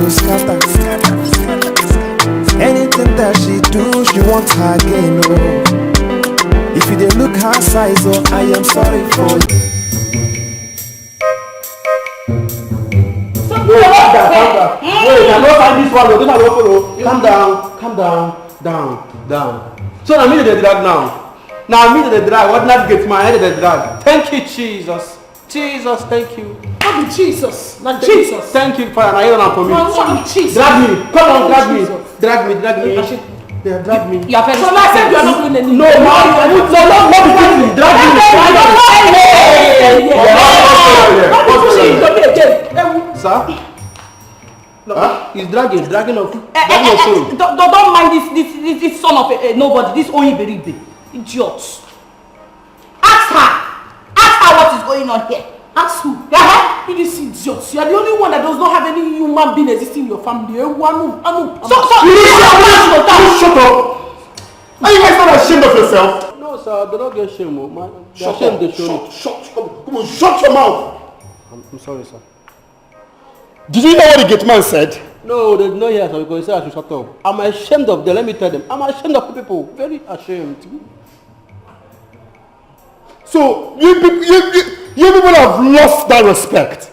to scatter. Anything that she do, she wants her gain, oh. If you dey look her size, oh, I am sorry for you. Calm down. Wait, I don't find this one. Don't follow. Calm down. So I mean the drag now. Now I mean the drag. What not get my head the drag. Thank you, Jesus. Jesus, thank you. What be Jesus? Not Jesus. Thank you, Father. I don't for me. What be Jesus? Drag me. Come on, drag me. Drag me. They drag me. You are very. So I said you are not doing anything. No, not be drag me. Sir? No, he's dragging off. Don't mind this son of a nobody, this Oyiberibe. Idiots. Ask her what is going on here. Ask who? You this idiots. You are the only one that does not have any human being existing in your family. So shut up. Are you guys not ashamed of yourself? No, sir, they don't get shame. Shut up. Come on, shut your mouth. I'm sorry, sir. Did you know what the gate man said? No, they did not hear, sir, because he said I should shut up. I'm ashamed of them, let me tell them. I'm ashamed of people. Very ashamed. So, you people have lost that respect.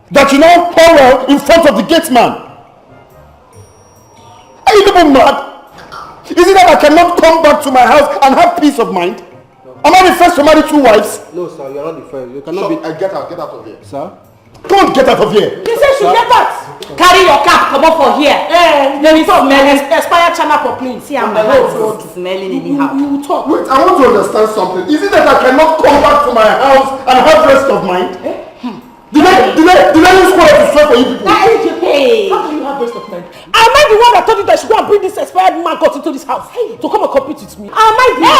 That you now quarrel in front of the gate man. Are you people mad? Is it that I cannot come back to my house and have peace of mind? No. Am I the first to marry 2 wives? No, sir, you are not the first. You cannot be... Get out of here. Sir? Don't get out of here. He said you get out. Carry your cap, come up for here. There is expire channel for please. See, I'm the road smelling anyhow. You talk. Wait, I want to understand something. Is it that I cannot come back to my house and have rest of mind? Did I use quite to swear for you people? Hey. How do you have rest of mind? Am I the one that told you that you go and bring this expired man got into this house to come and compete with me? Am I the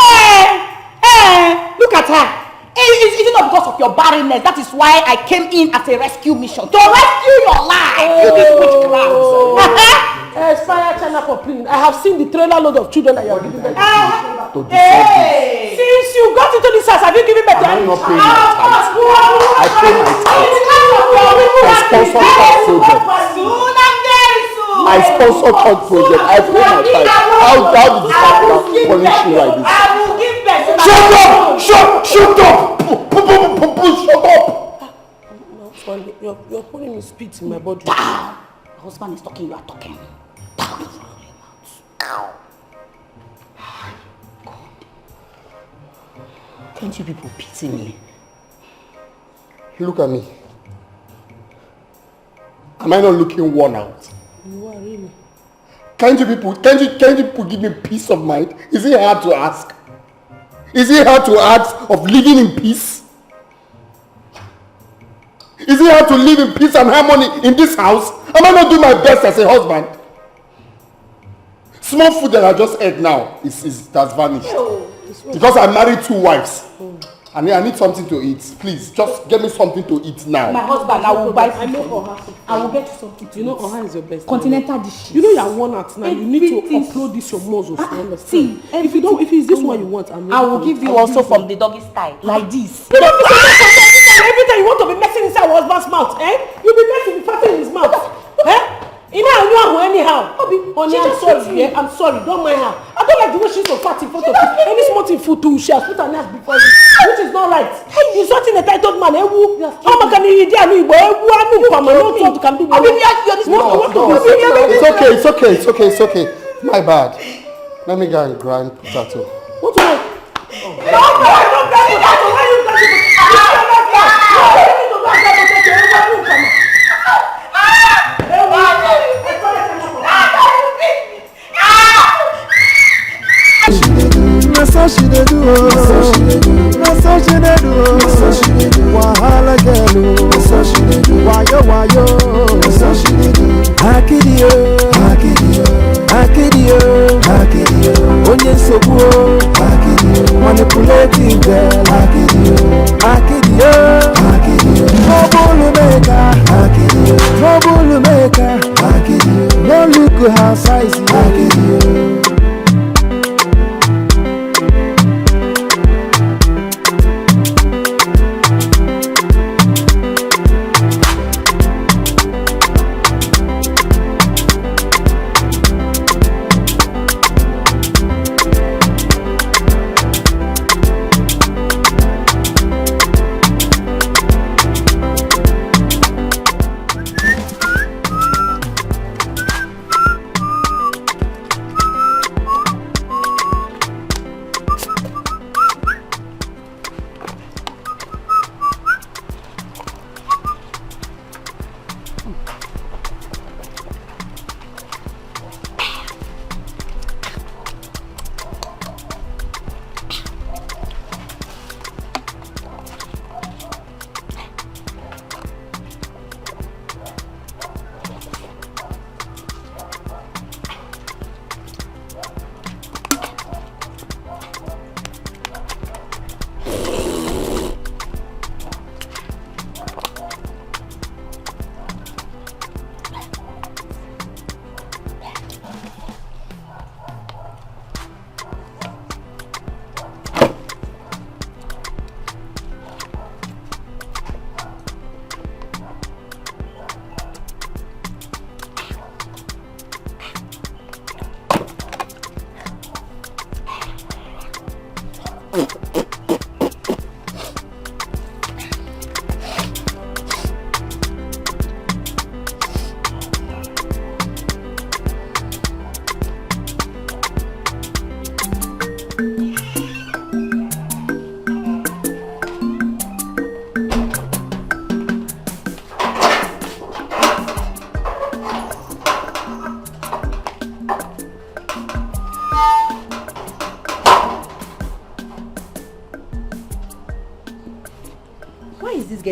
Hey, look at her. Is it not because of your barrenness? That is why I came in as a rescue mission. To rescue your life. You this witchcraft. Expire China for clean. I have seen the trailer load of children that you have given birth to. Since you got into this house, have you given birth to any child? I pay my tithe. I sponsor third project. I pay my tithe. How did this happen? Punish me like this? I will give birth. Shut up! Shut up! Shut up! You're putting me spit in my body. Down! My husband is talking, you are talking. Down! Can't you people pity me? Look at me. Am I not looking worn out? You are really. Can't you people give me peace of mind? Is it hard to ask? Is it hard to ask of living in peace? Is it hard to live in peace and harmony in this house? Am I not doing my best as a husband? Small food that I just ate now has vanished. Because I married 2 wives. I need something to eat. Please, just get me something to eat now. My husband, I will buy food. I know Oha. I will get you something to eat. You know Oha is your best. Continental dishes. You know you are worn out now. You need to upload this your muscles. See, if it's this one you want, I will give you also from the doggy style. Like this. You don't every time you want to be messing inside your husband's mouth, you'll be messing with fatting in his mouth. Anyhow. Honey, I'm sorry. Don't mind her. I don't like the way she's so fat in front of you. Any small thing food too, she has put her nails before you, which is not right. Hey, you're such a titled man. How much can you do? It's okay. My bad. Let me go and grind potato. What's wrong? So she dey do, wahala girl, so she dey do, wayo, so she dey do, akidio, onye nsogbu, akidio, manipulating girl, akidio, trouble maker, no look her size, akidio.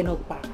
they're not back.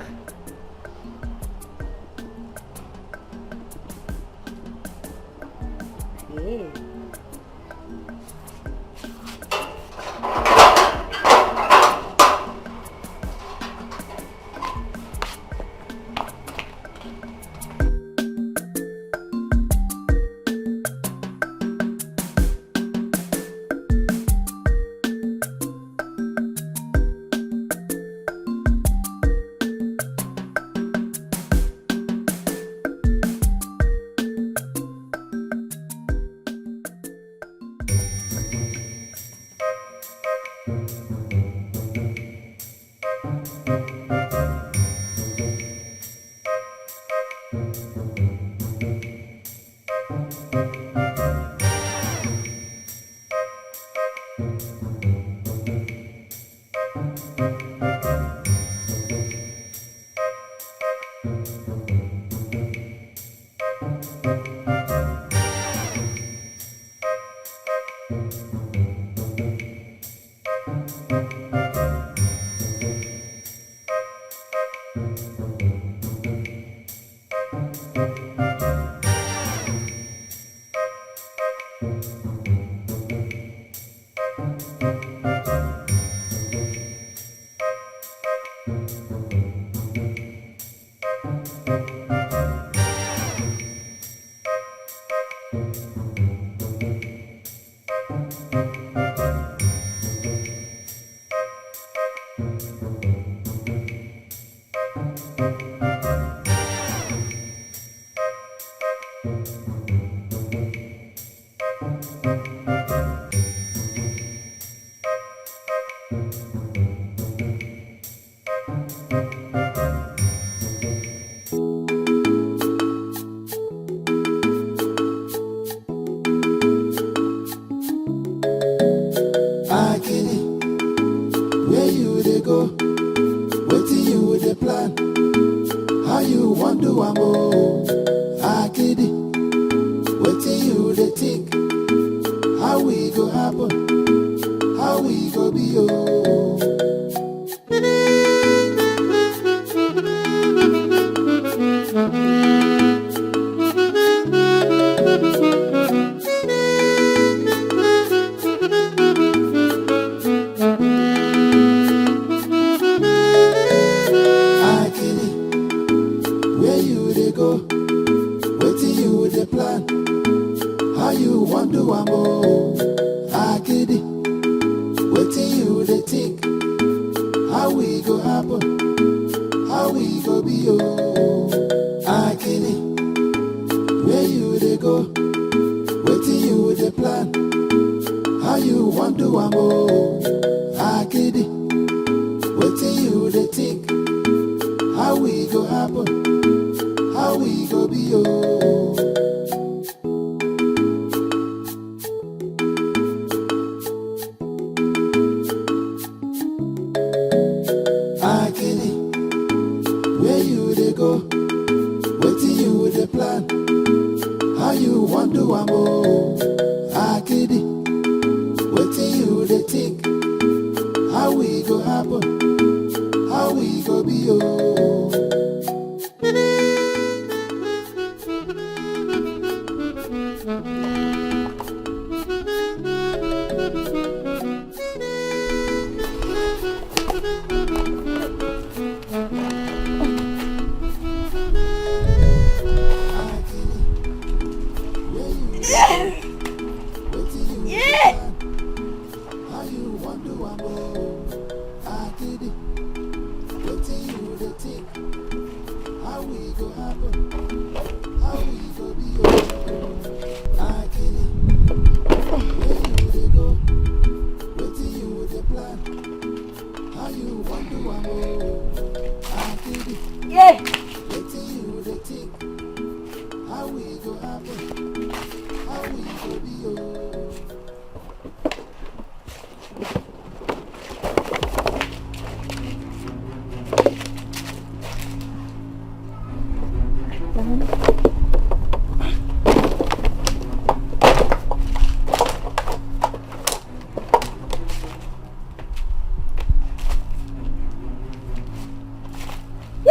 Yeah.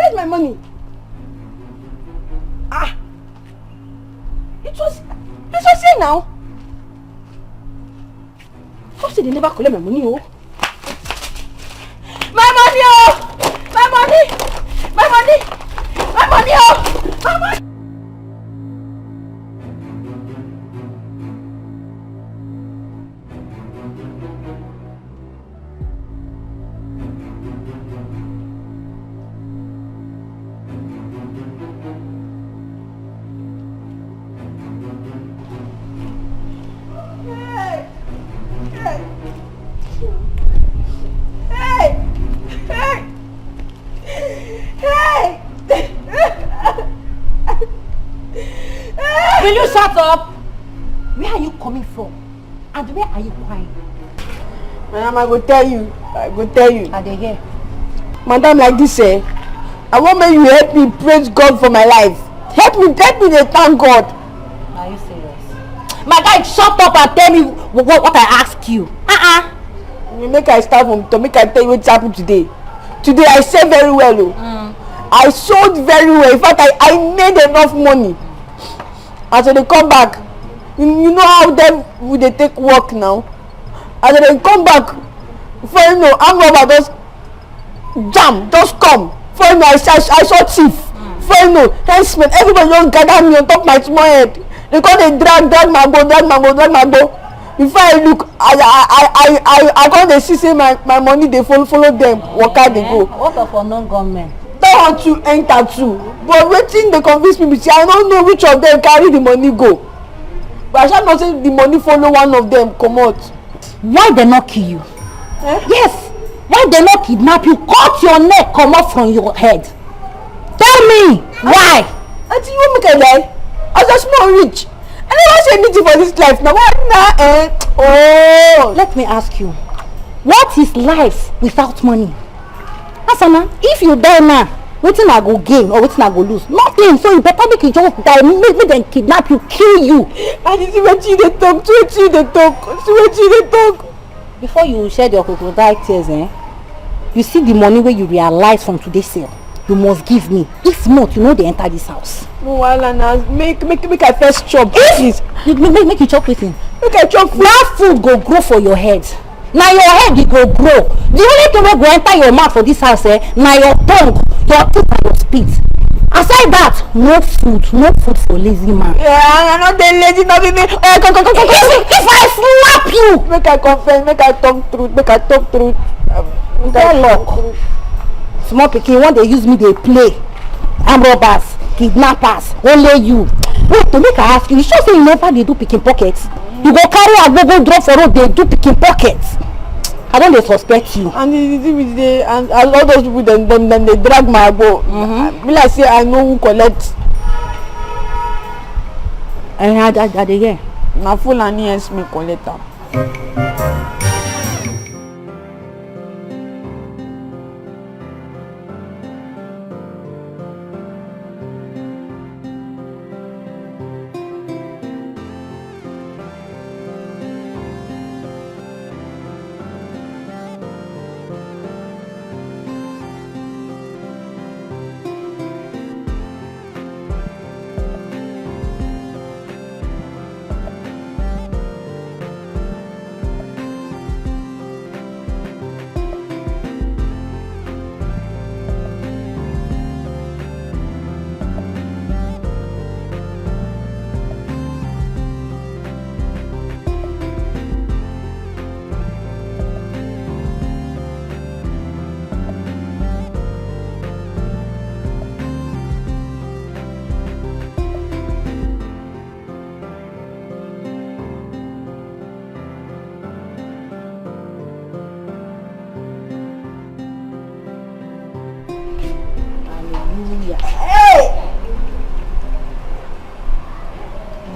Where's my money? Ah! It was here now. How say they never collect my money, oh? My money, oh! My money! My money! My money, oh! My money! Will you shut up? Where are you coming from? And where are you crying? Madam, I will tell you. I will tell you. Are they here? Madam, like this, I want you to help me praise God for my life. Help me to thank God. Are you serious? My guy, shut up and tell me what I asked you. You make I start from to make I tell you what happened today. Today I sold very well. I sold very well. In fact, I made enough money. As they come back, you know how them would they take work now? As they come back, for you know, I'm robber just jam, just come. For you know, I saw thief. For you know, henchman, everybody just gather me on top of my small head. They call they drag my go. Before I look, I got the see say my money they follow them, waka they go. What of unknown gunmen? Don't want to enter too, but wetin dey convince me be say I don't know which of them carry the money go. But I shall not say the money follow one of them comot. Why they not kill you? Yes. Why they not kidnap you? Cut your neck, come off from your head. Tell me why? Auntie, you want make I die? As a small rich. I never say anything for this life now. Oh. Let me ask you, what is life without money? Asana, if you die now, wetin I go gain or wetin I go lose? Nothing. So you better make you just die, make them kidnap you, kill you. And you see wetin you dey talk, see wetin you dey talk. Before you shed your crocodile tears, you see the money where you realize from today's sale. You must give me. If not, you know they enter this house. No, Alana, make I first chop. If make you chop wetin? Make I chop food. That food go grow for your head. Now your head it go grow. The only thing wey go enter your mouth for this house, now your tongue, your teeth and your spit. Aside that, no food for lazy man. Yeah, I'm not the lazy, not the come. If I slap you, make I confess, make I talk truth. Get luck. Small pikin, when they use me, they play. Armed robbers, kidnappers, only you. Wait, to make I ask you sure say you never they do picking pockets? You go carry a go drop for road, they do picking pockets. I don't they suspect you. And and all those people then they drag my go. Be like say I know who collect. And I dey hear. Na full and yes me collect am.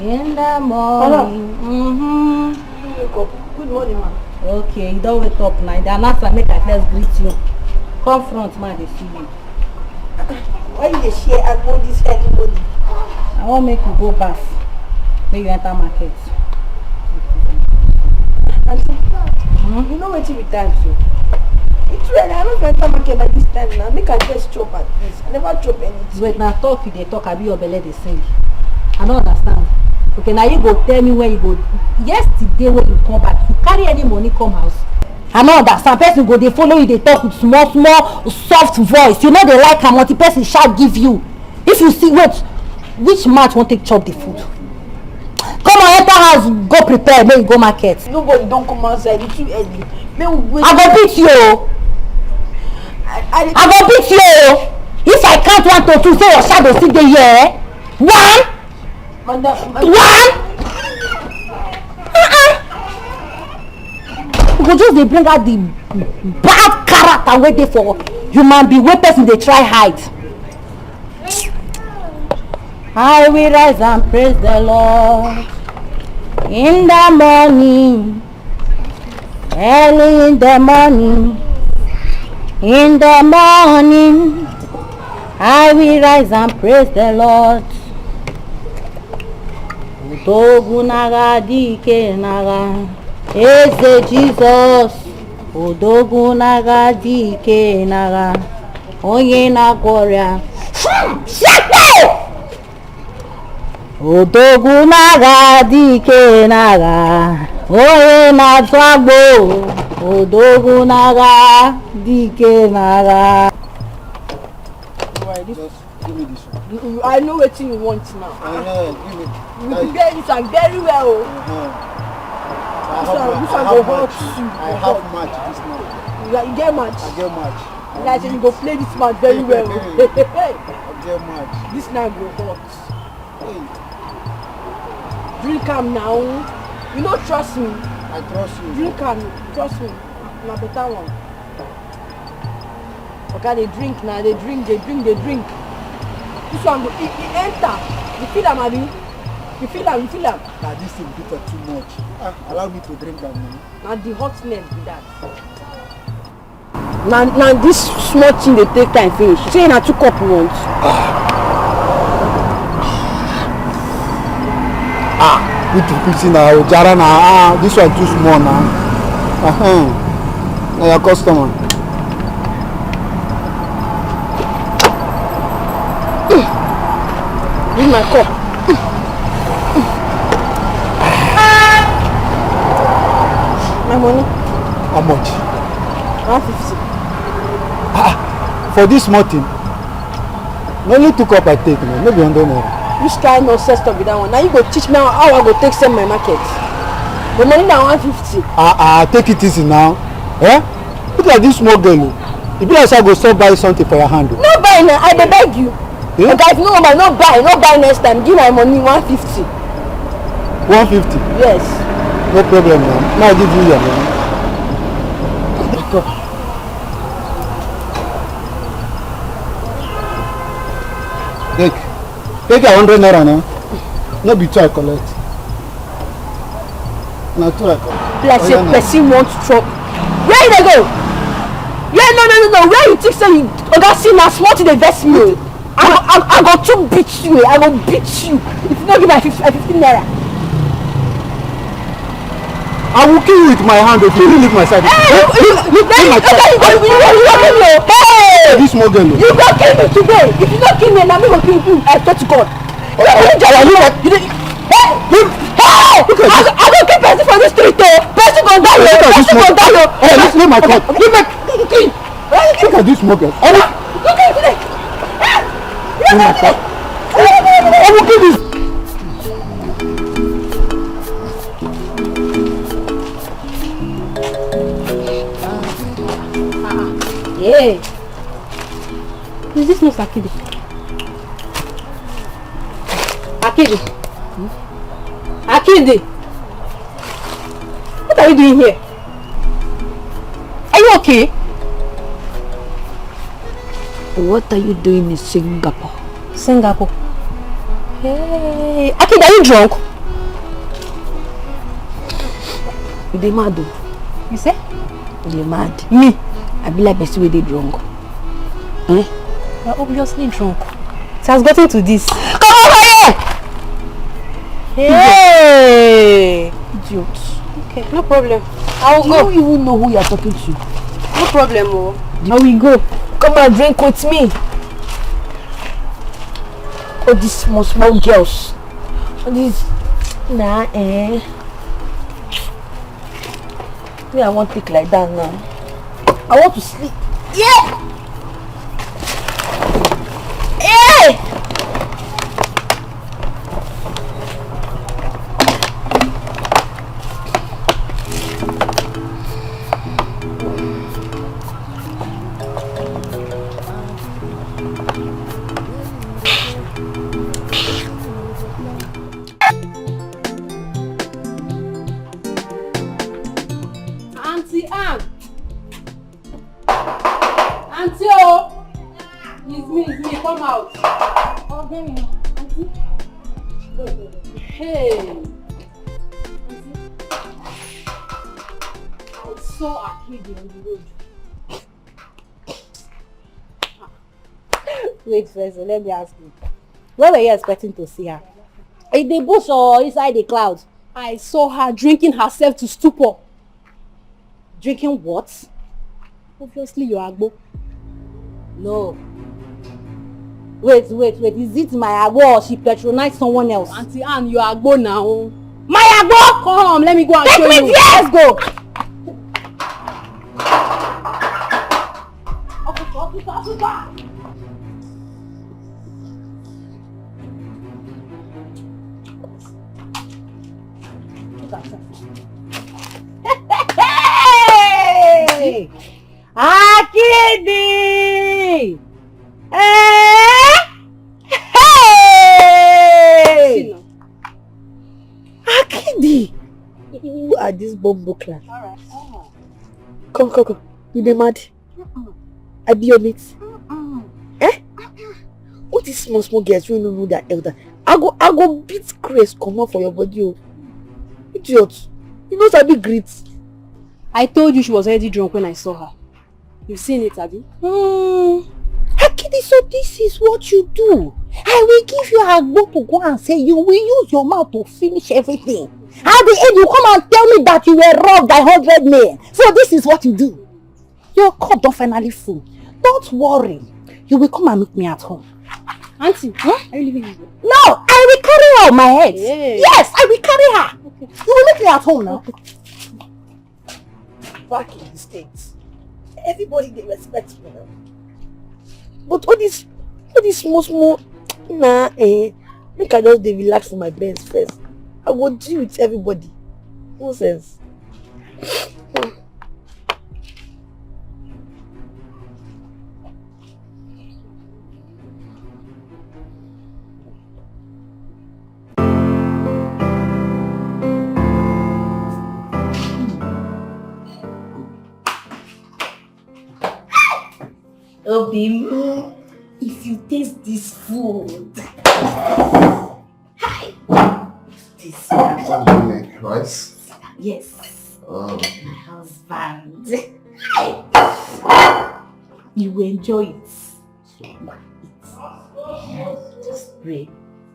In the morning. Wake up. Good morning, ma. Okay, you don't wake up now. The announcer make I first greet you. Come front, man, they see you. Why you dey share agbo this early morning? I won't make you go bath. Make you enter market. Auntie, you know wetin be time so? It swear, I don't enter market by this time now. Make I just chop at least. I never chop anything. Wait, now talk you they talk, I be your belly they sing. I don't understand. Okay, now you go tell me where you go. Yesterday when you come back, you carry any money come house. I don't understand. Person go they follow you, they talk with small soft voice. You know they like how multi person shall give you. If you see wait, which match won't take chop the food? Come on, enter house, go prepare, make you go market. Nobody don't come outside, it's too early. I go beat you. I go beat you. If I count 1 to 2, say your shadow sit there here. 1. Madam, 1. You go just dey bring out the bad character wey dey for human being wey person dey try hide. I will rise and praise the Lord in the morning, early in the morning. In the morning, I will rise and praise the Lord. Odogunaga Dikeh naga, Eze Jesus. Odogunaga Dikeh naga, Onye na gloria. Odogunaga Dikeh naga, Onye na twagbo. Odogunaga Dikeh naga. Just give me this one. I know what you want now. Give me. You prepare this one very well. This one go hot you. I have match this now. You get match. I get match. Like you go play this match very well. I get match. This now go hot. Hey, Drink am now. You don't trust me. I trust you. Drink am, trust me. Na better one. Okay, they drink now. They drink. This one go enter. You feel am, abi? You feel am. Nah, this thing bitter too much. Allow me to drink that money. Now the hotness be that. Now this small thing they take time finish. Say na 2 cup once. Need to fix it now. Jara now. This one too small now. Now your customer. Bring my cup. My money. How much? 150. For this small thing. No need 2 cup I take now. Maybe 100 naira. Which kind of stop with that one? Now you go teach me how I go take sell my market. The money now 150. Take it easy now. Eh? Look at this small girl. If you like I go stop buy something for your hand. No buy now, I beg you. Yeah? Okay, if no buy, no buy next time. Give my money 150. 150. Yes. No problem now. Now I'll give you your money. Take your 100 naira now. No be 2 I collect. Now 2 I collect. Like say person wants to chop. Where you dey go? Yeah, no. Where you think say you oga see na small thing dey vex me. I go too beat you. I go beat you. If you no give my 15 naira. I will kill you with my hand if you really leave my side. Hey, you kill me. Hey, this small girl. You go kill me today. If you don't kill me, now me go kill you. I swear to God. Hey, I go kill person for the street. Person go die. Person go die. Hey, leave my cup. Look at this small girl. Look at today. Leave my cup. I will kill this. Yeah. Is this not Akidi? Akidi? Akidi? What are you doing here? Are you okay? What are you doing in Singapore? Singapore? Hey, Akidi, are you drunk? They mad. You say? They mad. Me? I be like person wey dey drunk. You're obviously drunk. It has gotten to this. Come over here! Hey! Idiot. Okay, no problem. I will You go. don't even know who you are talking to. No problem, oh. Now we go. Come and drink with me. All these small girls. All these me, I won't take like that now. I want to sleep. Yeah! Hey! Auntie Anne! Auntie oh! It's me, come out. Okay, Auntie. Hey! Auntie. I saw a kid on the road. Wait first, let me ask you. Where were you expecting to see her? In the bush or inside the clouds? I saw her drinking herself to stupor. Drinking what? Obviously, your agbo. No. Wait. Is it my agbo or she patronized someone else? Auntie Anne, your agbo now. My agbo? Come, let me go and Take show me you. there! Let's go! Hey! Akidi! Hey! Akidi! Who are these bombo class? Alright. Come. You dey mad? I be on it. Eh? What is small girls wey no know their elder? I go beat Grace comot for your body, oh. Idiot. You know sabi greet. I told you she was already drunk when I saw her. You've seen it, Abby? Akidi, so this is what you do. I will give you a go to go and say you will use your mouth to finish everything. At the end, you come and tell me that you were robbed by 100 men. So this is what you do. Your cup don't finally full. Don't worry. You will come and meet me at home. Auntie, are you leaving me? No, I will carry her on my head. Yeah. Yes, I will carry her. Okay. You will meet me at home now. Okay. Back in the States, everybody they respect me now. But all this small, make I just relax for my brains first. I will deal with everybody. Nonsense. Obi, if you taste this food, hi. This Something like rice? Yes. Oh. My husband. You will enjoy it. Just pray.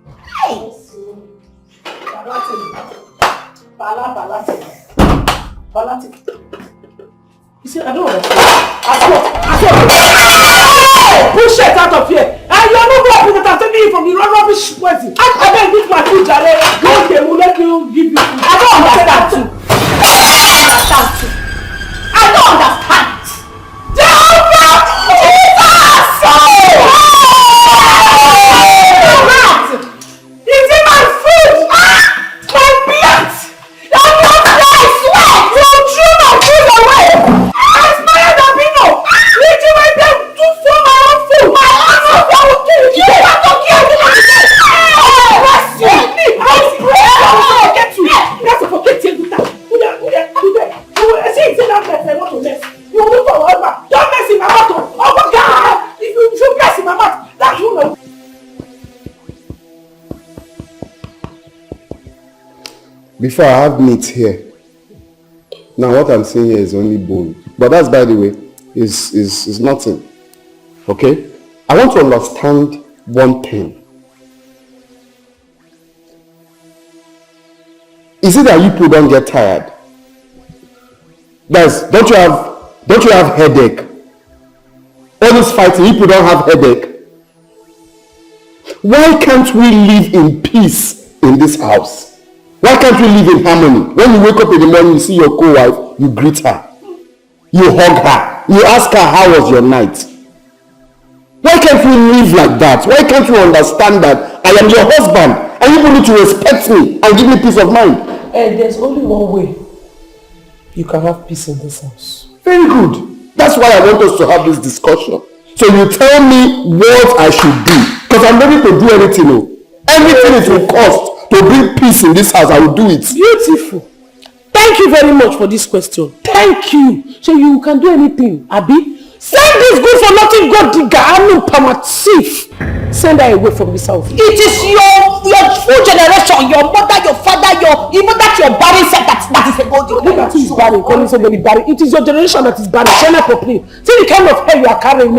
Hi. You see, I don't understand. Push it out of here! And you're not going to take me from the rubbish person. I beg this my food, Jare. Go there, will let me give you food. I don't understand too. I don't understand. Jehovah Jesus! Is it my food? My plate! Your blood, I swear! You threw my food away! I smell the pino! Did you make them do for my own food? My own food! I will kill you! You are talking about me! Bless you! I'll get you! Let's forget you! You will move forever. Don't mess in my mouth. Oh my God! If you mess in my mouth, that will know. Before I have meat here. Now what I'm saying here is only bone. But that's, by the way, is nothing. Okay? I want to understand one thing. Is it that you people don't get tired? Guys, don't you have Don't you have headache? All this fighting, people don't have headache. Why can't we live in peace in this house? Why can't we live in harmony? When you wake up in the morning, you see your co-wife, you greet her. You hug her. You ask her, how was your night? Why can't we live like that? Why can't you understand that I am your husband and you need to respect me and give me peace of mind? And there's only one way you can have peace in this house. Very good. That's why I want us to have this discussion. So you tell me what I should do. Because I'm ready to do anything. Everything it will cost to bring peace in this house, I will do it. Beautiful. Thank you very much for this question. Thank you. So you can do anything, Abi. Send this good for nothing God digger. I'm no perma thief. Send her away from this house. It is your full generation, your mother, your father, even that your barren said that is a gold. Look at who is barren, calling somebody barren. It is your generation that is barren. Shut up properly. See the kind of hair you are carrying.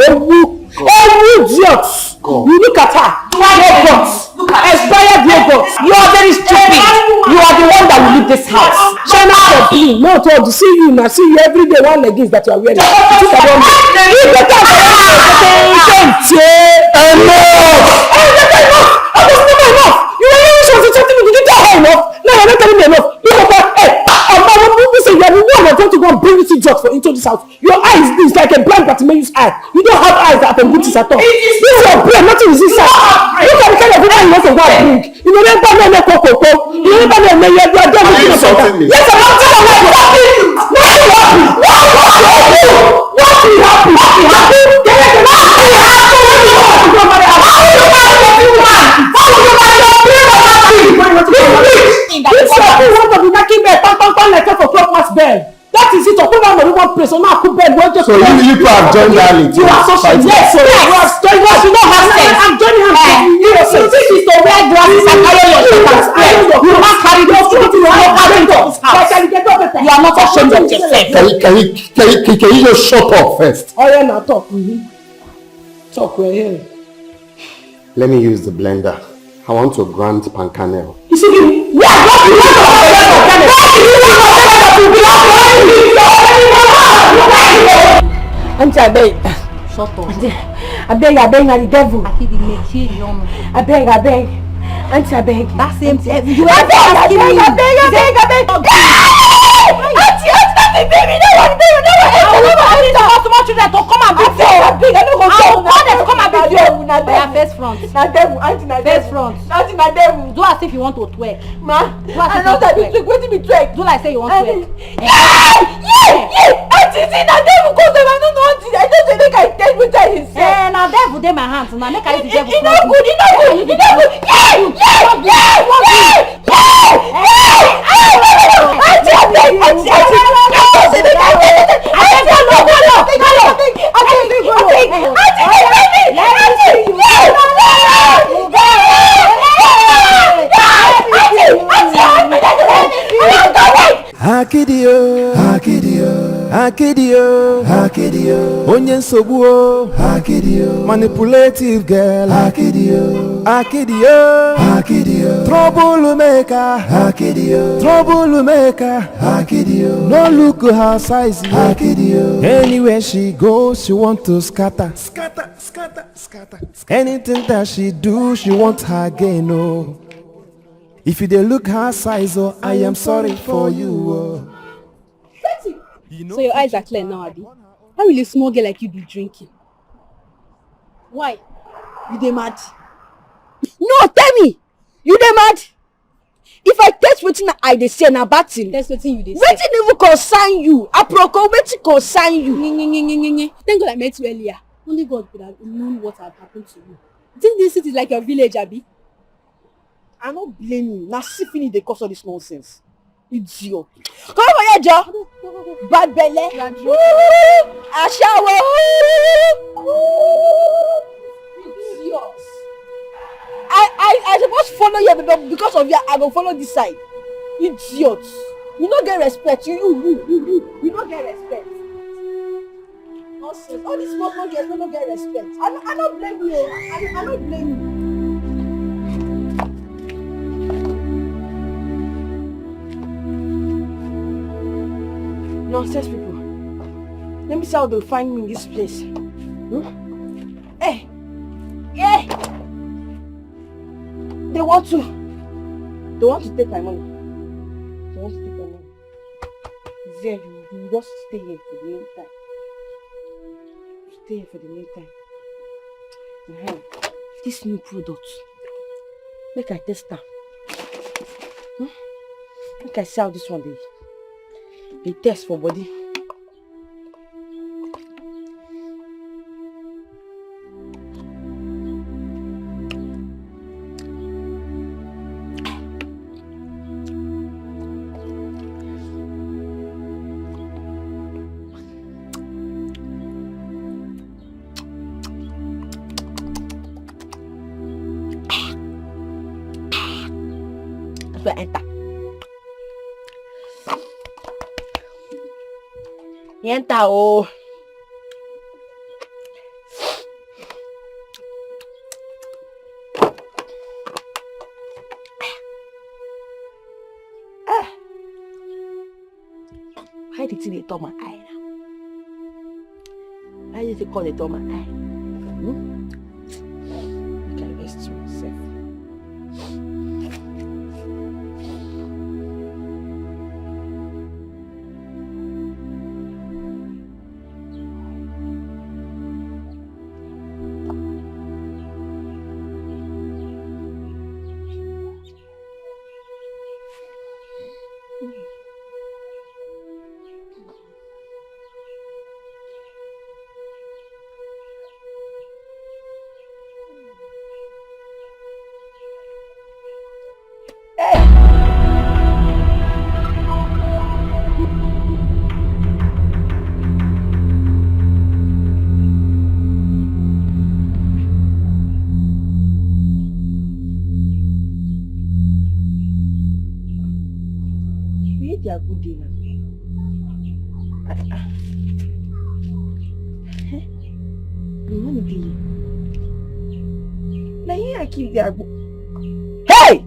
Idiots. You look at her. Yogurt. Expired yogurt. You are very stupid. You are the one that will leave this house. Shut up properly. No, to see you now. See you every day. One leggings that you are wearing. You better. I was never enough. You were always chatting me. Did you tell her enough? No, you're not telling me enough. Look at that. Hey, people say you are the one that's going to go and bring this idiot into this house. Your eyes is like a blind Bartimaeus eye. You don't have eyes that can good at all. This is your brain. Nothing is inside. Look at the kind of woman you want to go and bring. You know, never know no cocoa. You never know no you are done with it. Yes, I'm not telling you. What will that is it. One place. So now one place. So you have joined that. You are so yes. So you have joined. You don't have sense. I'm joining her. You think it's to wear glasses and carry your shoulders. You must carry those things. You are not ashamed of this house. You are not ashamed of yourself. Can you just shut up first? Oh yeah, now talk. Talk. We're here. Let me use the blender. I want to grant Pancanel. You see, we are not Auntie, I beg. Shut up. I beg, na the devil. I think the make I beg. Auntie, I beg. That same thing. You I beg. Auntie, baby, no one. I want children to come and beat you. I don't want them to come and beat you. Na face front. Na devil, auntie, na face front. Auntie, na devil. Do as if you want to twerk. Ma, I know that you twerk. Wetin be twerk? Do like say you want to twerk. Yeah. Auntie, see na devil come there. I don't know auntie. I just say make I tell wetin I say. Na devil dey my hands. Na make I use the devil. It no good. Akidio, onye nsogbu o, manipulative girl, Akidio, trouble maker, no look her size, anywhere she goes, she want to scatter, anything that she do, she want her gain, oh. If you dey look her size, oh, I am sorry for you, oh. So your eyes are clear now, Abi. How will a small girl like you be drinking? Why? You dey mad? No, tell me. You dey mad? If I test wetin I dey say na bad thing. Test wetin you dey say. Wetin even concern you? Aproko, wetin concern you? Thank God I met you earlier. Only God could have known what had happened to you. You think this city is like your village, Abi? I no blame you. Na syphilis dey cause all this nonsense. Idiot. Come over here, Joe. Bad belly. Ashawo. Idiot. I supposed follow you, but because of you, I go follow this side. Idiot. You no get respect. You no get respect. Nonsense. All these small girls no get respect. I don't blame you. I don't blame you. Nonsense people. Let me see how they'll find me in this place. Hey! Yeah! They want to take my money. They want to take my money. There, you just stay here for the meantime. Stay here for the meantime. This new product. Make I test them. Make I see how this one they test for body. Enter. Enter, oh. Why did they turn my eye now? Why did they call it turn my eye? I can rest myself. Hey!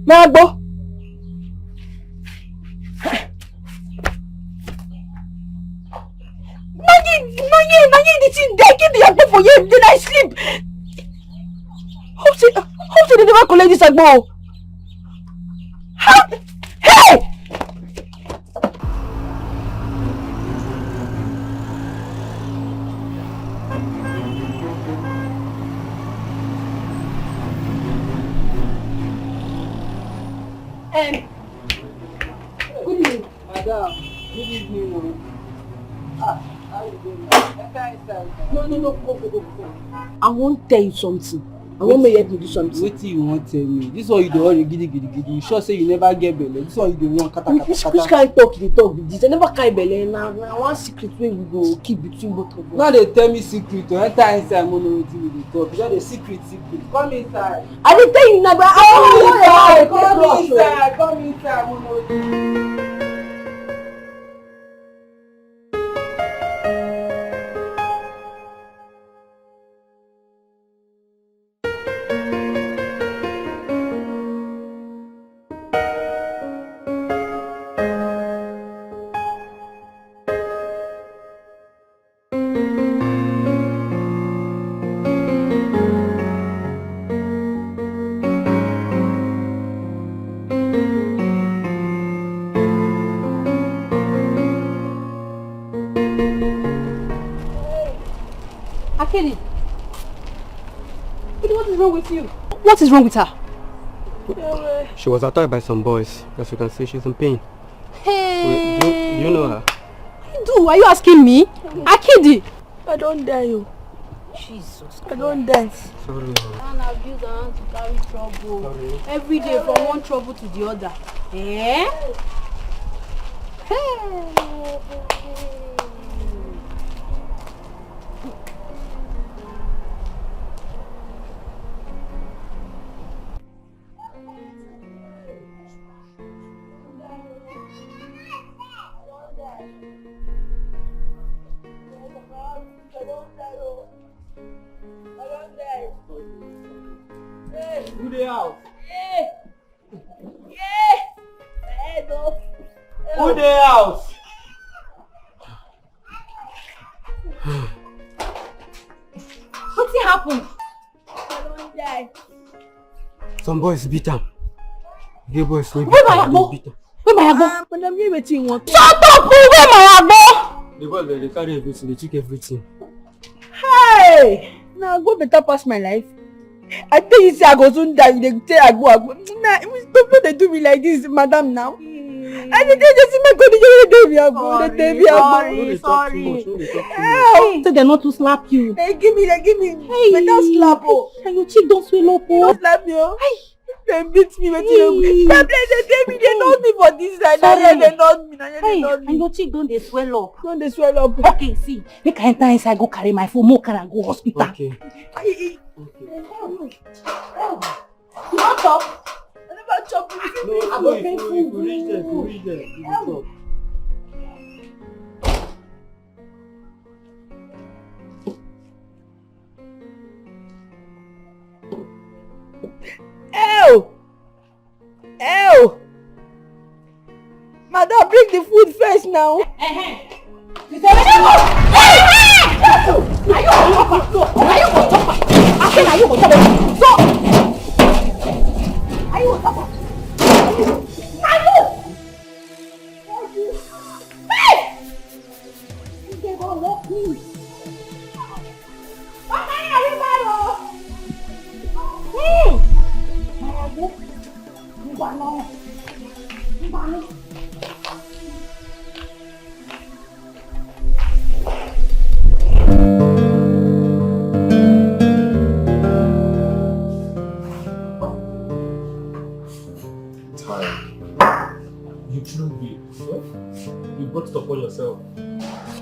Magbo! Manye, the thing there, keep the agbo for you, then I sleep. Hope they never collect this agbo. How? Hey! Good evening. Madam, good evening. How you doing? No, go. I won't tell you something. I want me help me do something. Wait till you won't tell me. This one you don't want giddy. You sure say you never get belle. This one you don't want kata. Which kind of talk you talk with this? I never carry belle. Now one secret way we go keep between both of us. Now they tell me secret to enter inside mono wetin we dey talk. Because the secret. Come inside. I didn't tell you now, but Come inside, mono. Akeli, what is wrong with you? what is wrong with her? She was attacked by some boys. As you can see, she's in pain. Hey. Do you know her? I do. Are you asking me? Akedi. I don't die, you. Jesus. I don't die. Sorry. Man abuse and to carry trouble. Sorry. Every day from one trouble to the other. Eh? Hey. Who the house? Who the house? What happened? I don't die. Some boys beat him. Gay boys wey Where my agbo? Where my agbo? Madam, you wetin you want? Shut up! Where my agbo? The boys they carry everything, they took everything. Hey! Now go better pass my life. I tell you say I go soon die. They say I go. Nah, don't they do me like this, madam now? I didn't just see my God. Sorry. Say they're not to slap you. They give me. Hey, better slap. Oh, and your cheek don't swell up. don't slap me. Oh. They beat me. They tell me they know me for this side. They know me. Hey, and your cheek don't they swell up? Don't they swell up? Okay, see, make I enter inside, go carry my phone, more can go hospital. Okay. You want talk? I never chop you. No, I go if you reach there, you will talk. Ew! Madam, bring the food first now.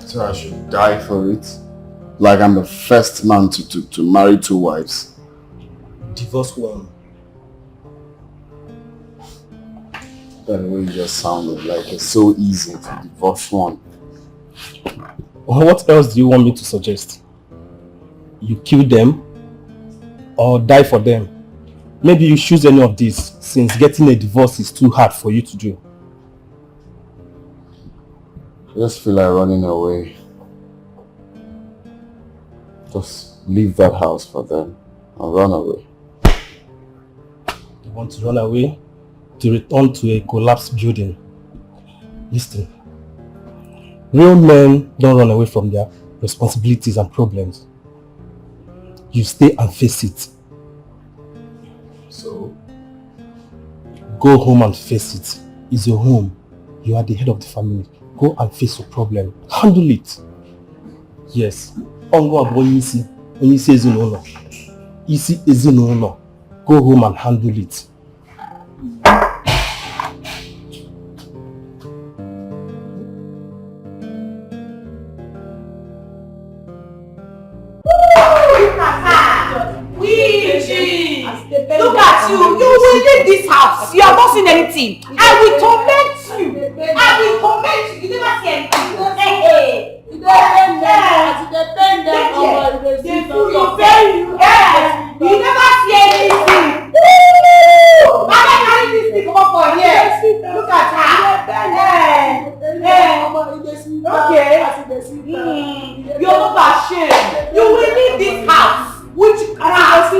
So I should die for it? Like I'm the first man to marry 2 wives? Divorce one. That way you just sounded like it's so easy to divorce one. Well, what else do you want me to suggest? You kill them or die for them? Maybe you choose any of these, since getting a divorce is too hard for you to do. I just feel like running away. Just leave that house for them and run away. You want to run away? To return to a collapsed building? Listen. Real men don't run away from their responsibilities and problems. You stay and face it. So? Go home and face it. It's your home. You are the head of the family. Go and face your problem. Handle it. Yes. Onisi Ezeonu. Isi Ezeonu. Go home and handle it. Look at you. You will leave this house. You have not seen anything. I will torment you. I will torment you. You never see anything. Hey. You never see anything. Mama carry this thing over for here. Look at her. Okay. You're not ashamed. You will leave this house. Witchcraft,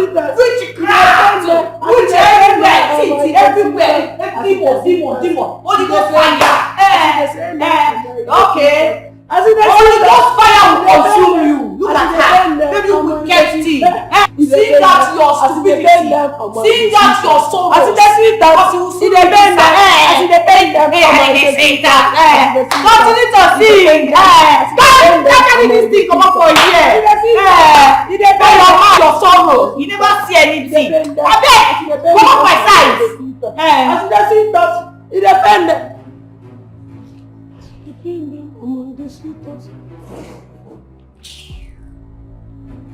everywhere, demon. Holy Ghost fire. Okay. Holy Ghost fire will consume you. Look at that. Maybe you will get it. See that your stupidity. See that your sorrow. Because you will see the bend. Continue to sing. Stop carrying this thing come up for here. Your sorrow. You never see anything. I beg. Come up my side. It depends.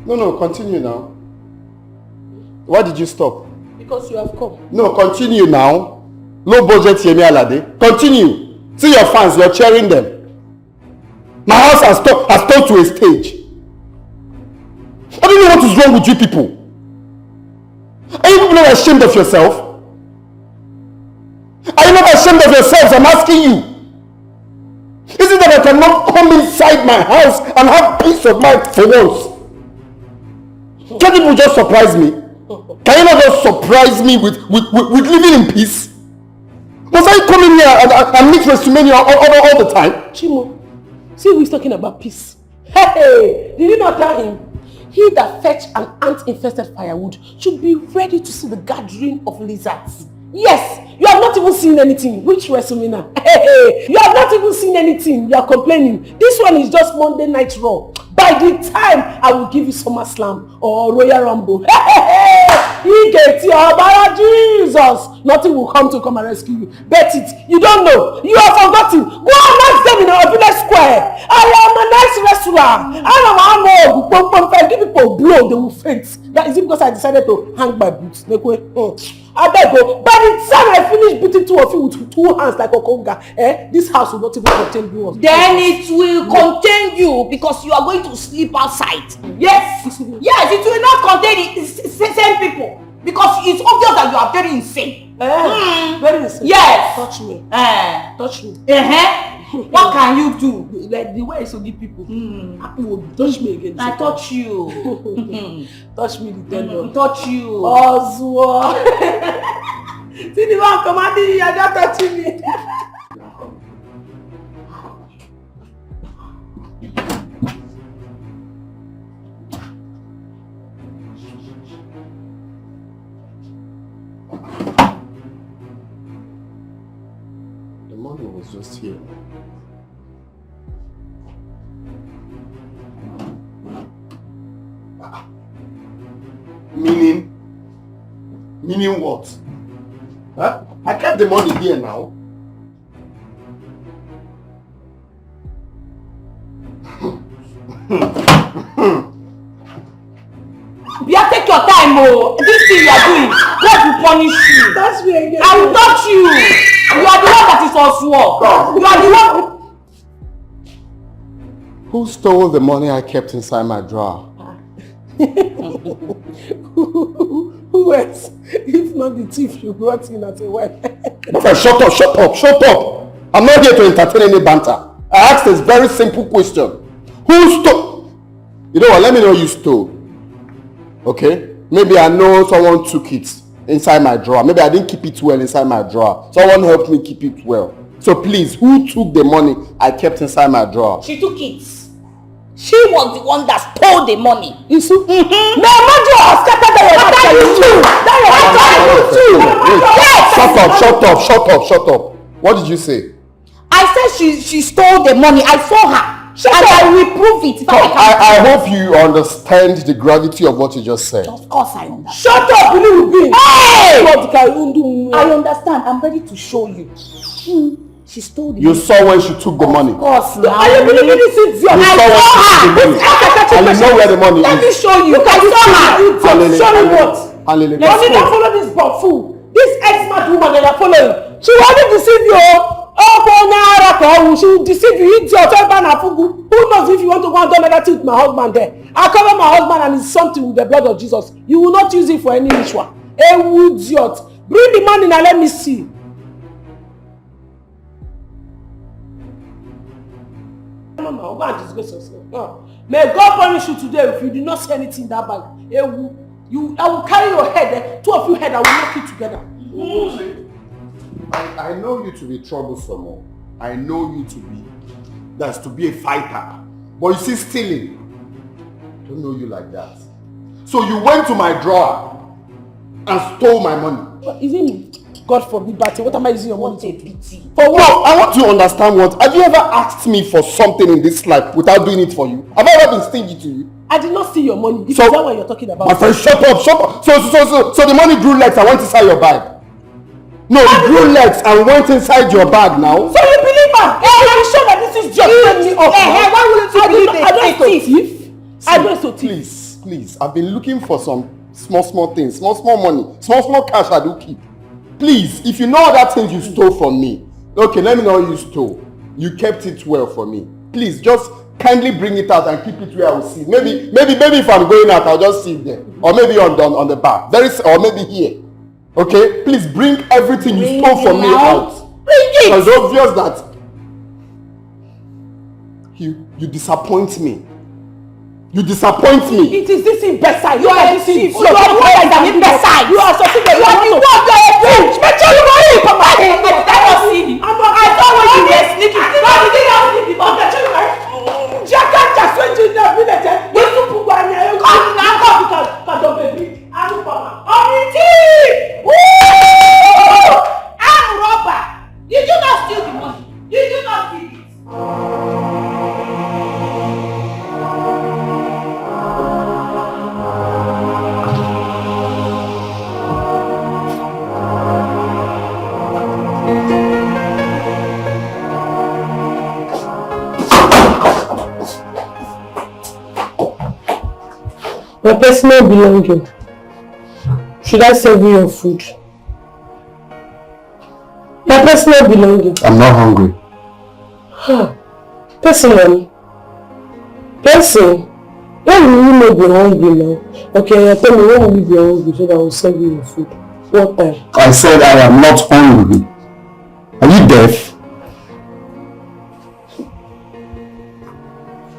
No, continue now. Why did you stop? Because you have come. No, continue now. Low budget Yemi Alade. Continue. See your fans, you're cheering them. My house has turned to a stage. I don't know what is wrong with you people. Are you people not ashamed of yourself? Are you not ashamed of yourselves? I'm asking you. Is it that I cannot come inside my house and have peace of mind for once? Can't you just surprise me? Can you not just surprise me with living in peace? Must I come in here and meet WrestleMania all the time? Chimo, see who is talking about peace. Hey, did you not tell him? He that fetched an ant-infested firewood should be ready to see the gathering of lizards. Yes, you have not even seen anything. Which WrestleMania? Hey, you have not even seen anything. You are complaining. This one is just Monday Night Raw. By the time I will give you SummerSlam or Royal Rumble, he gets your bara Jesus. Nothing will come and rescue you. Bet it. You don't know. You have forgotten. Go and ask them in our village square. I am a nice wrestler. I am a man. Give people blow, they will faint. That is it because I decided to hang my boots. I beg you. By the time I finish beating two of you with 2 hands like a conga, this house will not even contain you. Then it will contain you because you are going to sleep outside. Yes. Yes, it will not contain the same people because it's obvious that you are very insane. Very insane. Yes. Touch me. Touch me. What can you do? Like the way so give people. Will touch me again. I touch you. Touch me the tendon. Touch you. Oswald. See the one commanding you, you're not touching me. The money was just here. Meaning what? Huh? I kept the money here now. Bia, take your time, oh. This thing you are doing, God will punish you. Touch me again. I will touch you. You are the one that is on sword. You are the one. Who stole the money I kept inside my drawer? Who else? If not the thief you brought in as a wife. Okay, shut up. I'm not here to entertain any banter. I asked this very simple question. Who stole? You know what? Let me know you stole. Okay? Maybe I know someone took it inside my drawer. Maybe I didn't keep it well inside my drawer. Someone helped me keep it well. So please, who took the money I kept inside my drawer? She took it. She was the one that stole the money. You see? No, Mojo has scattered Shut up. What did you say? I said she stole the money. I saw her. I will prove it. I hope you understand the gravity of what you just said. Of course I understand. Shut up, Billy. Hey! I understand. I'm ready to show you. She stole the money. You saw when she took the money. Of course. Are you believing this idiot? I saw when she took the money. And you know where the money is. Let me show you. I saw her. Show me what? Let's don't follow this buffoon. This ex-mad woman that you're following. She wanted to deceive you. She will deceive you. Who knows if you want to go and do another thing with my husband there? I cover my husband and it's something with the blood of Jesus. You will not use it for any ritual. Idiot. Bring the money now, let me see. Go and disgrace yourself. May God punish you today if you do not say anything in that bag. I will carry your head. Two of you head, I will knock you together. I know you to be troublesome. I know you to be a fighter. But you see, stealing. I don't know you like that. So you went to my drawer and stole my money. Isn't it? God forbid, but what am I using your money to do? For what? No, I want to understand what. Have you ever asked me for something in this life without doing it for you? Have I ever been stingy to you? I did not steal your money. If so, is that what you're talking about? My friend, shut up. So the money grew legs and went inside your bag. No, it grew legs and went inside your bag now. So you believe her? I'm sure that this is just me up. Why wouldn't you believe I don't so thief. Please. I've been looking for some small things, small money, small cash I do keep. Please, if you know other things you stole from me, okay, let me know what you stole. You kept it well for me. Please, just kindly bring it out and keep it where I will see it. Maybe if I'm going out, I'll just see it there. Or maybe on the back. Or maybe here. Okay? Please bring everything you stole from me out. Bring it! Because it's obvious that you disappoint me. You disappoint me. It is this imbecile. You are a thief. You are the one that is an imbecile. You are succeeding. You are the one that is a thief. Make sure you know it. I don't see. I thought when you were sneaking. No, you did not sneak. Okay, show you right. Jacka just went in the village. You to put one here. Come now, come. Come, baby. I'm Papa. On the thief. Woo! I'm robber. Did you not steal the money? Did you not steal it? My personal belonging. Should I serve you your food? My personal belonging. I'm not hungry. Personally. Person. When will you not be hungry now? Okay, tell me when will you be hungry so that I will serve you your food? What time? I said I am not hungry. Are you deaf?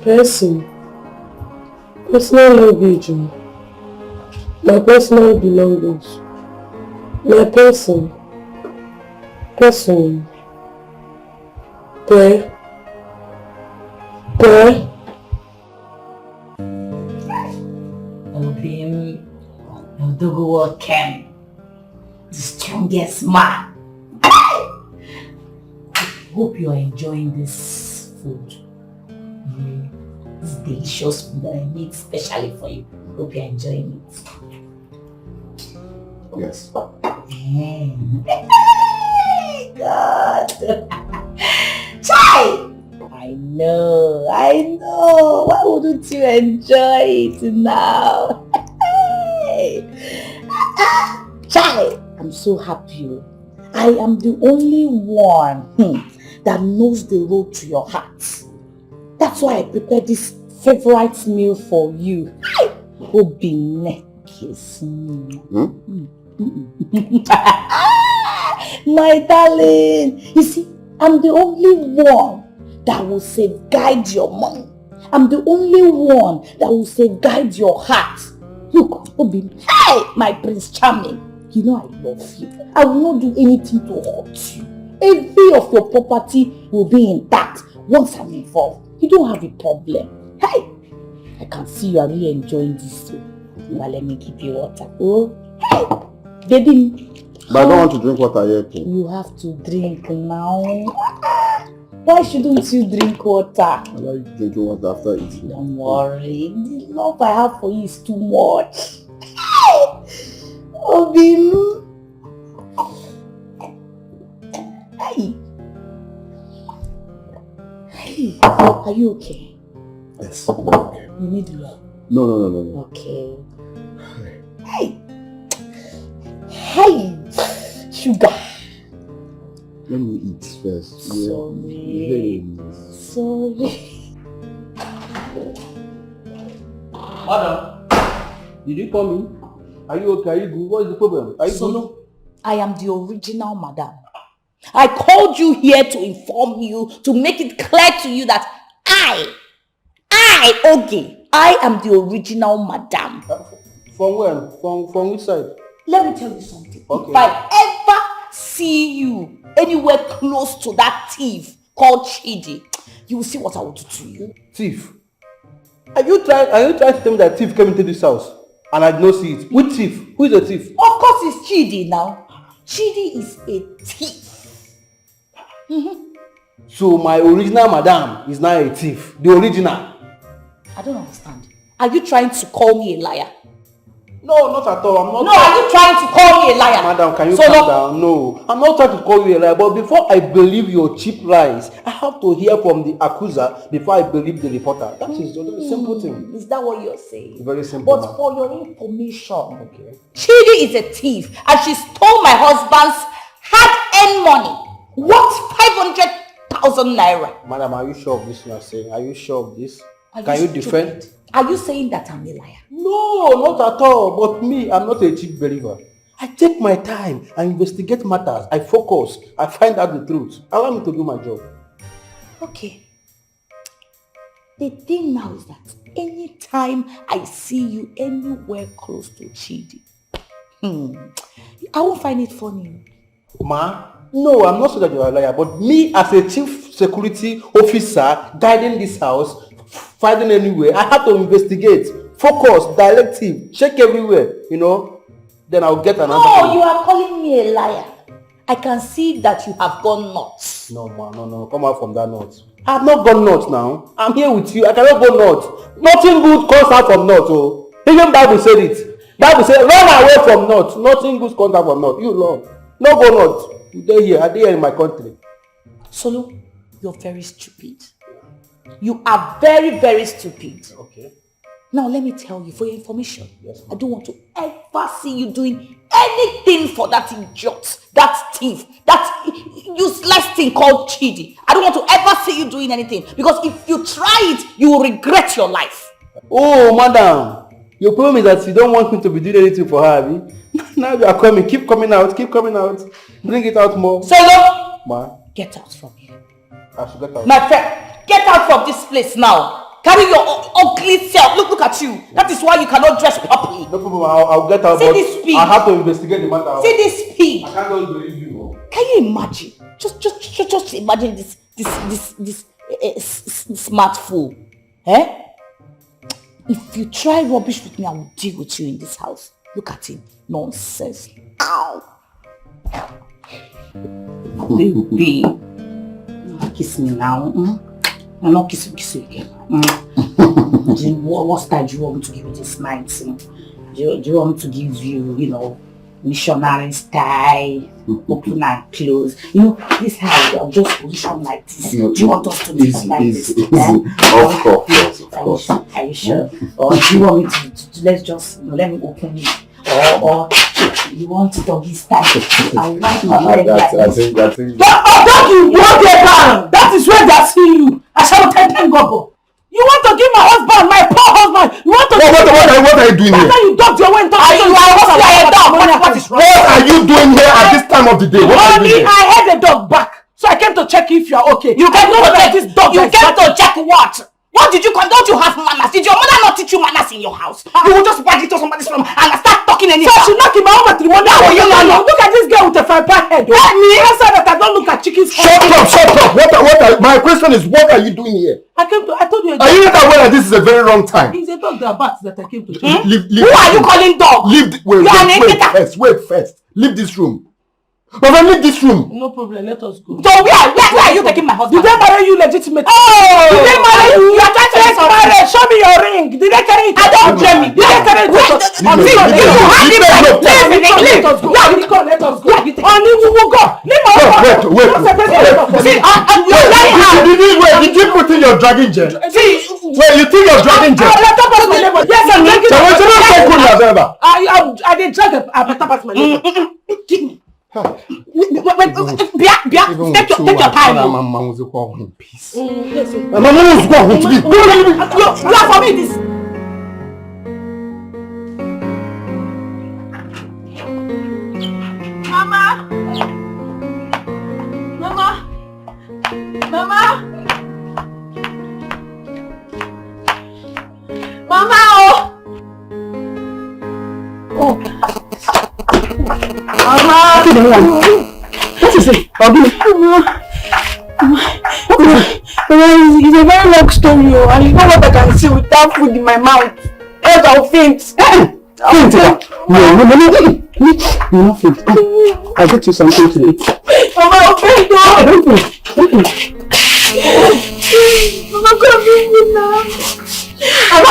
Person. Personal luggage. My personal belongings. My person. Person. Pray. Obim Odogo Ken, the strongest man. Hope you are enjoying this food. This delicious food that I made specially for you. Hope you are enjoying it. Yes. God. Chai! I know. Why wouldn't you enjoy it now? Chai! I'm so happy. I am the only one that knows the road to your heart. That's why I prepared this favorite meal for you. My darling, you see, I'm the only one that will safeguard your money. I'm the only one that will safeguard your heart. Look, Obi, hey, my Prince Charming, you know I love you. I will not do anything to hurt you. Every of your property will be intact once I'm involved. You don't have a problem. Hey, I can see you are really enjoying this too. Well, let me give you water. Oh, hey, baby. But I don't want to drink water yet. You have to drink now. Why shouldn't you drink water? I like drinking water after eating. Don't worry. The love I have for you is too much. Obim. Hey. Hey. Are you okay? Yes, I'm okay. You need love. No. Okay. Hey. Hey. Sugar. Let me eat first. Sorry. Madam, did you call me? Are you okay? Are you good? What is the problem? Are you good? I am the original madam. I called you here to inform you, to make it clear to you that I am the original madam. From when? From which side? Let me tell you something. Okay. If I ever see you anywhere close to that thief called Chidi, you will see what I will do to you. Thief? Are you trying to tell me that thief came into this house and I did not see it? Which thief? Who is the thief? Of course it's Chidi now. Chidi is a thief. So my original madam is now a thief. The original. I don't understand. Are you trying to call me a liar? No, not at all. I'm not. No, are you trying to call me a liar? Madam, can you calm down? No, I'm not trying to call you a liar. But before I believe your cheap lies, I have to hear from the accuser before I believe the reporter. That is a simple thing. Is that what you're saying? Very simple. But for your information, okay, Chidi is a thief and she stole my husband's hard-earned money worth 500,000 naira. Madam, are you sure of this you are saying? Are you sure of this? Can you defend? Are you saying that I'm a liar? No, not at all. But me, I'm not a cheap believer. I take my time. I investigate matters. I focus. I find out the truth. Allow me to do my job. Okay. The thing now is that anytime I see you anywhere close to Chidi, I won't find it funny. Ma, no, I'm not saying that you're a liar, but me as a chief security officer guiding this house, fighting anywhere, I have to investigate, focus, directive, check everywhere, then I'll get an answer. No, you are calling me a liar. I can see that you have gone nuts. No, ma, no, come out from that nuts. I have not gone nuts now. I'm here with you. I cannot go nuts. Nothing good comes out from nuts. Oh, even Bible said it. Bible said, run away from nuts. Nothing good comes out from nuts. You Lord, no go nuts. You dey here. I dey here in my country. Solo, you're very stupid. You are very, very stupid. Okay. Now let me tell you, for your information, yes, I don't want to ever see you doing anything for that idiot, that thief, that useless thing called Chidi. I don't want to ever see you doing anything, because if you try it, you will regret your life. Oh, madam, your problem is that you don't want me to be doing anything for her, Abi. Now you are coming. Keep coming out. Bring it out more. Solo! Ma, get out from here. I should get out. My friend, get out from this place now. Carry your ugly self. Look at you. That is why you cannot dress properly. No problem. I'll get out. See this pig. I have to investigate the matter. See this pig. I can't just believe you. Can you imagine? Just imagine this smart fool. Eh? If you try rubbish with me, I will deal with you in this house. Look at him. Nonsense. Ow. Baby. Kiss me now. I'm not kissing you again. What style do you want me to give you this night? Do you want me to give you, missionary style, open and close? This house, I'll just position like this. Do you want us to do this like this? Of course. Are you sure? Or do you want me to let's just, let me open it? Or you want doggy style? I like my leg like this. Don't you want it down? That is where they're seeing you. I shall tell Gobbo. You want to give my husband, my poor husband. You want to What are you doing here? After you ducked your way and What are you doing here at this time of the day? Honey, I had the dog back. So I came to check if you are okay. You came to check this dog. You came to check what? What did you come? Don't you have manners? Did your mother not teach you manners in your house? You will just walk into somebody's room and start talking anyhow. So she knock him out with the one that look at this girl with a fry pan head. Let me answer that I don't look at chicken's head. Shut up. My question is, what are you doing here? I told you. Are you not aware that this is a very wrong time? It's a dog that bats that I came to check. Who are you calling dog? Wait first. Leave this room. Leave this room. No problem, let us go. So where are you taking my husband? Did they marry you legitimately? Oh! Did they marry you? You are trying to get married. Show me your ring. Did they carry it? I don't dream me. Did they carry it? Let us go. Let us go. Only we will go. Wait. Did you put in your dragging gel? Wait, you think you're dragging gel? Yes, I'm dragging gel. I did drag a better part of my neighbor. Give me. Take your time. In peace. You are for me this. Mama. What is it? It's a very long story, and you know what I can see without food in my mouth. Else I'll faint. No. You're not faint. I'll get you something to eat. Mama, I'll faint. Mama, come with me now. I'm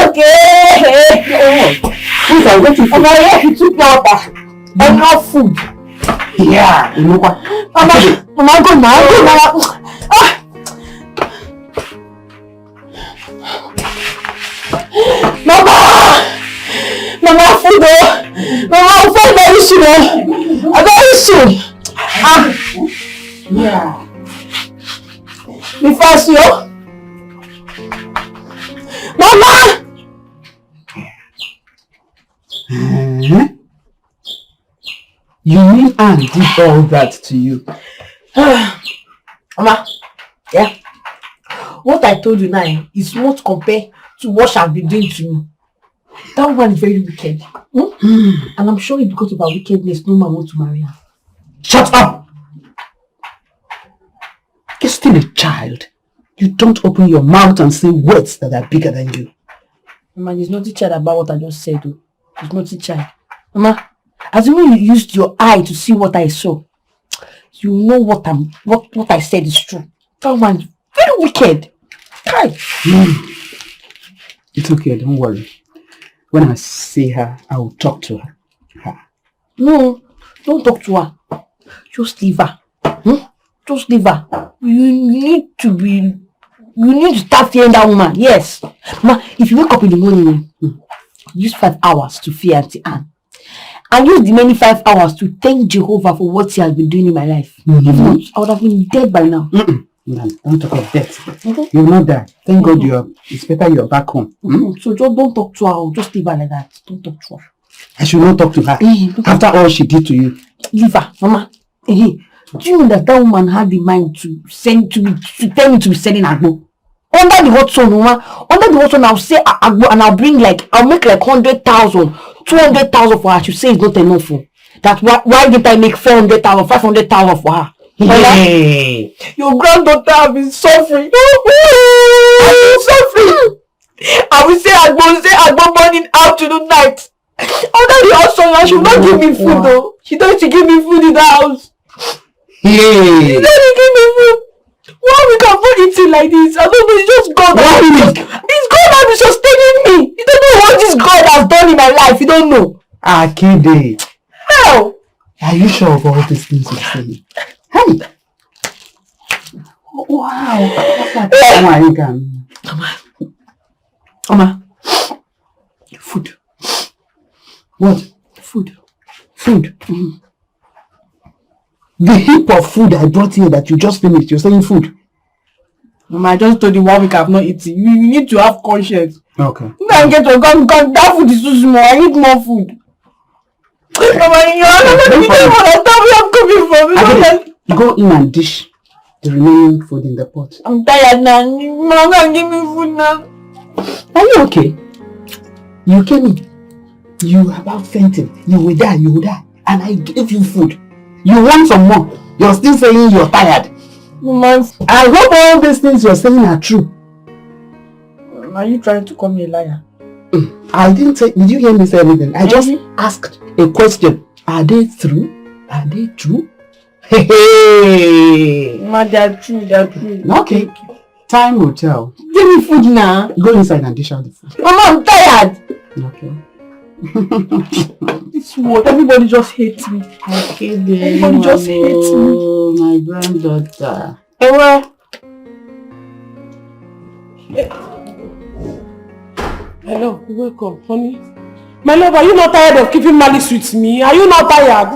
okay. Please, I'll get you food. Mama, you took water. Enough food. Yeah, you know what? Mama, go now. Mama, food. Mama, I'll find very soon. Very soon. Yeah. Be fast, yo. Mama. You mean Anne did all that to you? Mama, yeah. what I told you now is not compared to what I've been doing to me. That woman is very wicked. And I'm sure it's because of her wickedness no man wants to marry her. Shut up! You're still a child. You don't open your mouth and say words that are bigger than you. Mama, there's nothing child about what I just said though. There's nothing child. Mama, assuming you used your eye to see what I saw, you know what I said is true. That woman is very wicked. Hi. It's okay, don't worry. When I see her, I will talk to her. No, don't talk to her. Just leave her. Just leave her. You need to start fearing that woman. Yes. Ma, if you wake up in the morning, use 5 hours to fear Auntie Anne. And use the remaining 5 hours to thank Jehovah for what he has been doing in my life. If not, I would have been dead by now. Don't talk of death. You will not die. Thank God it's better you're back home. So just don't talk to her. Just leave her like that. Don't talk to her. I should not talk to her. After all she did to you. Leave her, Mama. Do you know that woman had the mind to tell me to be selling agbo? Under the hot sun, Mama. Under the hot sun, I'll say agbo and I'll make like 100,000, 200,000 for her. She say it's not enough for. That's why did I make 400,000, 500,000 for her? Hey. Your granddaughter has been suffering. I've been suffering. I will say agbo morning, afternoon, night. Under the hot sun, she will not give me food though. She don't give me food in the house. Hey. She don't give me food. Why we can put eating like this? I don't know, it's just God. It's God that is sustaining me. You don't know what this God has done in my life. You don't know. Akide. How? Are you sure of all these things you're saying? Hey. Wow. Mama. Food. What? Food. The heap of food I brought here that you just finished, you're saying food. Mama, I just told you 1 week I've not eaten. You need to have conscience. Okay. Now get to come. That food is too small. I need more food. Mama, you know what I'm coming from. You go in and dish the remaining food in the pot. I'm tired now. Mama, give me food now. Are you okay? You came in. You were about fainting. You will die. And I gave you food. You want some more. You're still saying you're tired. Mama, I hope all these things you're saying are true. Are you trying to call me a liar? I didn't say, did you hear me say anything? I just asked a question. Are they true? Are they true? Hey! Mama, they are true. Okay. Time will tell. Give me food now. Go inside and dish out the food. Mama, I'm tired. Okay. This word, everybody just hates me. Everybody just hates me. My granddaughter. Hello, welcome, honey. My love, are you not tired of keeping malice with me? Are you not tired? I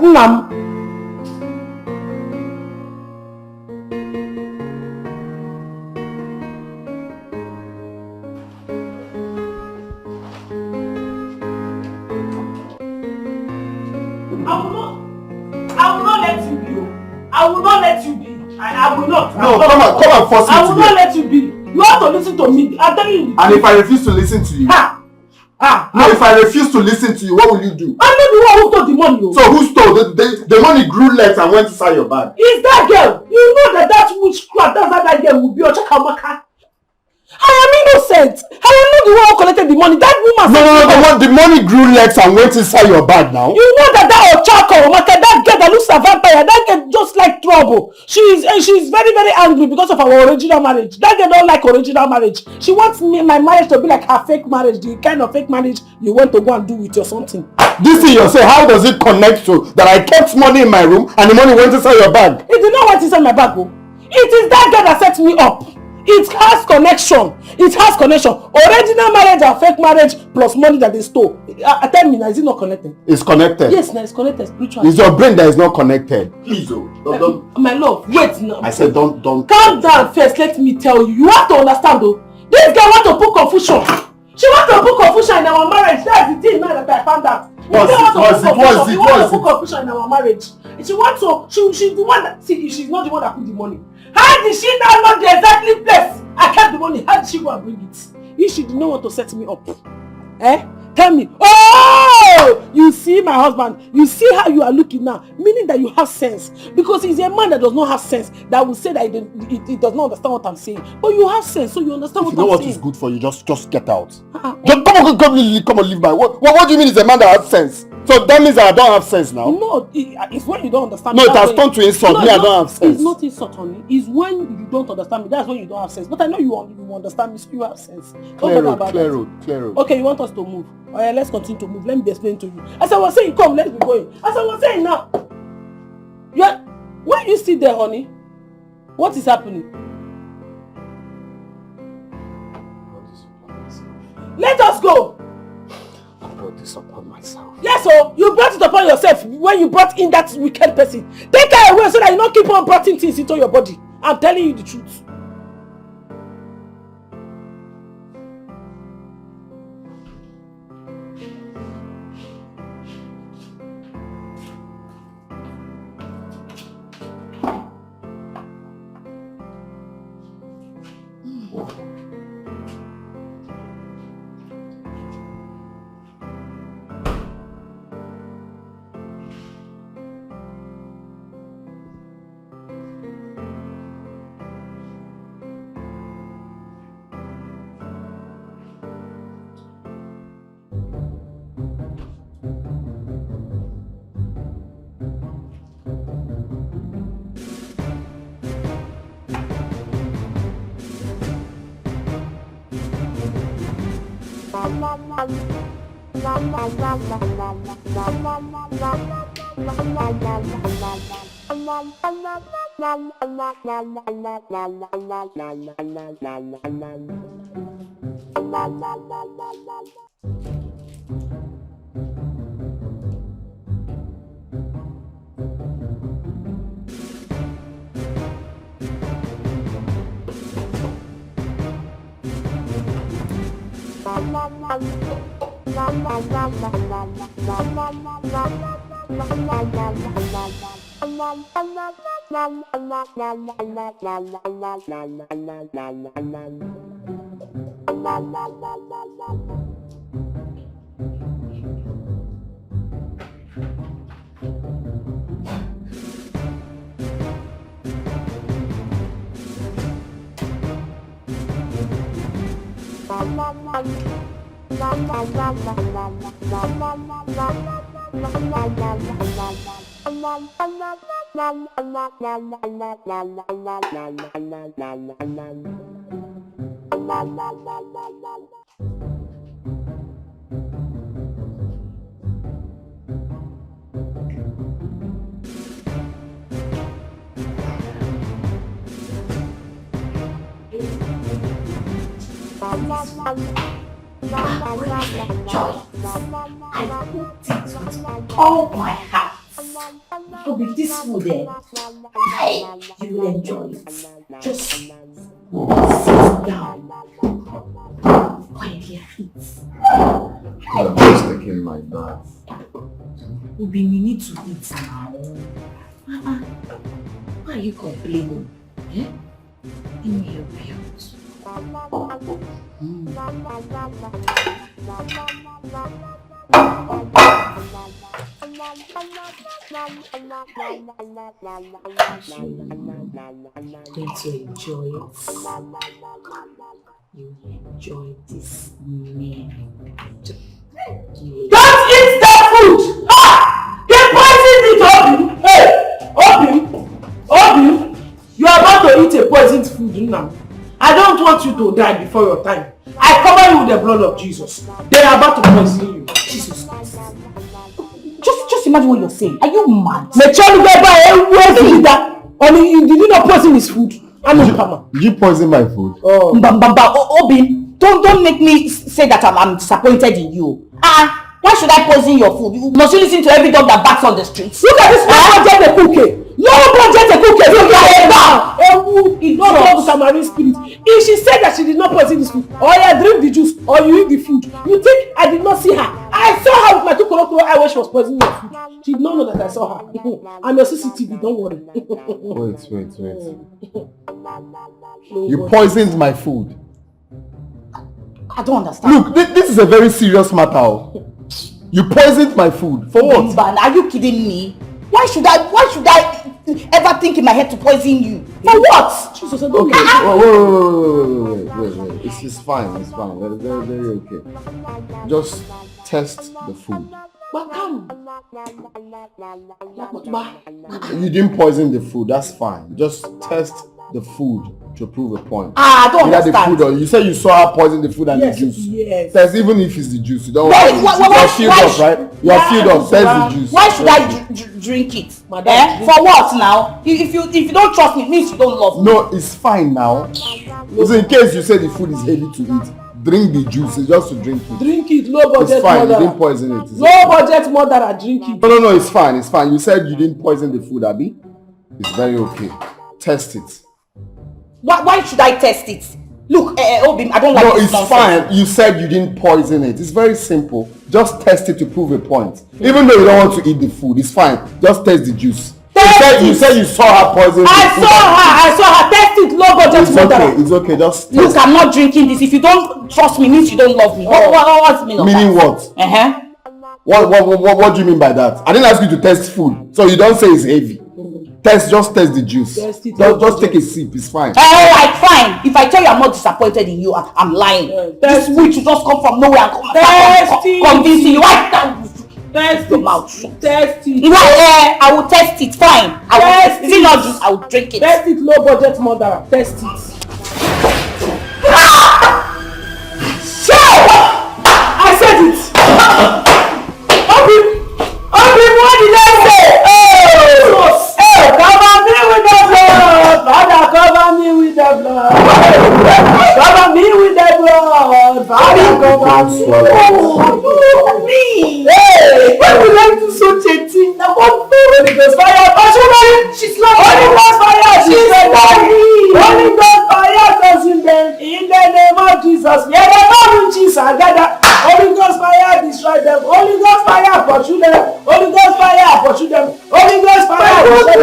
will not let you be. I will not let you be. I will not. No, come and force me to. I will not let you be. You have to listen to me. I'm telling you. And if I refuse to listen to you? If I refuse to listen to you, what will you do? I'm not the one who stole the money. So who stole? The money grew less and went inside your bag. It's that girl. You know that witchcraft, that's how that girl will be. Ochakamaka. I am innocent. I am not the one who collected the money. That woman. No, the money grew less and went inside your bag now. You know that Ochakamaka, that girl that looks a vampire, that girl just like trouble. She's very, very angry because of our original marriage. That girl don't like original marriage. She wants my marriage to be like her fake marriage, the kind of fake marriage you went to go and do with your something. This thing you say, how does it connect to that I kept money in my room and the money went inside your bag? It did not went inside my bag, oh. It is that girl that set me up. It has connection. Original marriage and fake marriage plus money that they stole. Tell me now, is it not connected? It's connected. Yes, now it's connected spiritually. It's your brain that is not connected. Please, don't. My love, wait now. I said don't. Calm down first, let me tell you. You have to understand though. This girl want to put confusion. She want to put confusion in our marriage. That's the thing now that I found out. She want to put confusion in our marriage. She wants to. She's the one that. See, she's not the one that put the money. How did she now know the exactly place I kept the money. How did she go and bring it? If she did not want to set me up, tell me. Oh, you see my husband. You see how you are looking now, meaning that you have sense. Because he's a man that does not have sense that will say that he does not understand what I'm saying. But you have sense, so you understand what I'm saying. If you know what is good for you, just get out. Just come on, leave my. What do you mean? Is a man that has sense? So that means that I don't have sense now? No, it's when you don't understand me. No, it has when turned to insult. No, me, I don't have sense. It's not insult, honey. It's when you don't understand me. That's when you don't have sense. But I know you understand me, so you have sense. Clear road. Okay, you want us to move? Alright, let's continue to move. Let me explain to you. As I was saying, come, let's be going. As I was saying now. Why you sit there, honey? What is happening? Let us go. I brought this upon myself. Yes, so you brought it upon yourself when you brought in that wicked person. Take her away so that you don't keep on bringing things into your body. I'm telling you the truth. All my heart. So with this food there, you will enjoy it. Just sit down. Quietly eat. I'm just taking my bath. Obi, we need to eat now. Why are you complaining? Let me help you out. Going to enjoy it. You enjoy this meal. Don't eat that food! They poisoned it, Obi! Hey! Obi! You are about to eat a poisoned food now. I don't want you to die before your time. I cover you with the blood of Jesus. They are about to poison you. Jesus Christ. Just imagine what you're saying. Are you mad? You did not poison his food. Did you poison my food? Obi, don't make me say that I'm disappointed in you. Why should I poison your food? Must you listen to every dog that barks on the streets? Look at this man get the cookie. No budget a cookie. Look at it now. It's not all Samaritan spirit. If she said that she did not poison this food, or you drink the juice, or you eat the food, you think I did not see her? I I saw her with my 2 korokoro eye when she was poisoning your food. She did not know that I saw her. I'm your CCTV, don't worry. Wait. You poisoned my food. I don't understand. Look, this is a very serious matter. You poisoned my food. For what? Are you kidding me? Why should I ever think in my head to poison you? For what? Jesus, I Okay. Wait. It's fine. Very okay. Just test the food. You didn't poison the food. That's fine. Just test the food to prove a point. I don't understand. The food, or you say you saw her poison the food and the juice. Yes. Test even if it's the juice. You don't You're filled up, right? You're filled up. Test the juice. Why should I drink it? For what now? If you don't trust me, it means you don't love me. No, it's fine now. So in case you say the food is heavy to eat, drink the juice. It's just to drink it. Drink it, low budget It's fine. murderer. You didn't poison it. Low budget murderer, drink it. No, it's fine. You said you didn't poison the food, Abi. It's very okay. Test it. Why should I test it? Look, Obim, I don't like this nonsense. Fine. You said you didn't poison it. It's very simple. Just test it to prove a point. Even though you don't want to eat the food, it's fine. Just test the juice. You said you saw her poison the food. I saw her. Test it, low budget murderer. It's okay. Just test. Look, I'm not drinking this. If you don't trust me, it means you don't love me. What's the meaning of that? Meaning what? What do you mean by that? I didn't ask you to test food, so you don't say it's heavy. Just test the juice. Just take a sip. It's fine. Alright, fine. If I tell you I'm not disappointed in you, I'm lying. This witch will just come from nowhere and convincing you. Test your mouth. Test it. I will test it. Fine. I will not juice. I will drink it. Test it, low budget murderer. Test it. I said it. Obi, what did I say? Cover me with the blood. Father, cover me with the blood. Cover me with the blood. Father, cover me. Hey, why would I do such a thing? Now, what Holy Ghost fire? She's not Holy Ghost fire. She's not Holy Ghost fire. In the name of Jesus. We are the Lord Jesus. Gather. Holy Ghost fire, destroy them. Holy Ghost fire, pursue them. Holy Ghost fire, pursue them. Holy Ghost fire, destroy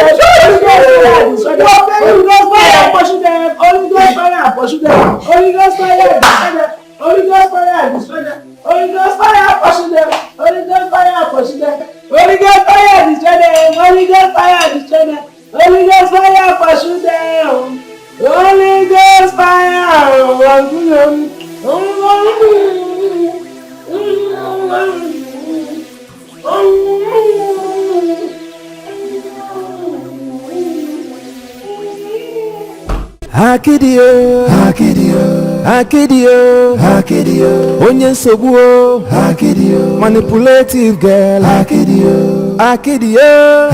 them. Holy Ghost fire, pursue them. Holy Ghost fire, pursue them. Holy Ghost fire, destroy them. Holy Ghost fire, destroy them. Holy Ghost fire, pursue them. Holy Ghost fire, pursue them. Holy Ghost fire, destroy them. Holy Ghost fire, destroy them. Holy Ghost fire, pursue them. Holy Ghost fire, pursue them. Hakidio, onye nsogbu o, manipulative girl, Hakidio,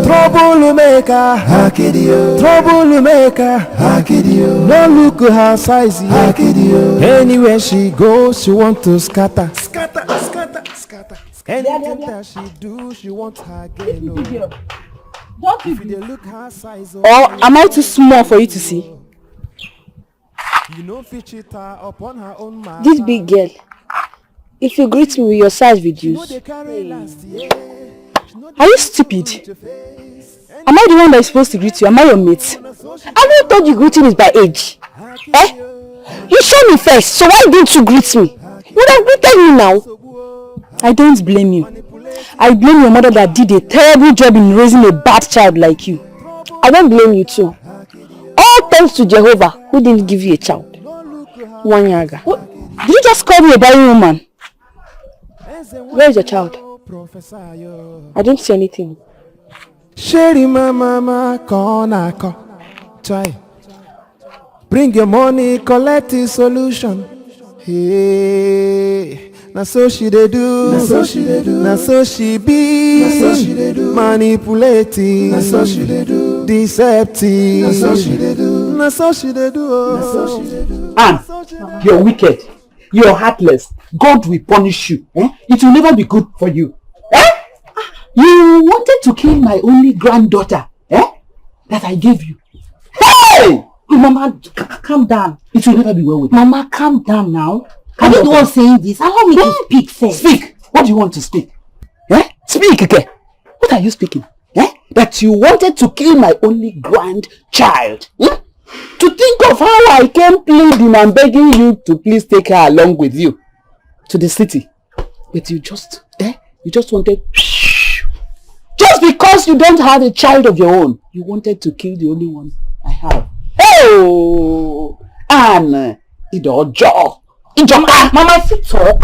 trouble maker, no look her size, anywhere she goes, she want to scatter. Anything that she do, she want her girl. Or am I too small for you to see? This big girl, if you greet me with your size reduced, are you stupid? Am I the one that is supposed to greet you? Am I your mate? I thought you greeting is by age. You showed me first, so why didn't you greet me? You would have greeted me now. I don't blame you. I blame your mother that did a terrible job in raising a bad child like you. I don't blame you too. All thanks to Jehovah who didn't give you a child. One yaga. Did you just call me a barren woman? Where is your child? I don't see anything. Sherry mama konako. Try. Bring your money, collect the solution. Hey. Na so she dey do, na so she be, manipulating, deceptive, na so she dey do. And you're wicked, you're heartless. God will punish you. It will never be good for you. You wanted to kill my only granddaughter, that I gave you. Hey! Mama, calm down. It will never be well with you. Mama, calm down now. Are you the one saying this? Allow me to speak first. Speak. What do you want to speak? Eh? Speak, okay? What are you speaking? Eh? That you wanted to kill my only grandchild. Hmm? To think of how I came pleading and begging you to please take her along with you to the city. But you just wanted... Just because you don't have a child of your own, you wanted to kill the only one I have. Oh! Anne, Idojo. Mama, if you talk.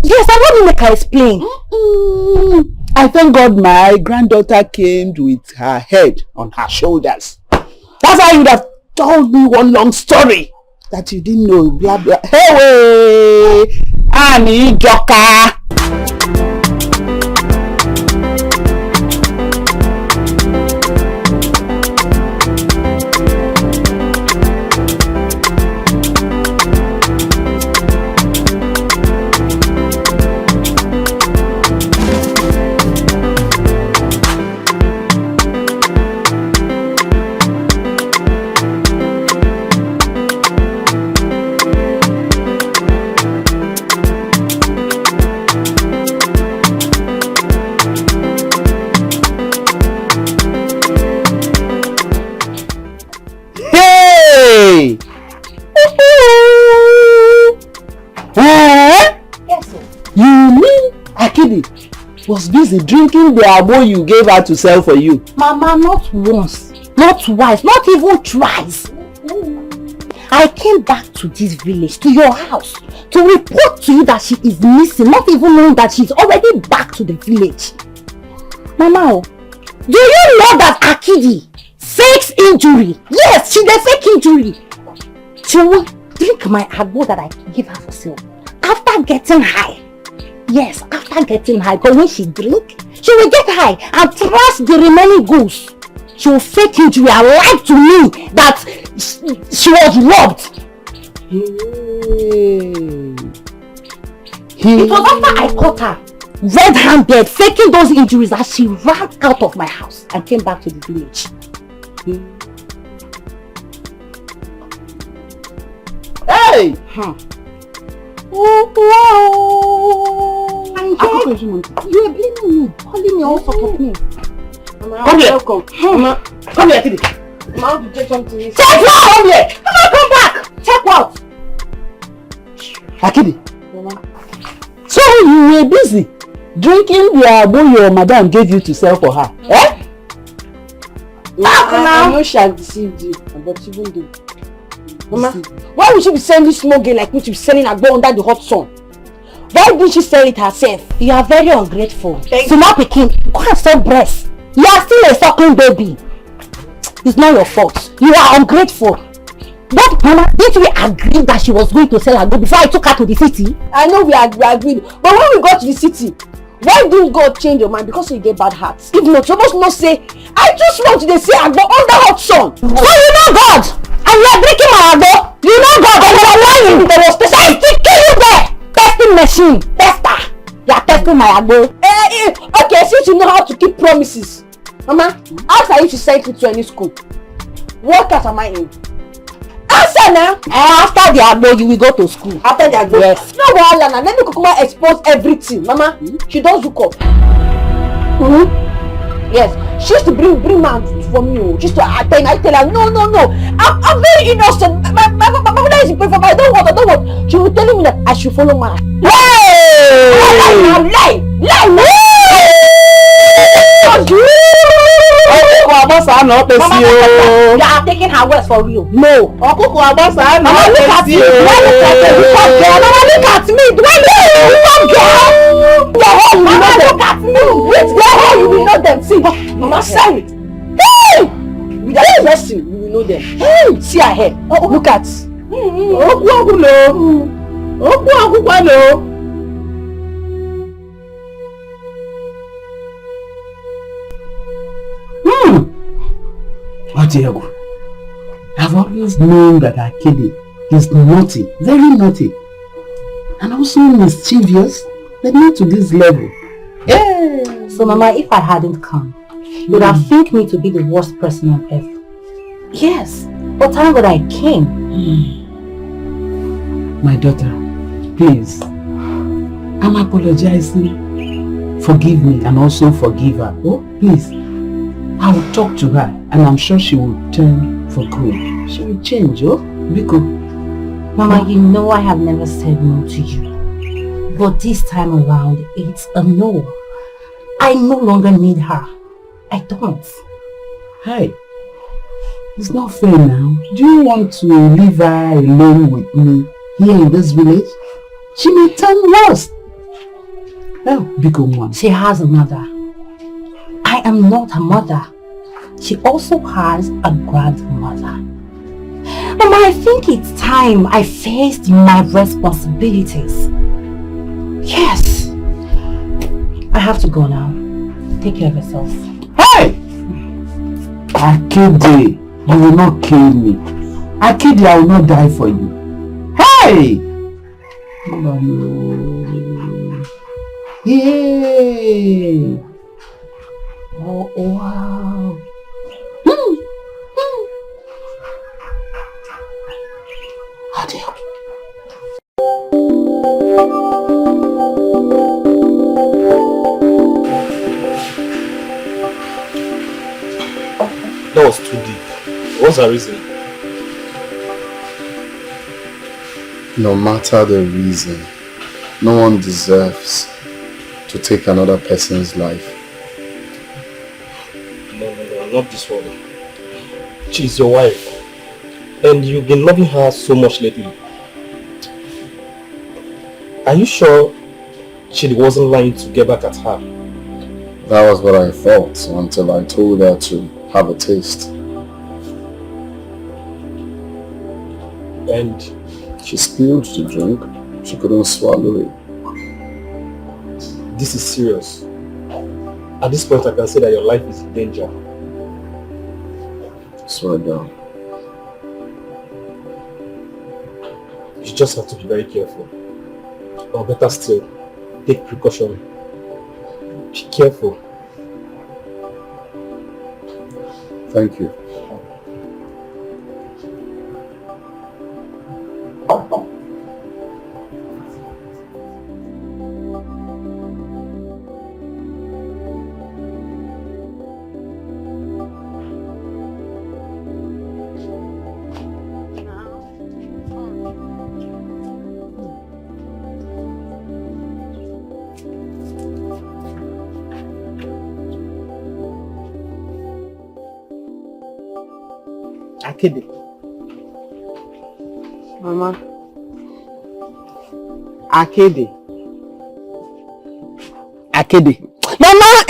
Yes, I want to make her explain. I thank God my granddaughter came with her head on her shoulders. That's why you would have told me one long story that you didn't know. Blah blah. Hey, Annie Joka. Was busy drinking the agbo you gave her to sell for you. Mama, not once, not twice, not even thrice. I came back to this village, to your house, to report to you that she is missing, not even knowing that she's already back to the village. Mama, do you know that Akidi fakes injury? Yes, she's a fake injury. She will drink my agbo that I give her for sale. After getting high. Yes, after getting high, but when she drink, she will get high and trust the remaining goods. She will fake injury and lie to me that she was robbed. It was after I caught her red-handed, faking those injuries that she ran out of my house and came back to the village. Hey! Oh, wow! You are blaming me, calling me all sorts of names. Come here! Come here, Kidi! I want to take something. Take what? Come here! Come back! Take what? Akidi! So you were busy drinking the agbo your madam gave you to sell for her, eh? I know she has deceived you, but she won't do. Mama, why would she be selling this small girl like me to be selling agbo under the hot sun? Why didn't she sell it herself? You are very ungrateful. Small pikin, go and sell breast. You are still a suckling baby. It's not your fault. You are ungrateful. But Mama, didn't we agree that she was going to sell agbo before I took her to the city? I know we agreed, but when we got to the city, why didn't God change your mind? Because you get bad hearts. If not, you must not say, I just want you to say agbo under hot sun. So you know God, and you are drinking my agbo. You know God, and you are lying. There was special kill you there. Testing machine, tester. You are testing my agbo. Okay, since you know how to keep promises, Mama, after you sent me to any school, what class am I in? Answer now. After the agbo, you will go to school. After the agbo? Yes. No wahala now. Let me Kukuma expose everything. Mama, she does hook up. Yes, she used to bring man for me. She used to I tell her, no. I'm very innocent. My mother is praying for me. I don't want. She was telling me that I should follow man. Hey! Lie! Mama, you are taking her words for real. No. Mama, look at me. Mama, look at me. Do I look at me? With girl, you will know them. See, Mama, say it. Hey! With that person, you will know them. Hey! See her head. Look at. Diego, I've always known that Akidi is naughty, very naughty, and also mischievous, but not to this level. Yeah. So Mama, if I hadn't come, you would have think me to be the worst person on earth. Yes, but thank God I came. My daughter, please, I'm apologizing. Forgive me and also forgive her. Oh, please. I will talk to her and I'm sure she will turn for good. She will change, oh? Biko. Mama, you know I have never said no to you. But this time around, it's a no. I no longer need her. I don't. Hey, it's not fair now. Do you want to leave her alone with me here in this village? She may turn worse. Well, Biko one. She has a mother. I am not her mother. She also has a grandmother. Mama, I think it's time I faced my responsibilities. Yes. I have to go now. Take care of yourself. Hey! Akede, you will not kill me. Akede, I will not die for you. Hey! Hey! Oh, wow. Adieu. That was too deep. What's the reason? No matter the reason, no one deserves to take another person's life. No, not this one. She's your wife. And you've been loving her so much lately. Are you sure she wasn't lying to get back at her? That was what I thought until I told her to have a taste. And she spilled the drink. She couldn't swallow it. This is serious. At this point I can say that your life is in danger. Swear down. You just have to be very careful. Or better still, take precaution. Be careful. Thank you. Akede. Mama. Akede. Akede. Mama,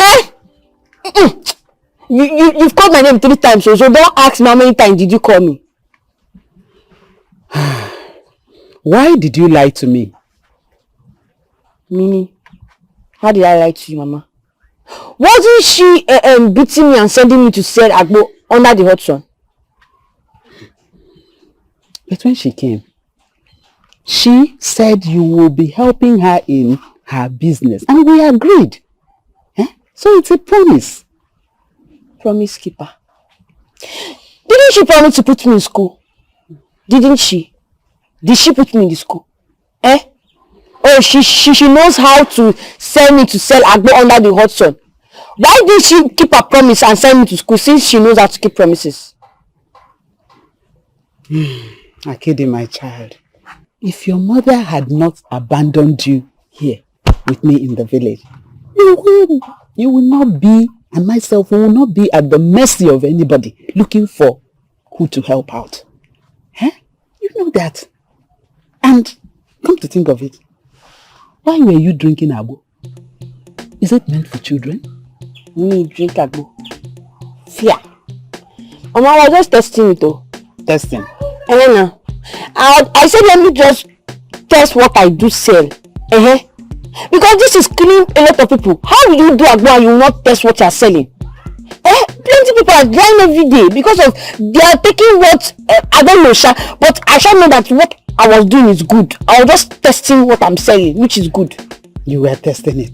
You've called my name 3 times, so don't ask me how many times did you call me. Why did you lie to me? Mini, how did I lie to you, Mama? Wasn't she beating me and sending me to sell agbo under the hot sun? But when she came, she said you will be helping her in her business. And we agreed. So it's a promise. Promise keeper. Didn't she promise to put me in school? Didn't she? Did she put me in the school? Oh, she knows how to send me to sell agbo under the hot sun. Why did she keep her promise and send me to school since she knows how to keep promises? Akede, my child, if your mother had not abandoned you here with me in the village, you will not be, and myself will not be at the mercy of anybody looking for who to help out. You know that. And come to think of it, why were you drinking agbo? Is it meant for children? Me drink agbo. Fear. Mama, I was just testing it though. Testing? Elena, I said let me just test what I do sell. Because this is killing a lot of people. How will you do agbo and you will not test what you are selling? Plenty people are dying every day because of they are taking what I don't know, but I shall know that what I was doing is good. I was just testing what I'm selling, which is good. You were testing it.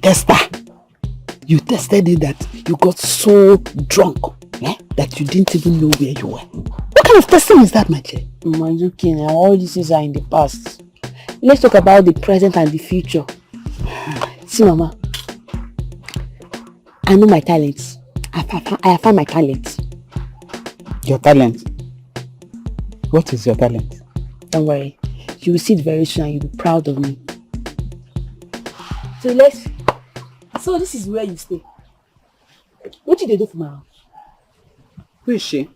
Tester. You tested it that you got so drunk that you didn't even know where you were. What kind of testing is that, my child? All these things are in the past. let's talk about the present and the future. See, Mama, I know my talents. I have found my talent. Your talent? What is your talent? Don't worry. You will see it very soon and you'll be proud of me. So this is where you stay. What did they do for my house? Who is she?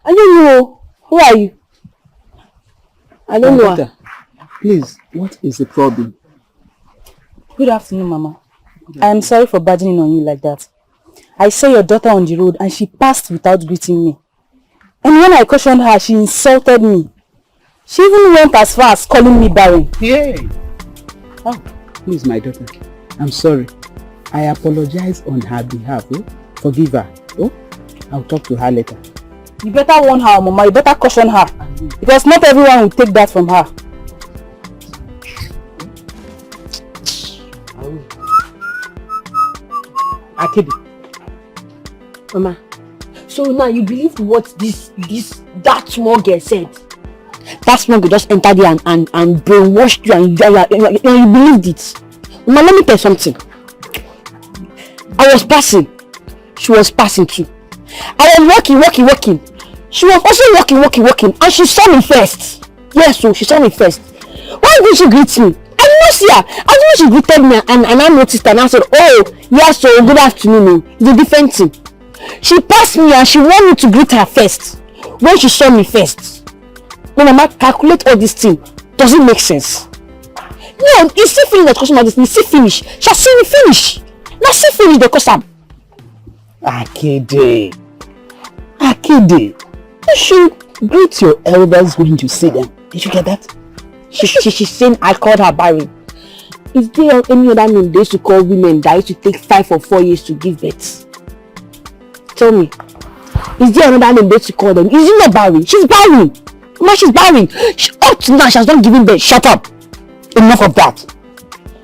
I don't know. Who are you? I don't know her. Please, what is the problem? Good afternoon, Mama. I am sorry for burdening on you like that. I saw your daughter on the road and she passed without greeting me. And when I questioned her, she insulted me. She even went as far as calling me barren. Hey! Oh, please, my daughter. I'm sorry. I apologize on her behalf. Oh? Forgive her. Oh? I'll talk to her later. You better warn her, Mama. You better caution her. Because not everyone will take that from her. Akedi. Mama, so now you believe what that small girl said? That small girl just entered there and brainwashed you and you believed it. Mama, let me tell you something. I was passing. She was passing too. I was walking. She was also walking, and she saw me first. Yes, so she saw me first. Why did she greet me? I did not see her. After she greeted me and I noticed and I said, oh, yes, so good afternoon. It's a different thing. She passed me and she wanted me to greet her first. When she saw me first. When Mama calculate all this thing, does it make sense? No, you see finish the question of this thing. See finish. Shall see me finish. Now see finish the question. Akede. You should greet your elders when you see them. Did you get that? She's saying I called her barren. Is there any other name they used to call women that used to take 5 or 4 years to give birth? Tell me. Is there another name they used to call them? Is it not barren? She's barren. Mama, she's barren. Up to now, she has not given birth. Shut up. Enough of that.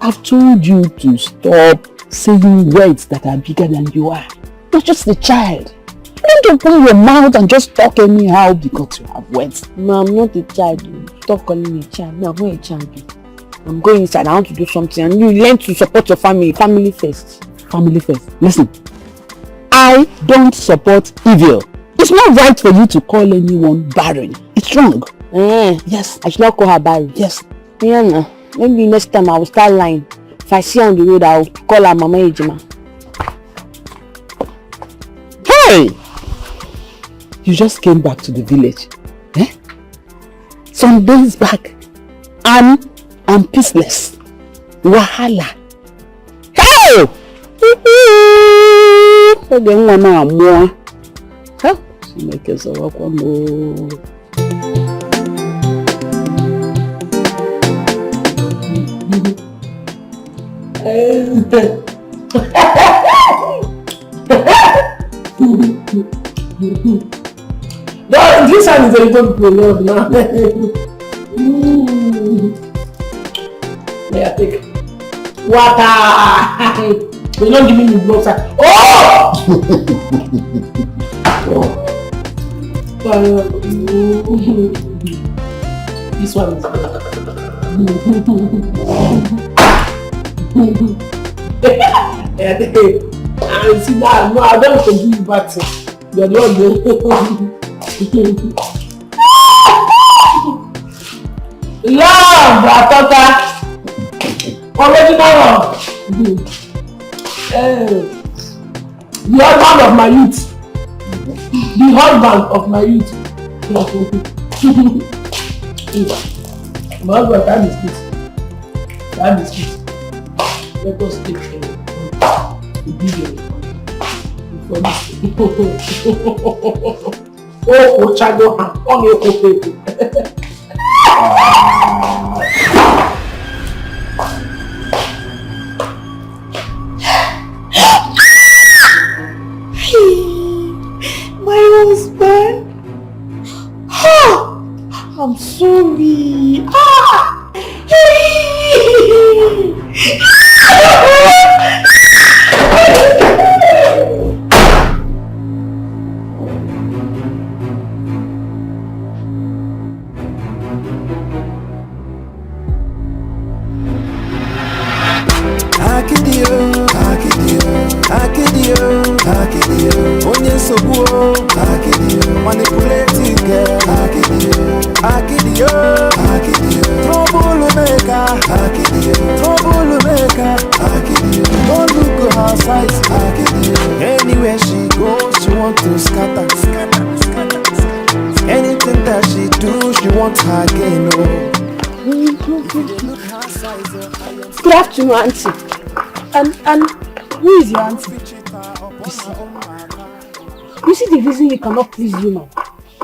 I've told you to stop saying words that are bigger than you are. You're just a child. You don't open your mouth and just talk anyhow because you have words. No, I'm not a child. Stop calling me a child. No, I'm not a child. I'm going inside. I want to do something. And you learn to support your family. Family first. Family first. Listen. I don't support evil. It's not right for you to call anyone barren. It's wrong. Yes. I should not call her barren. Yes. Yeah, no. Maybe next time I will start lying. If I see her on the road, I will call her Mama Ejima. Hey! You just came back to the village. Some days back. I'm peaceless. Wahala. Hey! So then one more. Huh? She make us a walk one more. No, this one is a little prolonged now. May I take water? You're not giving me blood, sir. Oh! This one is and see that, no, I don't forgive you bad thing. You're the one. Love, Atota. Original love. The husband of my youth. The husband of my youth. My husband, that is this. That is this. Let us take the video. Oh, Ochago, on your potato. My husband. I'm sorry. trouble maker. Don't look her size. Anywhere she goes, she want to scatter. Anything that she do, she wants her gain. Good afternoon, auntie. And who is your auntie? You see the reason you cannot please you now?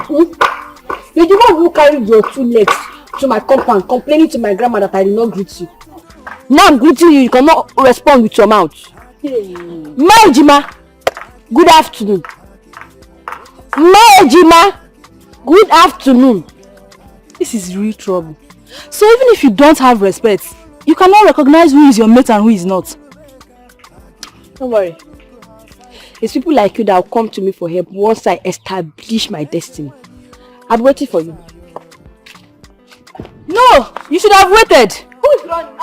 You're the one who carried your 2 legs to my compound, complaining to my grandma that I did not greet you. Now I'm greeting you, you cannot respond with your mouth. Maejima, good afternoon. Maejima, good afternoon. This is real trouble. So even if you don't have respect, you cannot recognize who is your mate and who is not. Don't worry. It's people like you that will come to me for help once I establish my destiny. I'm waiting for you. No! You should have waited!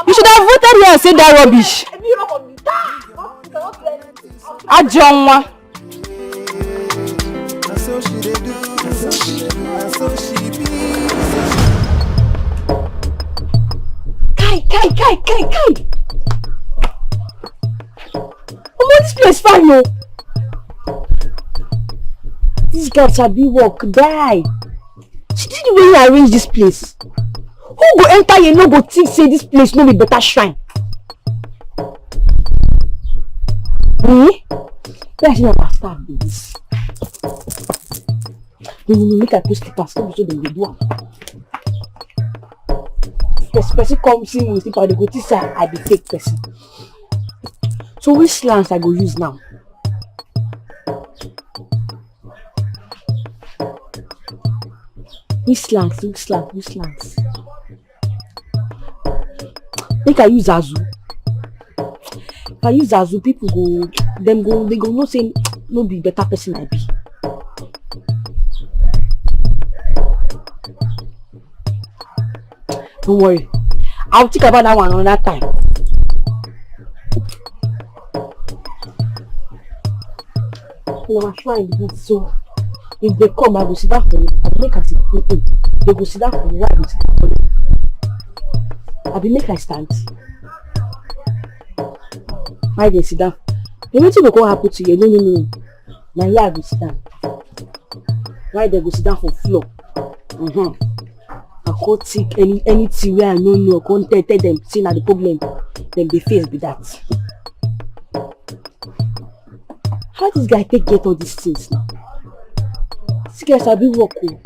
You should have voted here and said that rubbish! Ajonwa! Kai! Oh, this place fine, no? This girl sabi work, die. She did the way you arrange this place. Who go enter here no go think say this place no be better shrine? Where she never start this? No, make I post slippers so they will do am. If person come see me with slipper, they go think say I be fake person. So which slangs I go use now? Which slangs? Make I use Azu. If I use Azu, people they go no say no be better person I be. Don't worry, I'll think about that one another time. My shrine so if they come, I will sit down for you. I will make a sit down. They go sit down for you. I will sit down for you. I will make a stand. Why they sit down? You want to go happen to you? No. Now here I will sit down. Why they go sit down for floor? I can't take anything where I know. I can't tell them. See now the problem. Then they face with that. How this guy get all these things now? These guys have been working.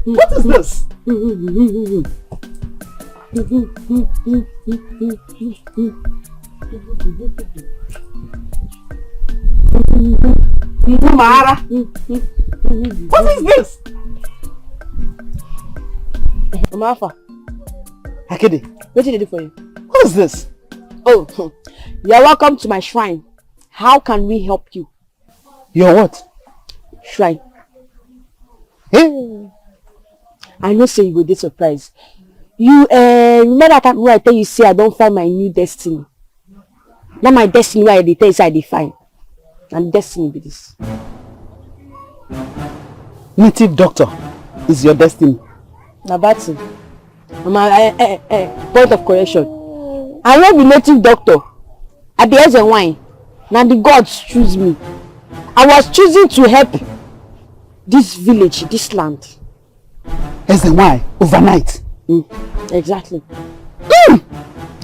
What is this? Mara. What is this? Amafa. Akede, What did they do for you? what is this? Oh, you're welcome to my shrine. How can we help you? Your what? Shrine. Hey. I know say you go dey surprised. You remember that time when I tell you say I don't find my new destiny. Now my destiny where I dey tell you say I dey find. And destiny be this. Native doctor is your destiny. Na bad thing. Point of correction. I no be native doctor. I be Eze wine. Now the gods choose me. I was choosing to help this village, this land. Eze why? Overnight. Exactly.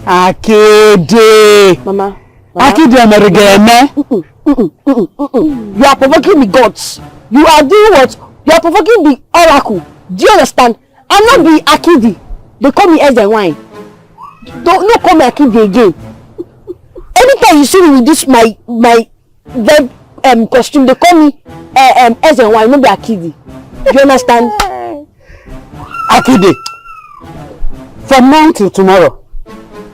Akede. Mama. Akede Amerigene. You are provoking the gods. You are doing what? You are provoking the oracle. Do you understand? I'm not the Akidi. They call me as and wine. Don't call me Akidi again. Anytime you see me with this my verb costume, they call me as and wine, not be Akidi. Do you understand? Akede. From now till tomorrow.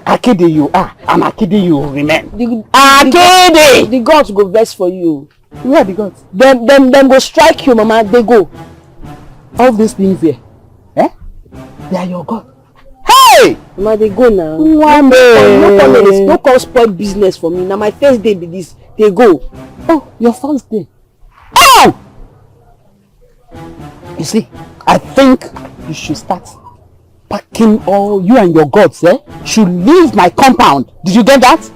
Akede you are, and Akede you will remain. Akede! The gods go vex for you. Where are the gods? Them go strike you, Mama. They go. All these things here, they are your God. Hey! Mama, they go now. No call spoil business for me. Now my first day be this. They go. Oh, your first day. Oh! You see, I think you should start packing all you and your gods, should leave my compound. Did you get that?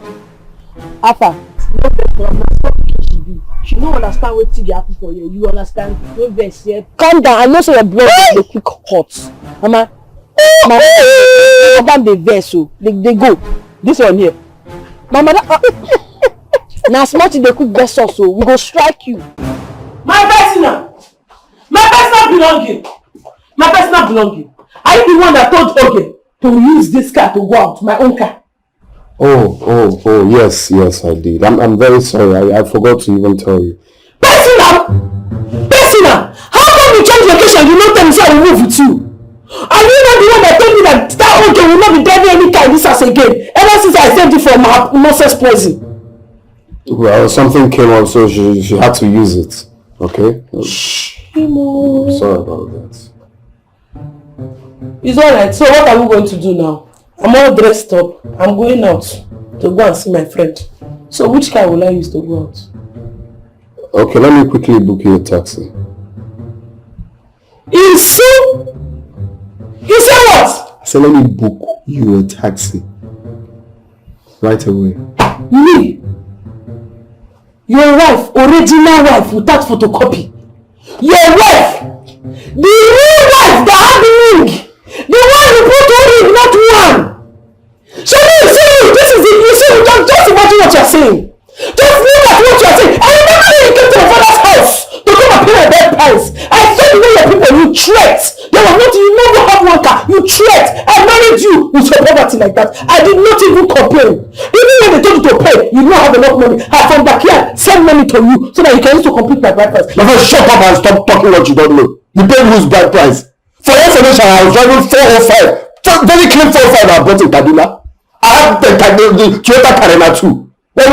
Alpha, she don't understand what they happen for you. You understand? No vex here. Calm down. I know so your blood dey quick hot. Mama, madam dey vex so. They go. This one here. Mama, now small thing dey quick vex us so. We go strike you. My personal belonging. Are you the one that told Oge to use this car to go out, my own car? Oh, yes, I did. I'm very sorry. I forgot to even tell you. Personal! How come you change location? You don't tell me so I will move with you. Are you not the one that told me that Oge will not be driving any car in this house again? Ever since I saved it from her nonsense poison. Well, something came up, so she had to use it. Okay? Sorry about that. It's alright. So what are we going to do now? I'm all dressed up. I'm going out to go and see my friend. So which car will I use to go out? Okay, let me quickly book you a taxi. You said what? I said let me book you a taxi. Right away. Me? Your wife, original wife without photocopy. Your wife! The real wife that had the ring! The one you put on ring, not one! So you see, this is it. You see, just imagine what you're saying. Just look at what you're saying. I remember when you came to my father's house to come and pay my bed price. I said, you know your people, you threat. There was nothing, you never have one car. You threat. I married you with your poverty like that. I did not even complain. Even when they told you to pay, you don't have enough money. I from back here send money to you so that you can use to complete my bride price. Now shut up and stop talking what you don't know. You paid whose bride price? For your information, I was driving 405. Very clean 405 I bought in Kaduna. I have the Toyota Carena too. Then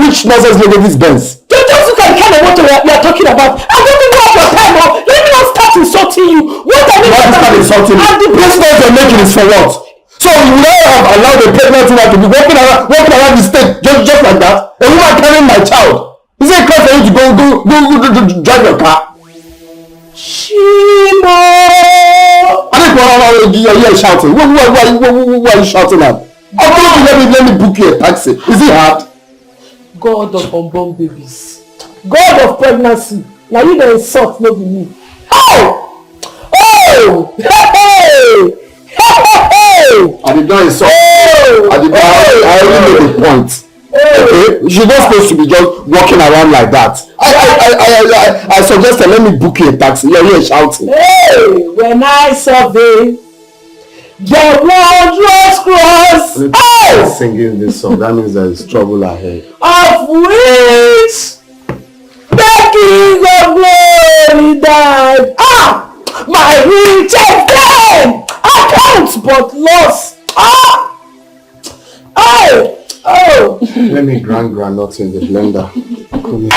which nonsense lady this Benz? Just look at the kind of what we are talking about. I don't even have your time now. Let me not start insulting you. What I mean Why start insulting you? This noise you're making is for what? So you will not have allowed a pregnant woman to be walking around the state just like that? A woman carrying my child. Is it clear for you to go drive your car? Shimo! I think you're shouting. Why are you shouting at? I told you let me book you a taxi. Is it hard? God of unborn babies. God of pregnancy. Now you the insult, not be me. Oh! I did not insult. I only made a point. Okay? You're not supposed to be just walking around like that. I suggested let me book you a taxi. You're here shouting. Hey! When I survey the wondrous cross Singing this song, that means there is trouble ahead. of which the King of Glory died. My riches gain account but lost. Let me grind nuts in the blender. Come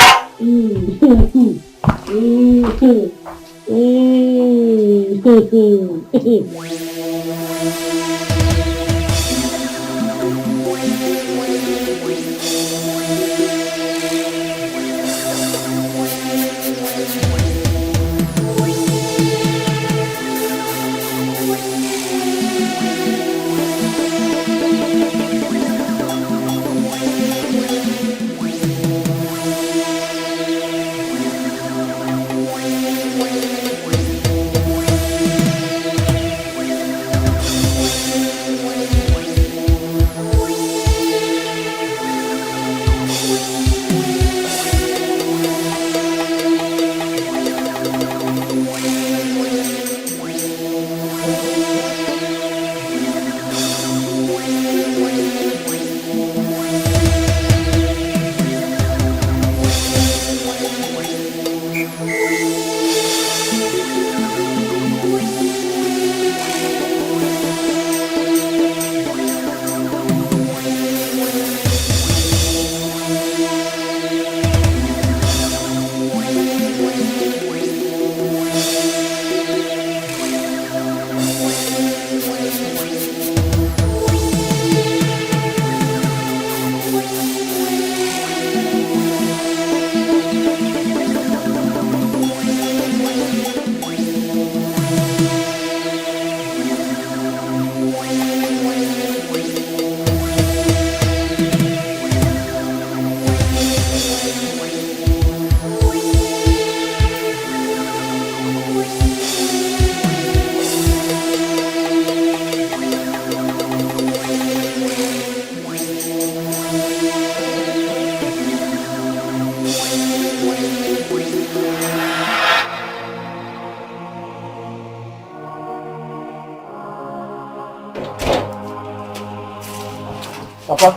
Papa,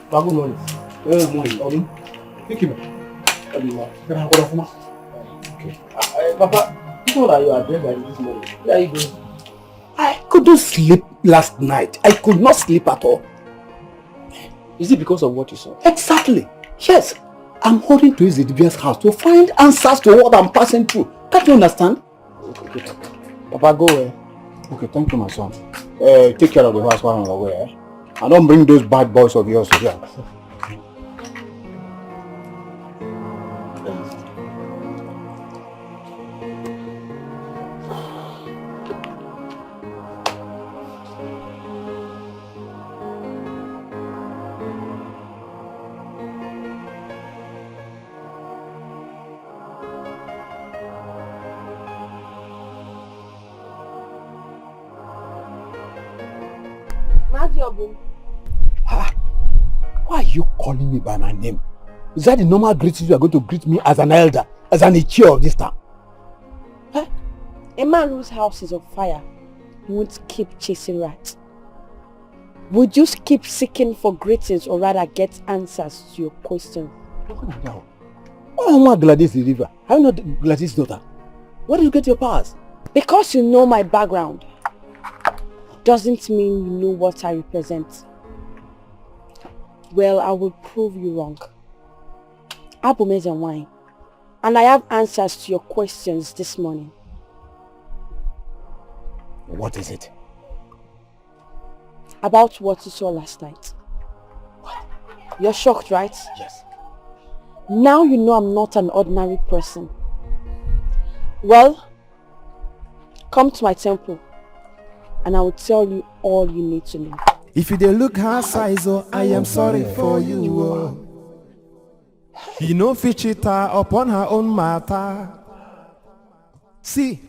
good morning. Good morning. Thank you. Okay. Papa, what are you addressing this morning? Where are you going? I couldn't sleep last night. I could not sleep at all. Is it because of what you saw? Exactly. Yes. I'm hurrying to Zidbia's house to find answers to what I'm passing through. Can't you understand? Okay. Papa, go away. Okay, thank you, my son. Take care of the house while I'm away. And don't bring those bad boys of yours here. Why are you calling me by my name? Is that the normal greeting you are going to greet me as an elder, as an Ichie of this town? Huh? A man whose house is on fire won't keep chasing rats. Would you keep seeking for greetings or rather get answers to your questions? Oh, Gladys the river. Are you not Gladys' daughter? Where did you get your powers? Because you know my background doesn't mean you know what I represent. Well, I will prove you wrong. Abumez and wine. And I have answers to your questions this morning. What is it? About what you saw last night. What? You're shocked, right? Yes. Now you know I'm not an ordinary person. Well, come to my temple and I will tell you all you need to know. If you dey look her size, oh, I am sorry for you. Oh. You know, fit cheat her upon her own matter. See,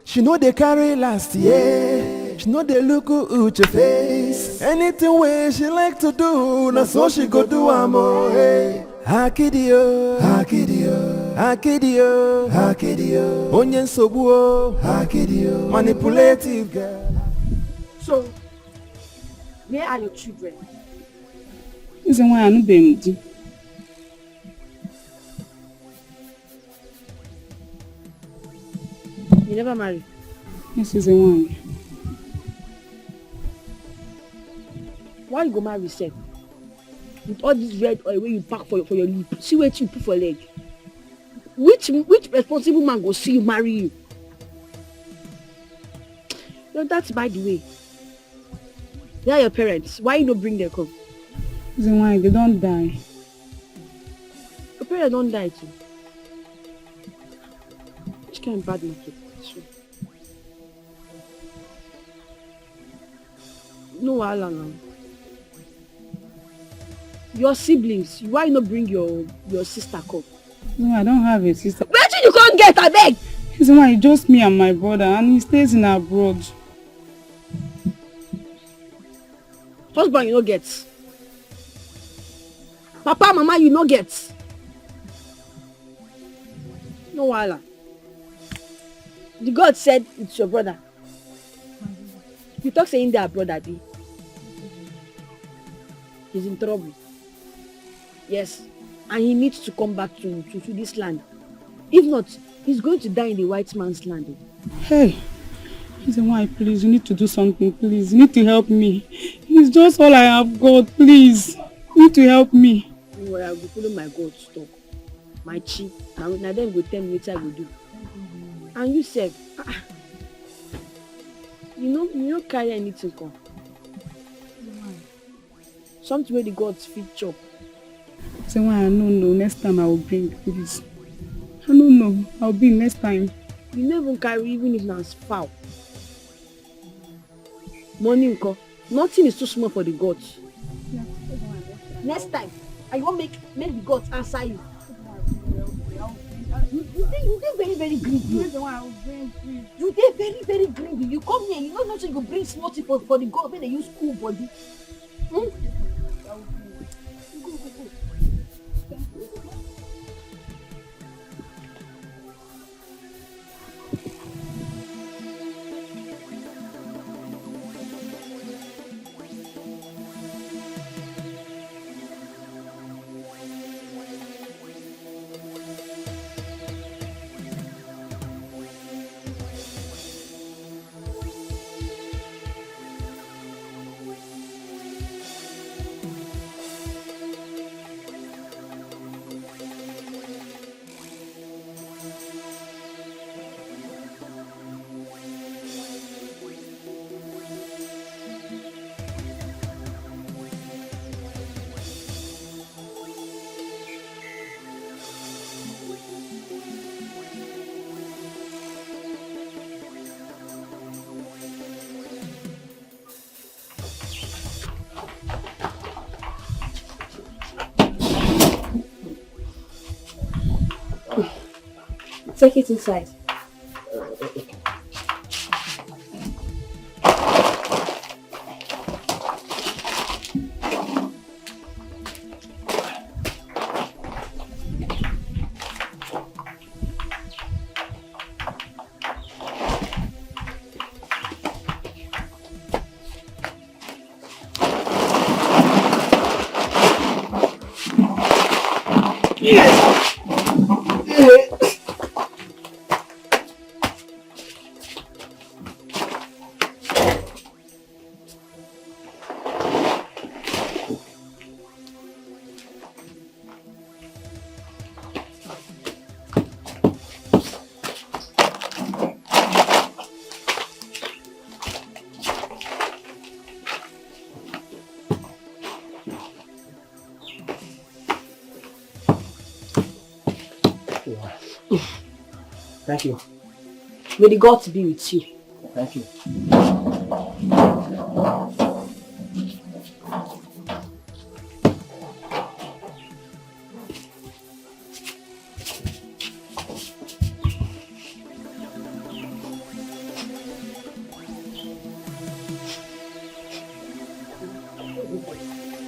she know they carry last year. She know they look Uche face. Anything way she like to do, na so she go do amo. Hey, hakidio, hakidio, hakidio, hakidio. Onyen sobuo, hakidio. Manipulative girl. So, where are your children? Is why I know them. You never married? This is the one. Why you go marry yourself? With all this red oil where you pack for your lip, see what you put for leg. Which responsible man go see you marry you? No, that's by the way. They are your parents. Why you not bring them come? Is why they don't die. Your parents don't die too. Which kind of bad market? Sure. No wahala now. Your siblings, why you not bring your sister come? No, I don't have a sister. Where did you can't get, I beg? Is why just me and my brother, and he stays in abroad. Husband you no get. Papa, mama you no get. No wahala. The God said it's your brother. You talk saying they are brother, be. He's in trouble. Yes, and he needs to come back to this land. If not, he's going to die in the white man's land. Hey, he's why please, you need to do something, please. You need to help me. It's just all I have got, please. You need to help me. Don't worry, I will follow my God's talk. My chi. Now then go tell me what I will do. And you said, you know carry anything come. Something where the gods feed chop. So why I don't know. Next time I will bring, please. I don't know. I'll be next time. You never carry even if it's foul. Money unko. Nothing is too small for the gods. Yeah. Next time, I won't make the gods answer you. You dey very, very greedy. You dey very, very greedy. You come here, you know nothing you bring small thing for the god when they use cool body. Hmm? Take it inside. Thank you. May the gods be with you. Thank you.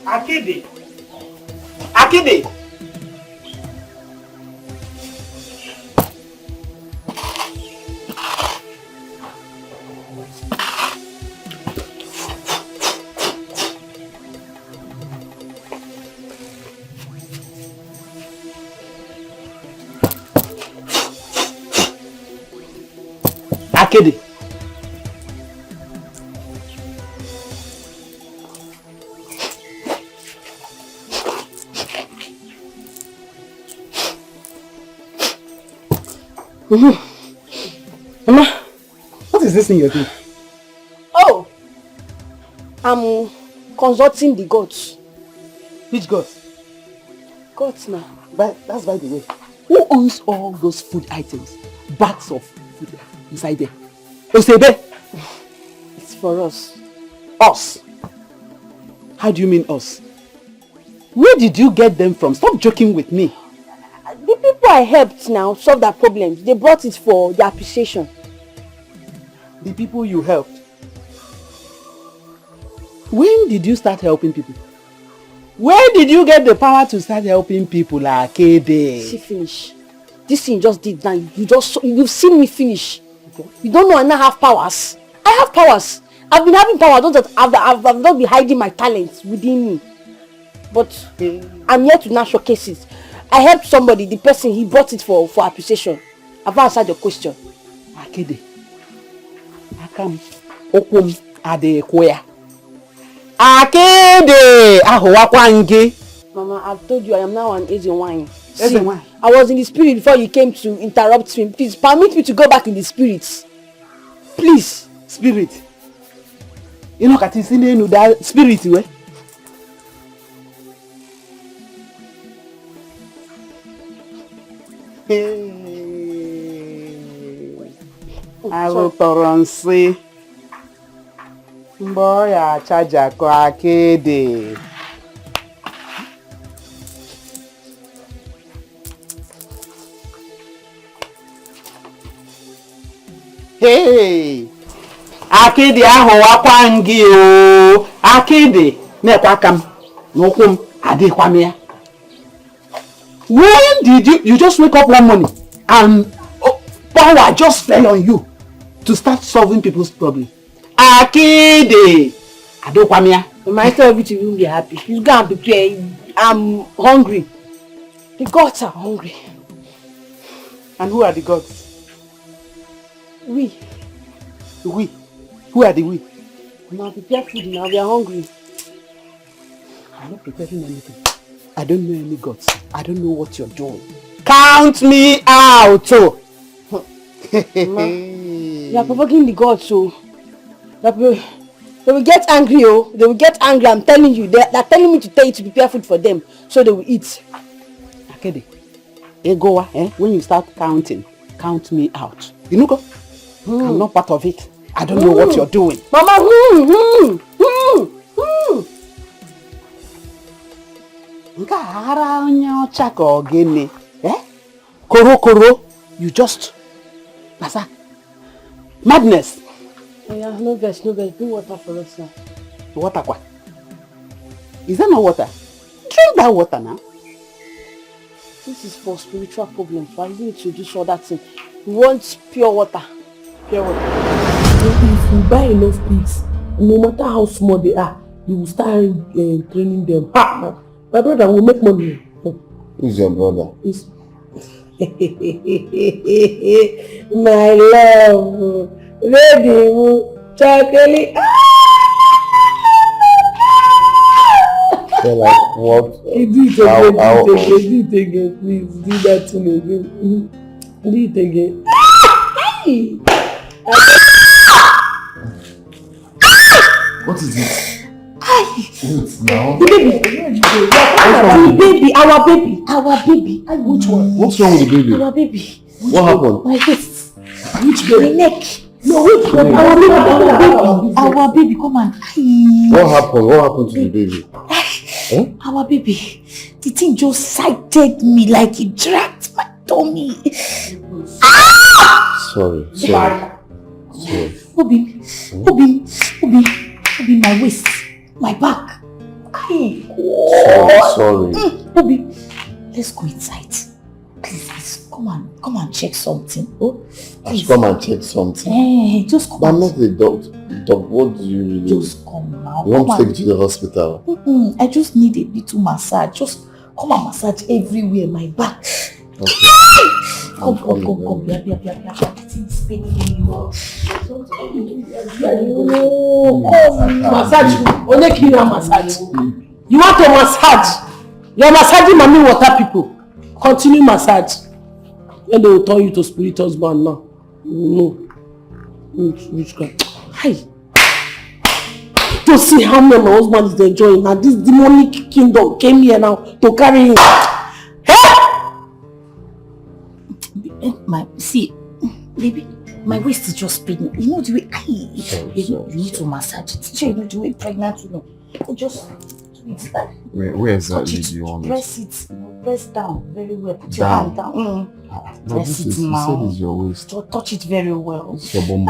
Akide. Akide. Akide. Mama, what is this thing you're doing? Oh, I'm consulting the gods. Which gods? Gods now. That's by the way. Who owns all those food items? Bags of food inside there. Osebe? It's for us. Us? How do you mean us? Where did you get them from? Stop joking with me. The people I helped now solve their problems. They brought it for their appreciation. The people you helped? When did you start helping people? Where did you get the power to start helping people, Akede? See, finish. This thing you just did now. You've seen me finish. Okay. You don't know I now have powers. I have powers. I've been having power. Don't that I've not been hiding my talents within me. But I'm here to now showcase it. I helped somebody. The person, he brought it for appreciation. I've answered your question. Akede. Akam. Okum adekwea. Akede! Ahowakwange. Mama, I've told you I am now an Ezenwine. See, I was in the spirit before you came to interrupt me. Please permit me to go back in the spirit. Please. Spirit. You know what is in that spirit, we? Arutoronsi. Boy, I charge a Akede. Hey! Akede ahowakwangi o. Akede nekwakam n'okwum adekwamia. When did you just wake up one morning and power just fell on you to start solving people's problems? Akede adekwamia. The master of it will be happy. You go and prepare. I'm hungry. The gods are hungry. And who are the gods? We. We? Who are the we? Now prepare food now, we are hungry. I'm not preparing anything. I don't know any gods. I don't know what you're doing. Count me out! You are provoking the gods, so they will get angry, oh. They will get angry, I'm telling you. They're telling me to tell you to prepare food for them, so they will eat. Akede, when you start counting, count me out. You know, go? I'm not part of it. I don't know what you're doing. Mama, Koro. You just... Masa, madness. Yeah, no vex. Bring water for us now. Water kwa? Is that not water? Drink that water now. This is for spiritual problems. Why didn't you introduce all that thing? We want pure water. Pure water. If you buy enough pigs, no matter how small they are, you will start training them. Ha! My brother will make money. Who's your brother? My love, baby, chocolate. They're like, what? Do it again, please. Do that thing again. Do it again. What is it? Wait, now? The baby, our baby. Which one? What's wrong with the baby? Our baby. What happened? My waist. Which baby? My neck. No, which baby? Our baby, come on. What happened? What happened to the baby? Our baby. The thing just sighted me like it dragged my tummy. Sorry. Obi, my waist, my back. Sorry. Obi, let's go inside. Please, come and check something. Oh, please. Come and check something. Hey, just come. I'm not the doctor. What do you really... Just come now. You want to take it to the hospital? I just need a little massage. Just come and massage everywhere, my back. Okay. Come. It's paining me. Massage. Only cleaner massage. You want to massage? You're massaging mommy water people. Continue massage. And they will turn you to spirit husband now. No. Which guy? Hi. To see how my husband is enjoying. Now this demonic kingdom came here now to carry him. Baby, my waist is just paining. You know the way you need to massage it. You know the way pregnant, you know. Just do it like. Where exactly do you want it? Press it, press down very well. Put your hand down. Press it now. You said it's your waist. Touch it very well. It's your bum.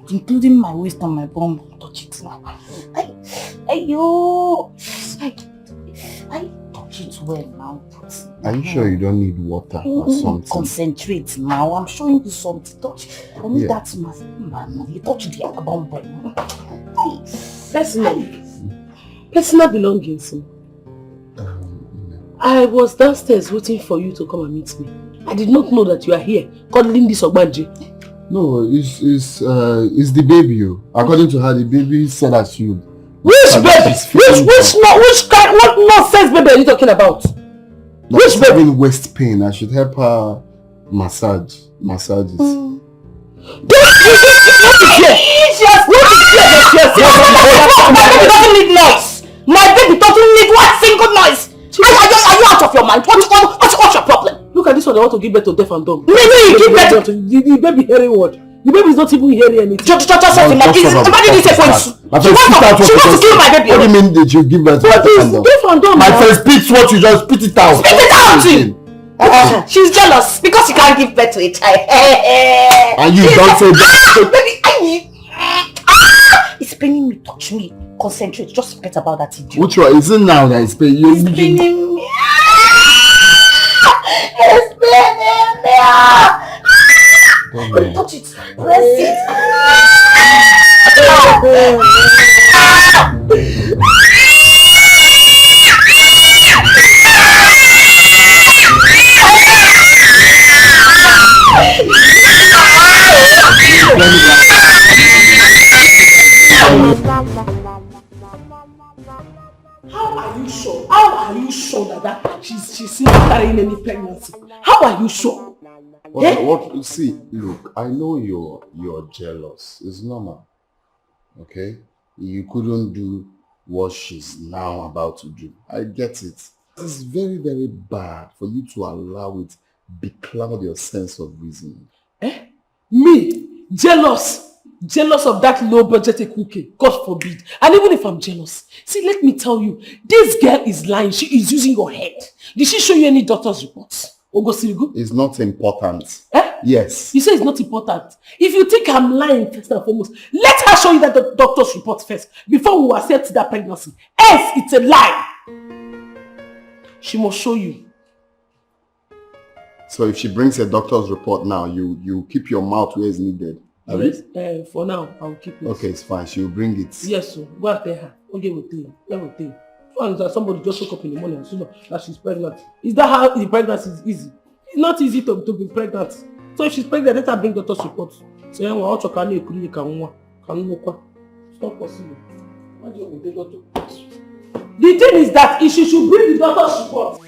Including my waist and my bum. Touch it now. I touch it well now. Are you sure you don't need water or something? Concentrate now. I'm showing you something. Touch. I need that mask. You touch the bum. Personal belongings. I was downstairs waiting for you to come and meet me. I did not know that you are here cuddling this Ogbanji. No, it's the baby. According to her, the baby said that you. Which baby? What nonsense baby are you talking about? Which baby? Having waist pain. I should help her massages. Don't My baby doesn't need noise. My baby doesn't need one single noise. Are you out of your mind? What's your problem? Look at this one. I want to give birth to deaf and dumb. Maybe you give birth to the baby hearing what? The baby is not even hearing anything. Just something. Imagine this point. She wants to kill my baby. What do you mean that you give birth to deaf and dumb? My friend, spit what you just spit it out. Spit it out! She's jealous because she can't give birth to a child. And you don't say that. Baby, it's paining me. Touch me. Concentrate. Just forget about that idiot. Which one? Is it now that it's paining you? It's paining me. It's paining me. Touch it. Press it. How are you sure that she's not carrying any pregnancy? How are you sure? What? See, look, I know you're jealous. It's normal. Okay? You couldn't do what she's now about to do. I get it. It's very, very bad for you to allow it becloud your sense of reasoning. Me? Jealous? Jealous of that low budget cookie? God forbid. And even if I'm jealous, see, let me tell you, this girl is lying. She is using your head. Did she show you any doctor's reports? Ogosirigu? It's not important. Eh? Yes. You say it's not important. If you think I'm lying first and foremost, let her show you that the doctor's report first before we will accept that pregnancy. Else, it's a lie. She must show you. So if she brings a doctor's report now, you keep your mouth where it's needed. Yes. For now, I will keep it. Okay, it's fine. She'll bring it. Yes, sir. Go and tell her. Okay, we'll tell you. Everything. Fun that somebody just woke up in the morning and said that she's pregnant. Is that how the pregnancy is easy? It's not easy to be pregnant. So if she's pregnant, let her bring doctor's report. So it's not possible. The thing is that if she should bring the doctor's report.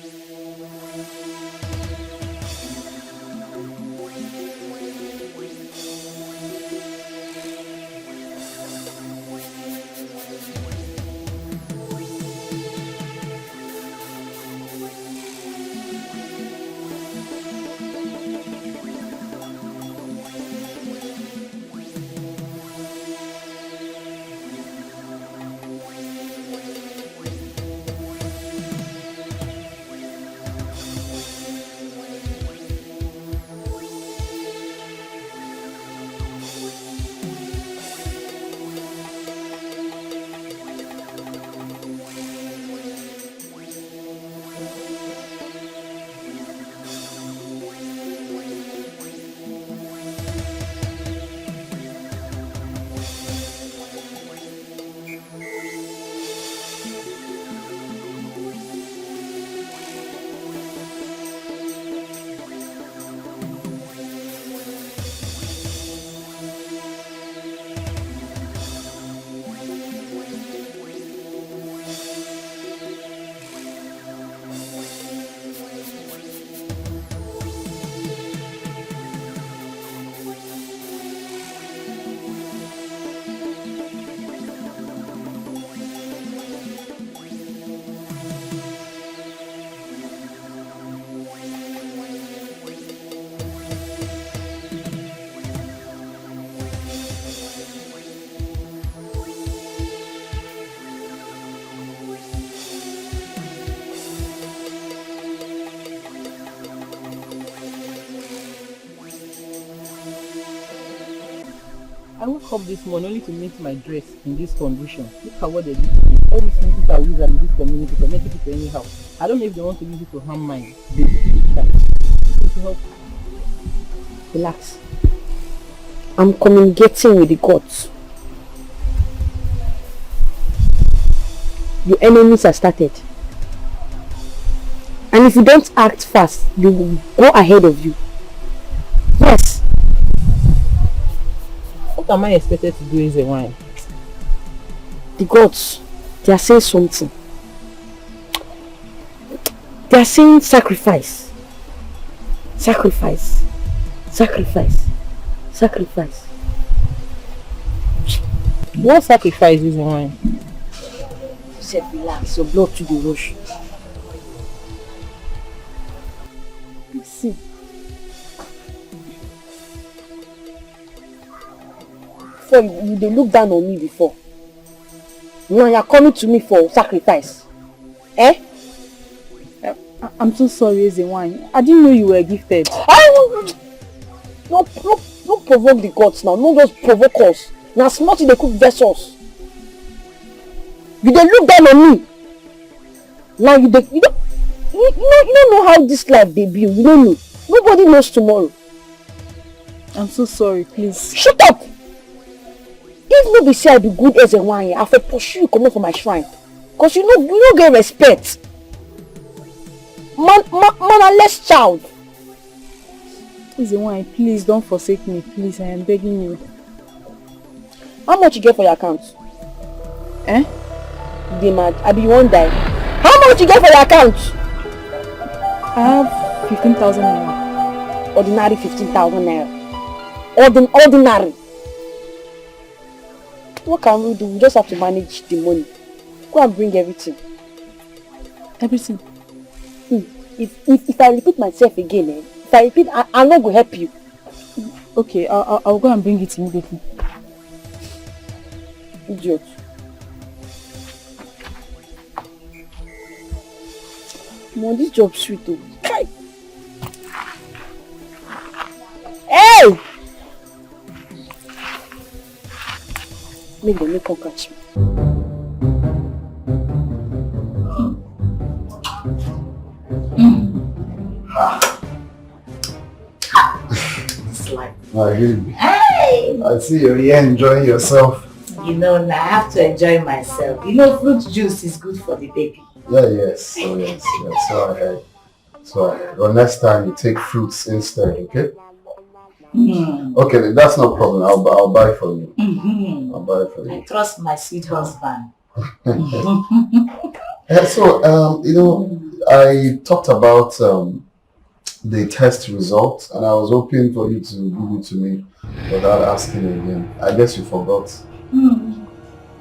I woke up this morning only to meet my dress in this condition. Look at what they did to me. All these things that we use in this community to make it anyhow. I don't know if they want to use it to harm mine. To help. Relax. I'm communicating with the gods. Your enemies have started. And if you don't act fast, they will go ahead of you. Yes. What am I expected to do is a wine? The gods, they are saying something. They are saying sacrifice. Sacrifice. Sacrifice. Sacrifice. What sacrifice is a wine? You said relax, your blood to the rush. See. Before they look down on me before. Now you're coming to me for sacrifice. Eh? I'm so sorry, Ezewine. I didn't know you were gifted. No provoke the gods now. No just provoke us. Now small they could vex us. You they look down on me. Now you don't know how this life they build. You don't know. Nobody knows tomorrow. I'm so sorry, please. Shut up! If nobody say I be good as a wine, I will pursue you coming from my shrine. Cause you don't get respect. Man, a less child. Ezewine, please don't forsake me. Please, I am begging you. How much you get for your account? Eh? They mad. I be one die. How much you get for your account? I have 15,000 naira. Ordinary 15,000 naira. Ordinary. What can we do? We just have to manage the money. Go and bring everything. Everything? If I repeat myself again, I'm not going to help you. Okay, I'll go and bring it immediately. Idiot. Mom, this job sweet though. Hey! Make them come catch me. It's like, Hey! I see you're here enjoying yourself. you know, now I have to enjoy myself. You know, fruit juice is good for the baby. Yeah, yes. Oh, yes. So I heard. Well, next time you take fruits instead, okay? Okay, then that's no problem. I'll buy for you. I'll buy for you. I trust my sweet husband. So, you know, I talked about the test results, and I was hoping for you to give it to me without asking again. I guess you forgot.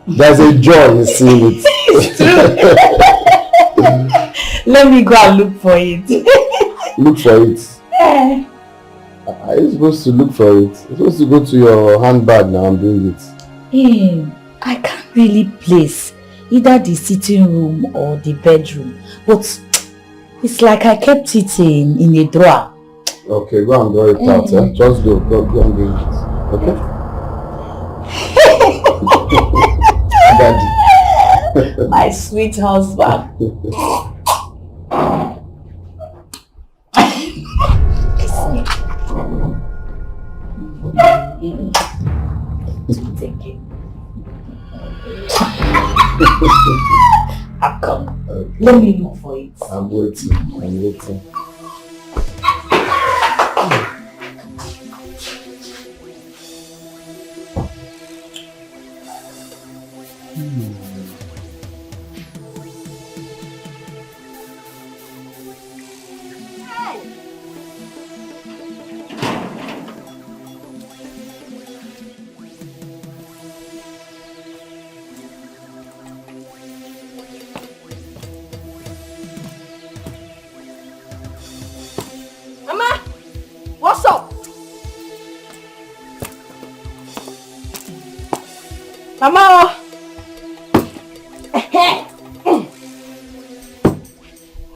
There's a joy in seeing it. It's true. Let me go and look for it. Look for it. Are you supposed to look for it? You're supposed to go to your handbag now and bring it. I can't really place either the sitting room or the bedroom, but it's like I kept it in a drawer. Okay, go and draw it out. Eh? Just go and bring it. Okay? Daddy. My sweet husband. Take it. I'll come. Okay. Let me look for it. I'm waiting. Mama, what's up? Mama.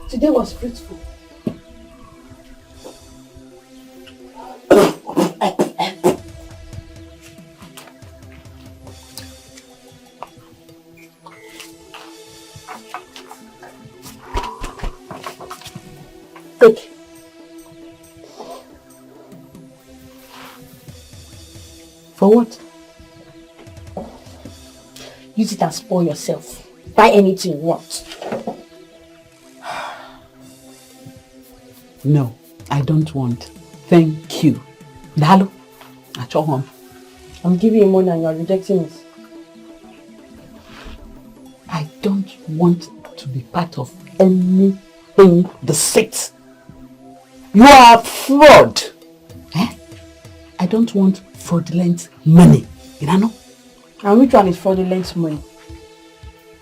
Today was fruitful. Take. For what? Use it and spoil yourself. Buy anything you want. No, I don't want. Thank you. Dalo, home. I'm giving you money and you're rejecting it. I don't want to be part of anything deceit. You are a fraud. I don't want fraudulent money. You know? And which one is fraudulent money?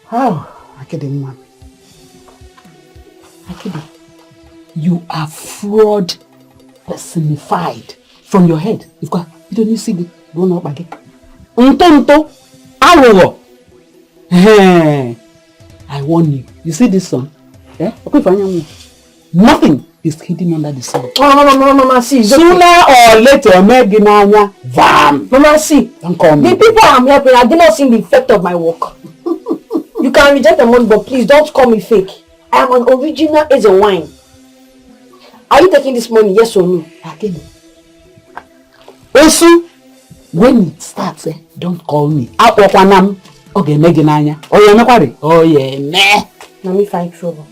How? Akede. You are fraud personified. From your head. You've got, you don't see the going up again. Tonto. I warn you. You see this sun? Nothing is hidden under the sun. Oh, Mama, see. Sooner or later, Mama, see. Don't call me. The people I'm helping, I did not see the effect of my work. You can reject the money, but please don't call me fake. I am an original as a wine. Are you taking this money, yes or no? Also, when it starts, don't call me. Okay, Meginanya. Oh, yeah, me. Oh, yeah, me. Let me find trouble.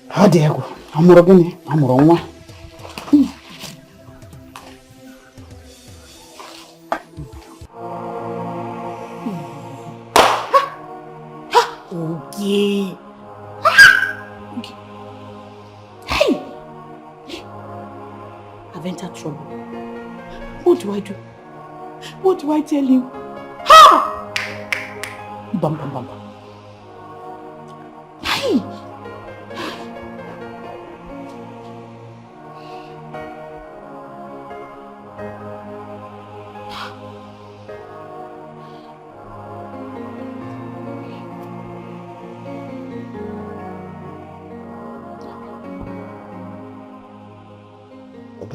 How dare go? I'm wrong. Okay. Hey! I've entered trouble. What do I do? What do I tell you? Ha! Bam. Hey!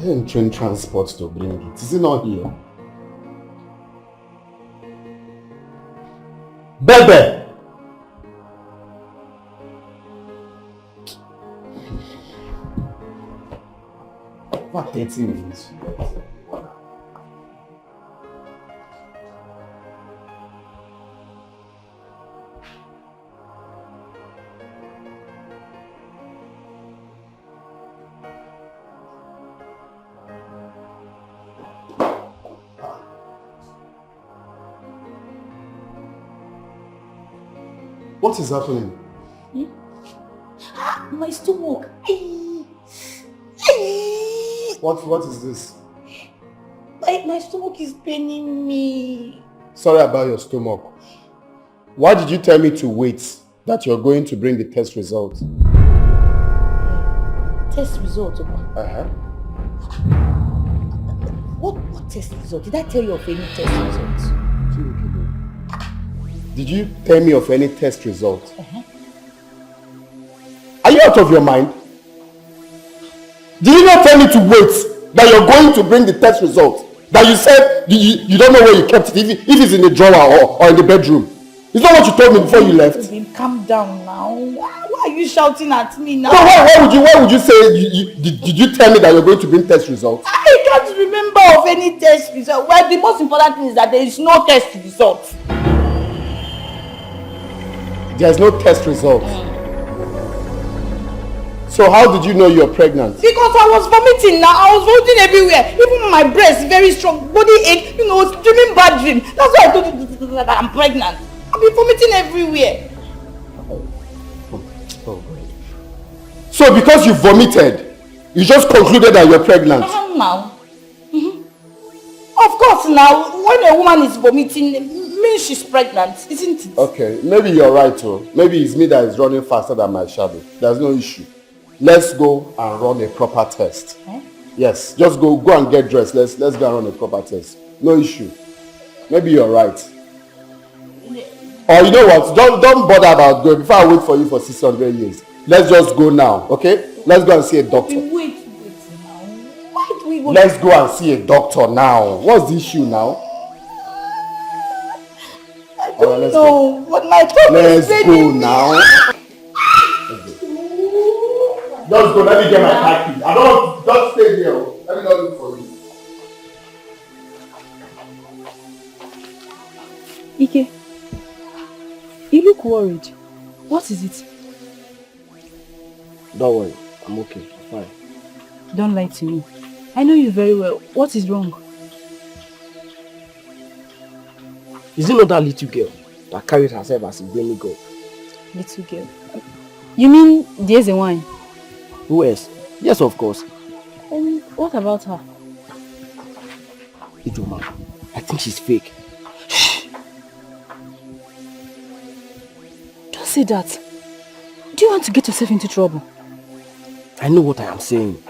didn't train transport to bring it. Is it not here? Bebe! What 30 minutes? What is happening? My stomach. What is this? My stomach is paining me. Sorry about your stomach. Why did you tell me to wait? That you're going to bring the test result? Test result? Uh-huh. What test result? Did I tell you of any test results? Did you tell me of any test result? Are you out of your mind? Did you not tell me to wait? That you're going to bring the test result? That you said you don't know where you kept it, if it's in the drawer or in the bedroom? Is that what you told me before you left? Calm down now. Why are you shouting at me now? No, why would you say did you tell me that you're going to bring test results? I can't remember of any test result. Well, the most important thing is that there is no test result. There's no test result. So how did you know you're pregnant? Because I was vomiting now. I was vomiting everywhere. Even my breast, very strong. Body ache, dreaming bad dream. That's why I told you that I'm pregnant. I've been vomiting everywhere. Oh. So because you vomited, you just concluded that you're pregnant? Now. Of course now, when a woman is vomiting, it means she's pregnant, isn't it? Okay, maybe you're right too. Maybe it's me that is running faster than my shadow. There's no issue. Let's go and run a proper test. Yes, just go and get dressed. Let's go and run a proper test. No issue. Maybe you're right. Or you know what? Don't bother about going before I wait for you for 600 years. Let's just go now, okay? Let's go and see a doctor. Wait now. Why do we go? Let's go and see a doctor now. What's the issue now? I don't know, but my tongue is Let's go now. Just go, let me get my car key. I don't, just stay here. Let me not look for you. Ike, you look worried. What is it? Don't worry, I'm okay, I'm fine. Don't lie to me. I know you very well. What is wrong? Is it not that little girl that carried herself as a demigod? Little girl? You mean the Eze-wine? Who else? Yes, of course. And what about her? Ijoma, I think she's fake. Don't say that. Do you want to get yourself into trouble? I know what I am saying.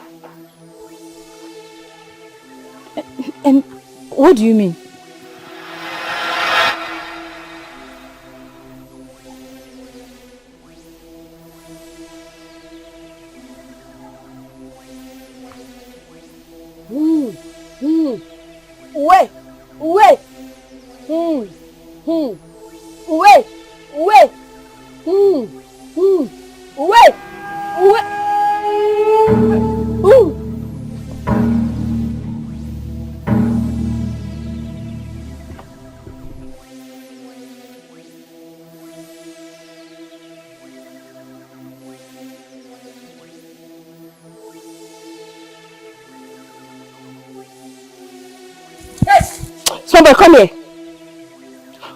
And what do you mean? Somebody come here.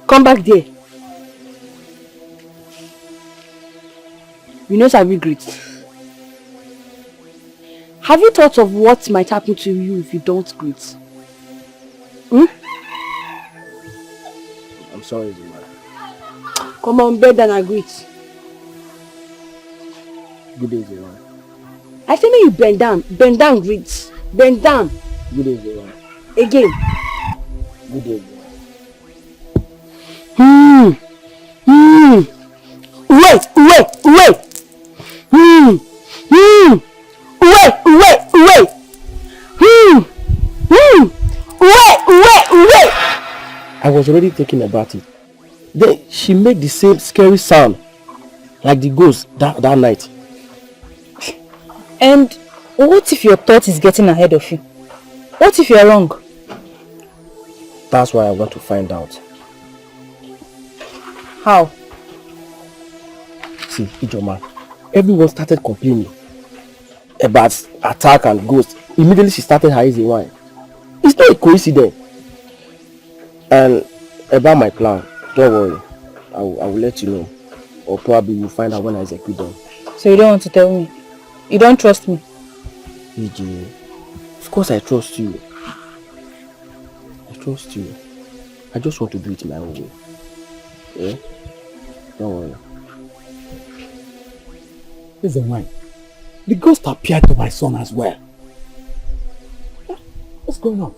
Come back there. You know Sabi greet. Have you thought of what might happen to you if you don't greet? I'm sorry, Zuma. Come on bed and I greet. Good day, Zuma. I say make you bend down greet. Bend down. Good day, Zuma. Again. Good day, Zuma. Wait. Wait. was already thinking about it. Then she made the same scary sound like the ghost that night. And what if your thought is getting ahead of you? What if you're wrong? That's why I want to find out. How? See, Ijoma, everyone started complaining about attack and ghost. Immediately she started her easy wine. It's not a coincidence. And about my plan, don't worry. I will let you know. Or probably you'll find out when I execute them. So you don't want to tell me? You don't trust me? EJ, of course I trust you. I trust you. I just want to do it my own way. Yeah? Don't worry. Listen, why? The ghost appeared to my son as well. What's going on?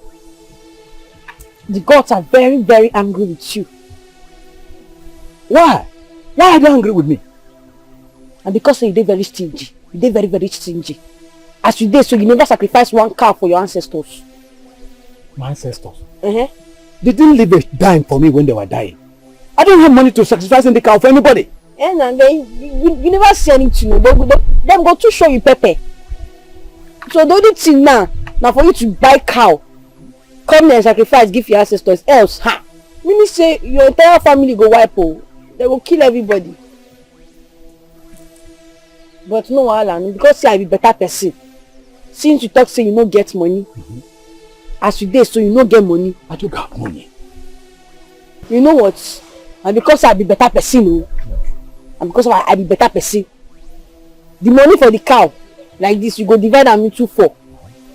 The gods are very, very angry with you. Why? Why are they angry with me? And because you did very stingy. You did very, very stingy. As you did, so you never sacrificed one cow for your ancestors. My ancestors? Uh-huh. They didn't leave a dime for me when they were dying. I don't have money to sacrifice in the cow for anybody. And then you never see anything. Them go to show you pepper. So the only thing now for you to buy cow, come there and sacrifice, give your ancestors. Else, meaning say your entire family go wipe. They will kill everybody. But no wahala, because say I be better person. Since you talk say you no get money, as you dey so you no get money. I do got money. You know what? And because I be better person, and because I be better person, the money for the cow, like this, you go divide them into 4.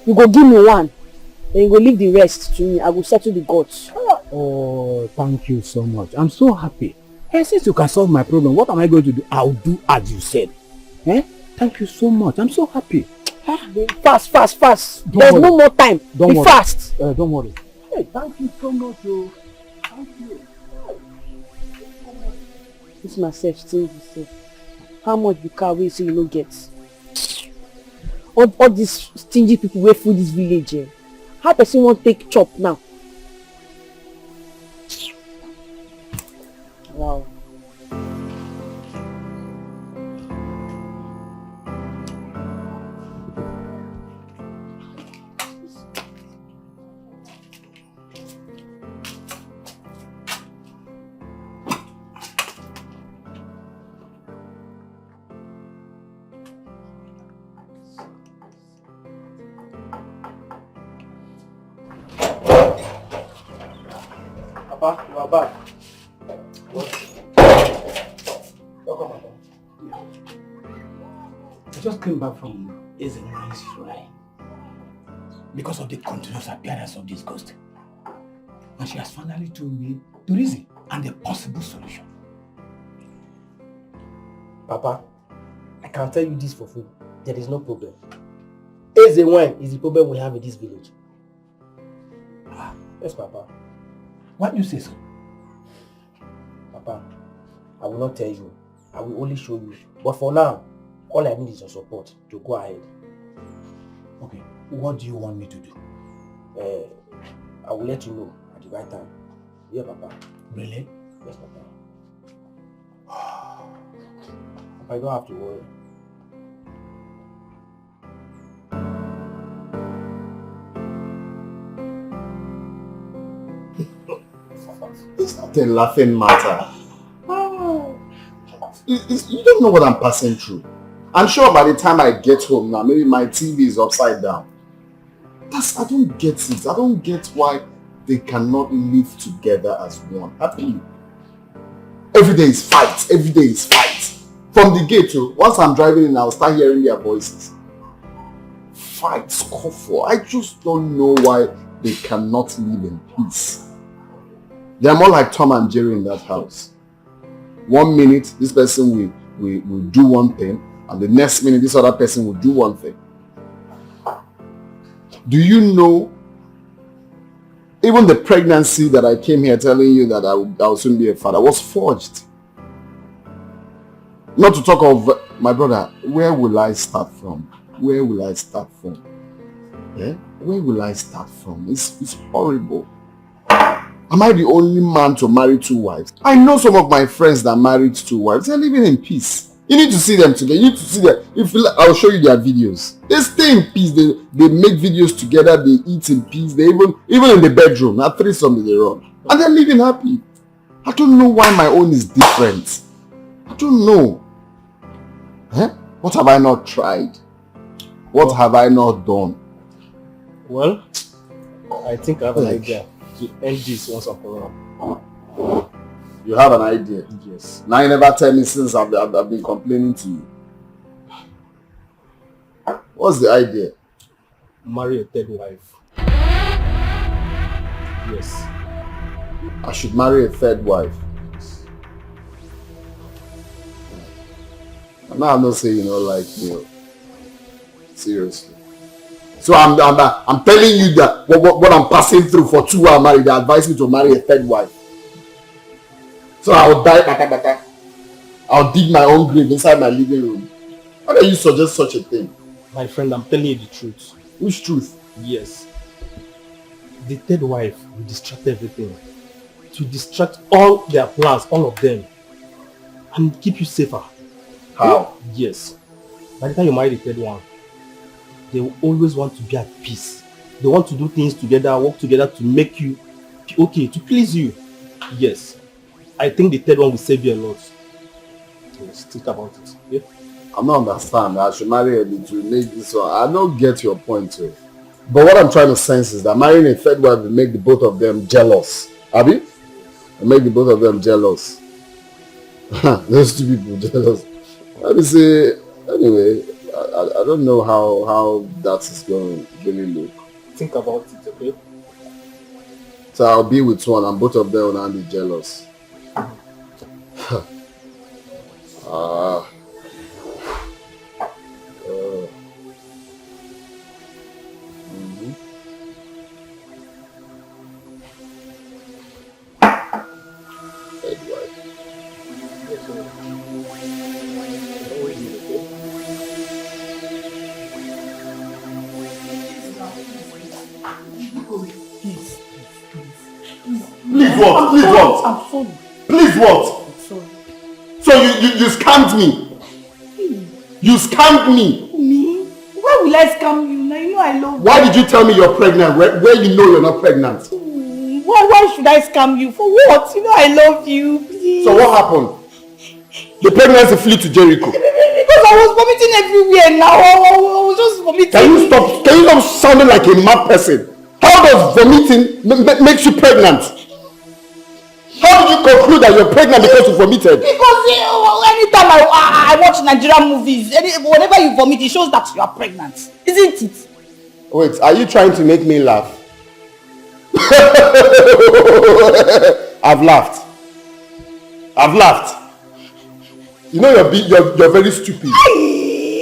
You go give me 1, then you go leave the rest to me. I will settle the gods. Oh, thank you so much. I'm so happy. Hey, since you can solve my problem, what am I going to do? I'll do as you said. Thank you so much. I'm so happy. Fast. There's no more time. Be fast. Don't worry. Hey, thank you so much. Thank you. This myself, stingy. How much the cow will say you no get? All these stingy people wey full this village. How person won't take chop now? Wow. Papa, you are back. Welcome, Papa. I just came back from Ezenu's shrine because of the continuous appearance of this ghost. And she has finally told me the reason and the possible solution. Papa, I can tell you this for free. There is no problem. Ezeonu is the problem we have in this village. Yes, Papa. Why do you say so? Papa, I will not tell you. I will only show you. But for now, all I need is your support to go ahead. Okay, what do you want me to do? I will let you know at the right time. Yeah, Papa. Really? Yes, Papa. Papa, you don't have to worry. It's not a laughing matter. You don't know what I'm passing through. I'm sure by the time I get home now, maybe my TV is upside down. I don't get it. I don't get why they cannot live together as one. Happily. Every day is fight. Every day is fight. From the gate, once I'm driving in, I'll start hearing their voices. Fight, scuffle. I just don't know why they cannot live in peace. They're more like Tom and Jerry in that house. 1 minute, this person will do one thing, and the next minute, this other person will do one thing. Do you know, even the pregnancy that I came here telling you that I will soon be a father was forged. Not to talk of my brother, where will I start from? Where will I start from? Yeah? Where will I start from? It's horrible. Am I the only man to marry 2 wives? I know some of my friends that married 2 wives. They're living in peace. You need to see them together. You need to see them. I'll show you their videos. They stay in peace. They make videos together. They eat in peace. They even in the bedroom. At 3 something they run. And they're living happy. I don't know why my own is different. I don't know. What have I not tried? What have I not done? Well, I think I have an idea to end this once and for all. You have an idea? Yes. Now you never tell me since I've been complaining to you. What's the idea? Marry a 3rd wife. Yes. I should marry a 3rd wife. Now I'm not saying you don't like me. Seriously. So I'm telling you that what I'm passing through for 2 hours married, they advise me to marry a 3rd wife. So I'll die, I'll dig my own grave inside my living room. How can you suggest such a thing? My friend, I'm telling you the truth. Which truth? Yes. The 3rd wife will distract everything. To distract all their plans, all of them. And keep you safer. How? Yes. By the time you marry the 3rd one, they will always want to be at peace. They want to do things together, work together to make you okay, to please you. Yes. I think the 3rd one will save you a lot. Yes, think about it. Yeah? I don't understand. I should marry a to make this one. I don't get your point too. But what I'm trying to sense is that marrying a 3rd wife will make the both of them jealous. Abi? Will make the both of them jealous. Those 2 people jealous. Let me say, anyway, I don't know how that is going to really look. Think about it, okay? So I'll be with one and both of them will not be jealous. Please what? Please what? I'm sorry. Please what? I'm sorry. So you scammed me. You scammed me. Me? Why will I scam you? Now you know I love you. Why did you tell me you're pregnant where you know you're not pregnant? Why should I scam you? For what? You know I love you. Please. So what happened? The pregnancy flew to Jericho. Because I was vomiting everywhere now. I was just vomiting. Can you stop sounding like a mad person? How does vomiting makes you pregnant? How did you conclude that you're pregnant because you vomited? Because anytime I watch Nigerian movies, whenever you vomit, it shows that you are pregnant. Isn't it? Wait, are you trying to make me laugh? I've laughed. You know you're very stupid.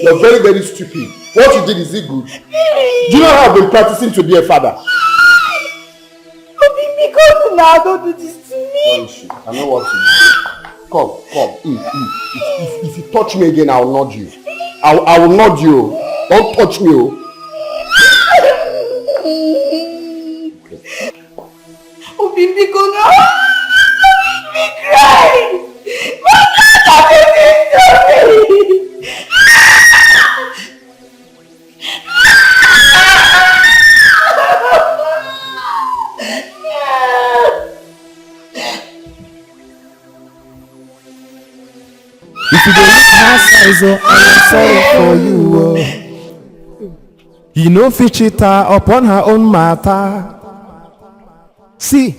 You're very, very stupid. What you did, is it good? Do you know how I've been practicing to be a father? Because now don't do this to me. I know what to do. Come. If you touch me again, I'll nod you. I will nod you. Don't touch me. Because now make me cry. My God, I'm If you don't look my size, I am sorry for you. You know, Fichita upon her own matter. See,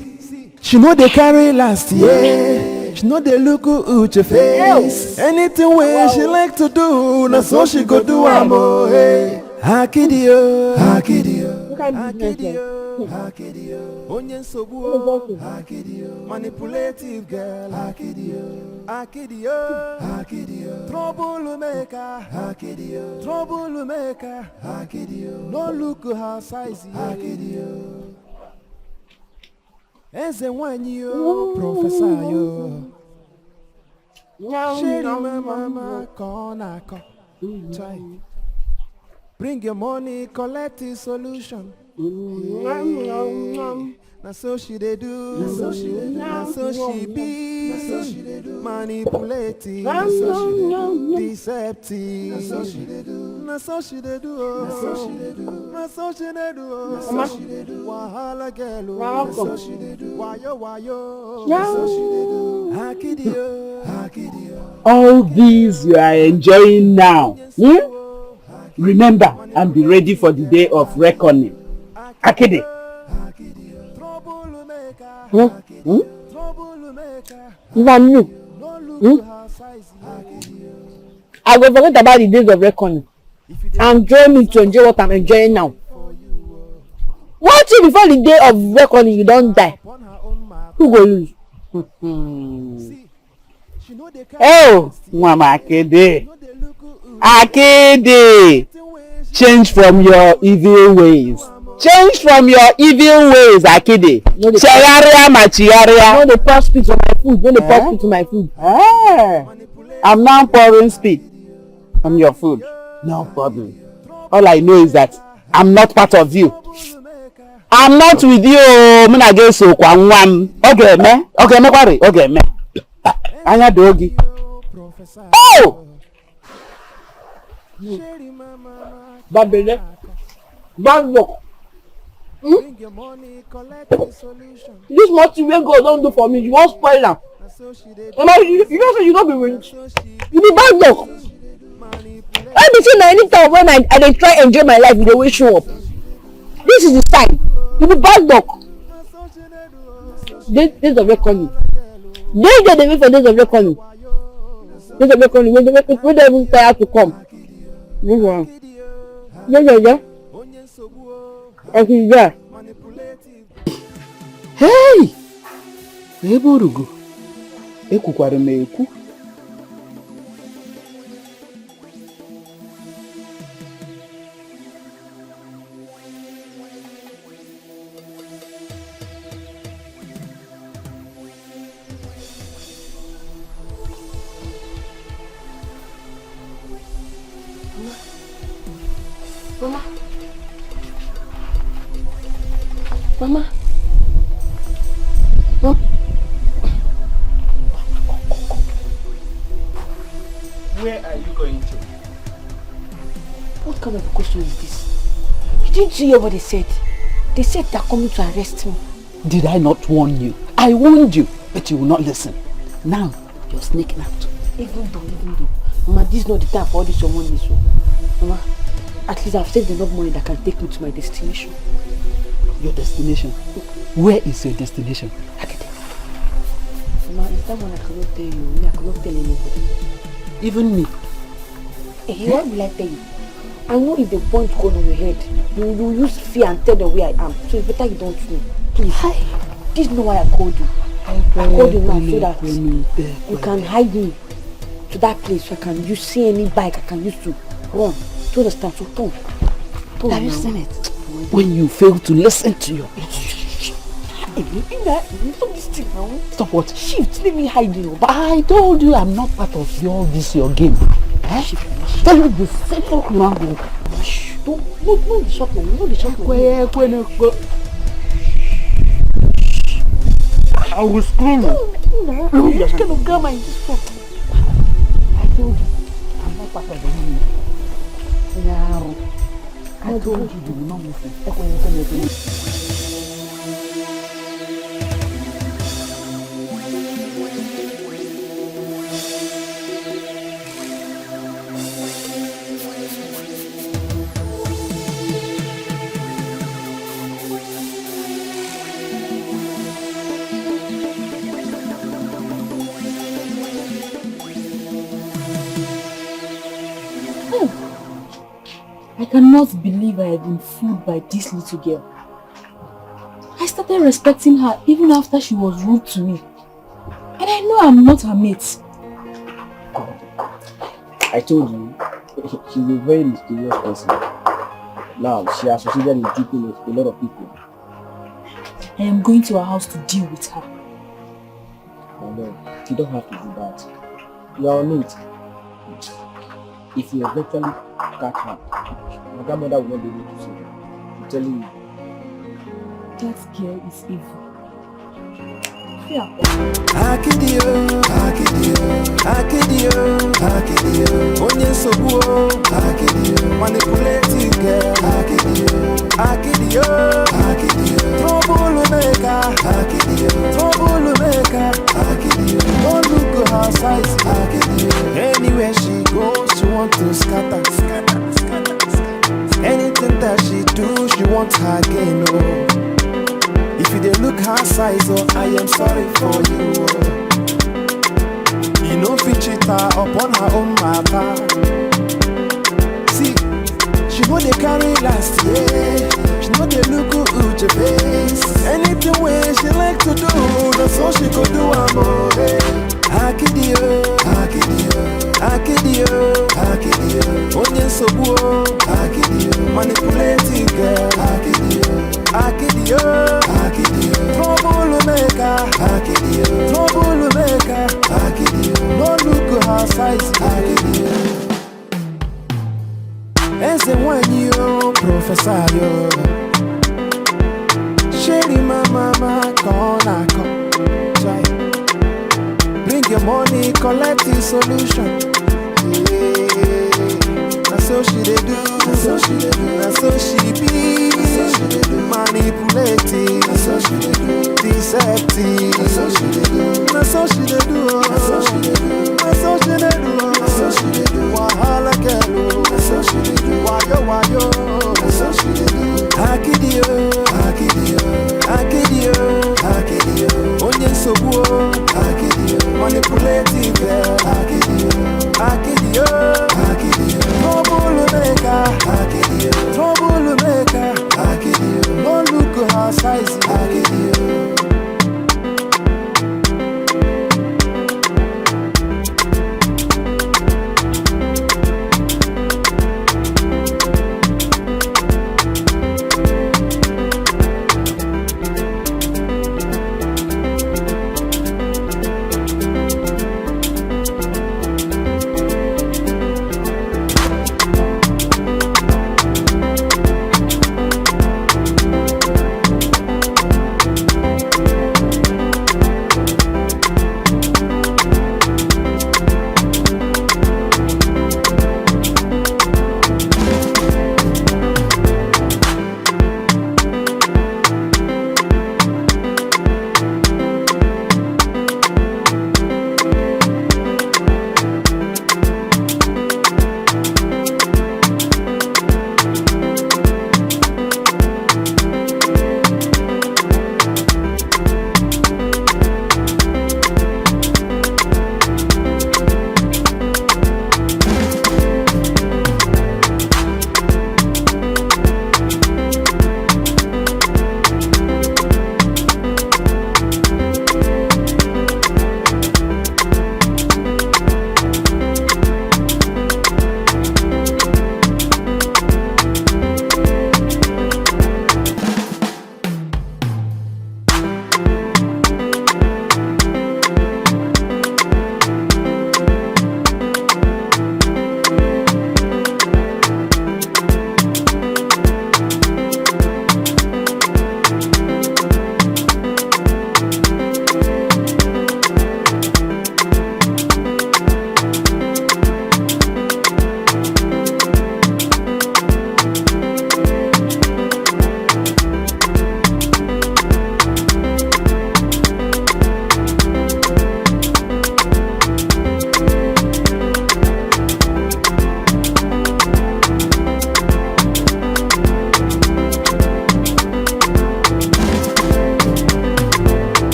she know they carry last year. She know they look Uju face. Anything where she like to do, that's so she go do amo. Hey, Hakidio, Hakidio, Hakidio, Hakidio. Onyen sobu, Hakidio. Manipulative girl, Hakidio, Hakidio, Hakidio. Trouble maker, Hakidio. Trouble maker, Hakidio. No look her size, Hakidio. Eze wanyi yo, professor yo. Shady mama kona ko. Try. Bring your money, collect the solution. Hey. Na so she dey do, na so she be, manipulating, deceptive, na so she dey do, na so she dey do, wahala girl, na so she dey do, wayo, na so she dey do, hakidio. All these you are enjoying now. Remember and be ready for the day of reckoning. Akide. Even you. I will forget about the days of reckoning and join me to enjoy what I'm enjoying now. One thing before the day of reckoning, you don't die. Who go lose? Oh, Mama Akide. Akide. Change from your evil ways. Change from your evil ways, Akide. Chiaria machiaria. No, they pour spit on my food. No, they pour spit on my food. I'm now pouring spit on your food. No problem. All I know is that I'm not part of you. I'm not with you. Mina go so kwangwam. Okay, me. Okay, me kwari. Okay, me. Anya dogi. Oh! Babele. Bangbo. This much you God don't do for me. You won't spoil am. You know say you don't be rich. You be bad luck. Everything na anytime when I dey try enjoy my life, you dey wait show up. This is the sign. You be bad luck. Days of reckoning. They wait for days of reckoning. Days of reckoning. When they even tire to come. Yeah. Yeah. Hey! Eburugu. Ekukwara m ekwu. Mama. Where are you going to? What kind of a question is this? You didn't hear what they said? They said they're coming to arrest me. Did I not warn you? I warned you, but you will not listen. Now, you're sneaking out. Even though. Mama, this is not the time for all this your money, so. Mama, at least I've saved enough money that can take me to my destination. Your destination? Where is your destination? Mama, it's that one I cannot tell you. I cannot tell anybody. Even me? What will I tell you? I know if they point gun on your head, you use fear and tell them where I am. So it's better you don't know. Please. This is not why I called you. I called you now so that you can hide me to that place so I can use see any bike I can use to run. Do you understand? So don't. Have you seen it? When you fail to listen to your Stop this thing now. Stop what? Shift, let me hide you. But I told you I'm not part of all this your game. Tell me the simple language. No, the shop now. No, the shop now. I will scream. You just kind of gamma in this phone. I told you I'm not part of the game. I told you you will not listen. I cannot believe I had been fooled by this little girl. I started respecting her even after she was rude to me. And I know I'm not her mate. I told you, she's a very mysterious person. Now, she associated with people with a lot of people. I am going to her house to deal with her. No, you don't have to do that. You are on it. If you eventually catch her, my grandmother will not be able to save her. I'm telling you. That girl is evil. Akidio, onye nsogbu, manipulating girl, Akidio, trouble maker, don't look at her size, anywhere she goes, she want to scatter. Anything that she do, she wants her gain, oh. If you dey look her size, oh, I am sorry for you, oh. You know fit cheat her upon her own matter. See, she know they carry last year. She know they look Uju face. Anything way she like to do, that's all she could do, I'm okay. Akidio, onye nsogbu, manipulating girl, Akidio, trouble maker, no look at her size, Eze wanyi yo, professor yo, Sherry mama kona ko, bring your money, collect the solution. That's so she dey do, that's so she be, manipulating, deceptive, that's so she dey do, wahala girl, wayo, Akidio, onye nsogbu, manipulating girl, Akidio, trouble maker, don't look at her size,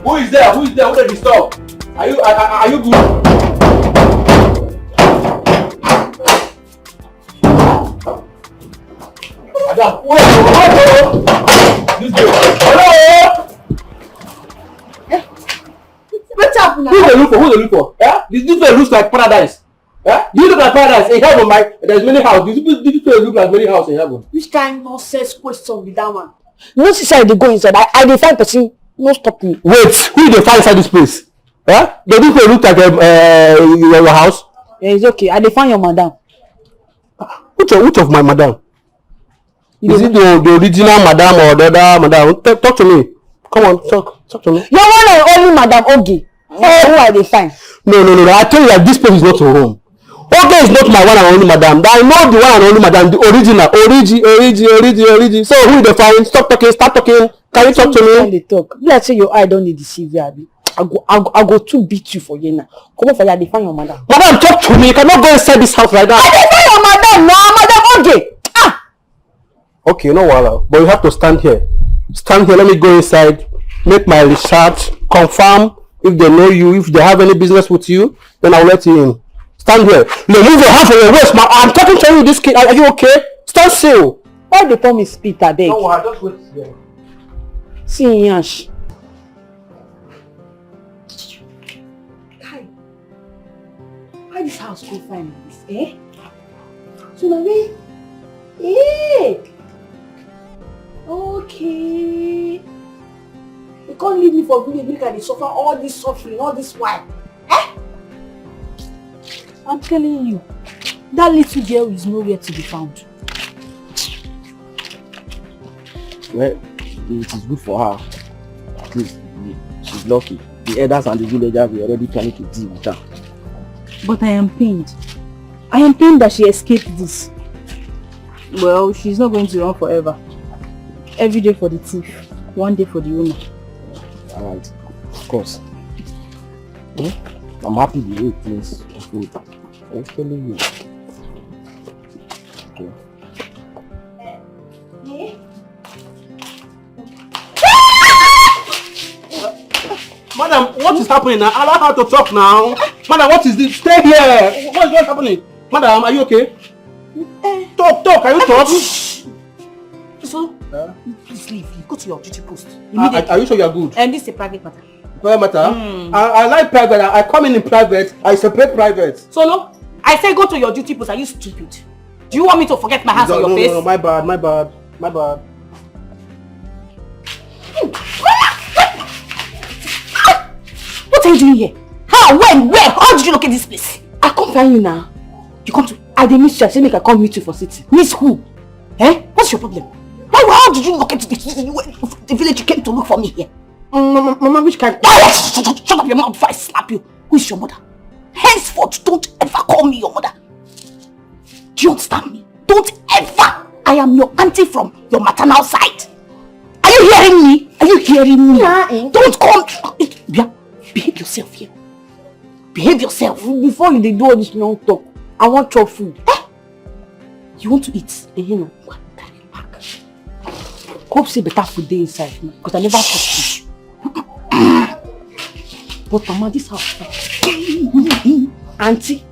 Who is there? Who did you stop? Are you good? madam. Hello. This girl. Hello. What's up now? Who they look for? Yeah? This place looks like paradise. Yeah? Do you look like paradise in heaven, Mike? There's many houses. This place look like many houses in heaven. Which kind of nonsense question with that one? No, she said they go inside. I dey find person. No stop me. Wait, who they find inside this place? Yeah? Does this place look like your house? Yeah, it's okay. I dey find your madam. Which of my madam? Is it the original madam or the other madam? Talk to me. Come on, talk to me. Your one and only Madam Oge. Who are they find? No. I tell you that this place is not your home. Oge is not my one and only madam. I know the one and only madam, the original. Origi. So who they find? Stop talking, start talking. Can you talk to me? They talk. Let's say your eye don't need deceive you, Abi. I go to beat you for you now. Come on for you, they find your madam. Madam, talk to me. You cannot go inside this house right now. I dey find your madam, no, Madam Oge. Okay, no wahala. But you have to stand here. Stand here, let me go inside, make my research, confirm if they know you, if they have any business with you, then I'll let you in. Stand here. No, move your hand from your waist. I'm talking to you, this kid. Are you okay? Stand still. Why they call me spit, abeg? No, I just wait here. See Yansh. Kai, why this house go find this, eh? So now we, okay. You can't leave me for village because I suffer all this suffering, all this while. Eh? I'm telling you, that little girl is nowhere to be found. Well, it is good for her. At least she's lucky. The elders and the villagers were already planning to deal with her. But I am pained. I am pained that she escaped this. Well, she's not going to run forever. Every day for the thief, one day for the owner. Alright, of course. I'm happy the way things unfold. I'm telling you. Okay. Madam, what is happening now? Allow her to talk now. Madam, what is this? Stay here. What is happening? Madam, are you okay? Talk. Can you talk? So, please leave. Go to your duty post. Are you sure you are good? And this is a private matter. Private matter? I like private. I come in private. I separate private. So no, I say go to your duty post. Are you stupid? Do you want me to forget my hands on your face? No, my bad. What are you doing here? How? When? Where? How did you locate this place? I come find you now. You come to... I dey miss you. I say make I come meet you for city. Miss who? Eh? What's your problem? How did you locate the village you came to look for me here? Mama, which kind? Shut up your mouth before I slap you. Who is your mother? Henceforth, don't ever call me your mother. Do you understand me? Don't ever. I am your auntie from your maternal side. Are you hearing me? Are you hearing me? Yeah, don't come. Behave yourself here. Behave yourself. Before you do all this long talk, I want your food. Eh? You want to eat? No. Carry it back. Hope say better food dey inside because I never touched you. But Mama, this house, auntie.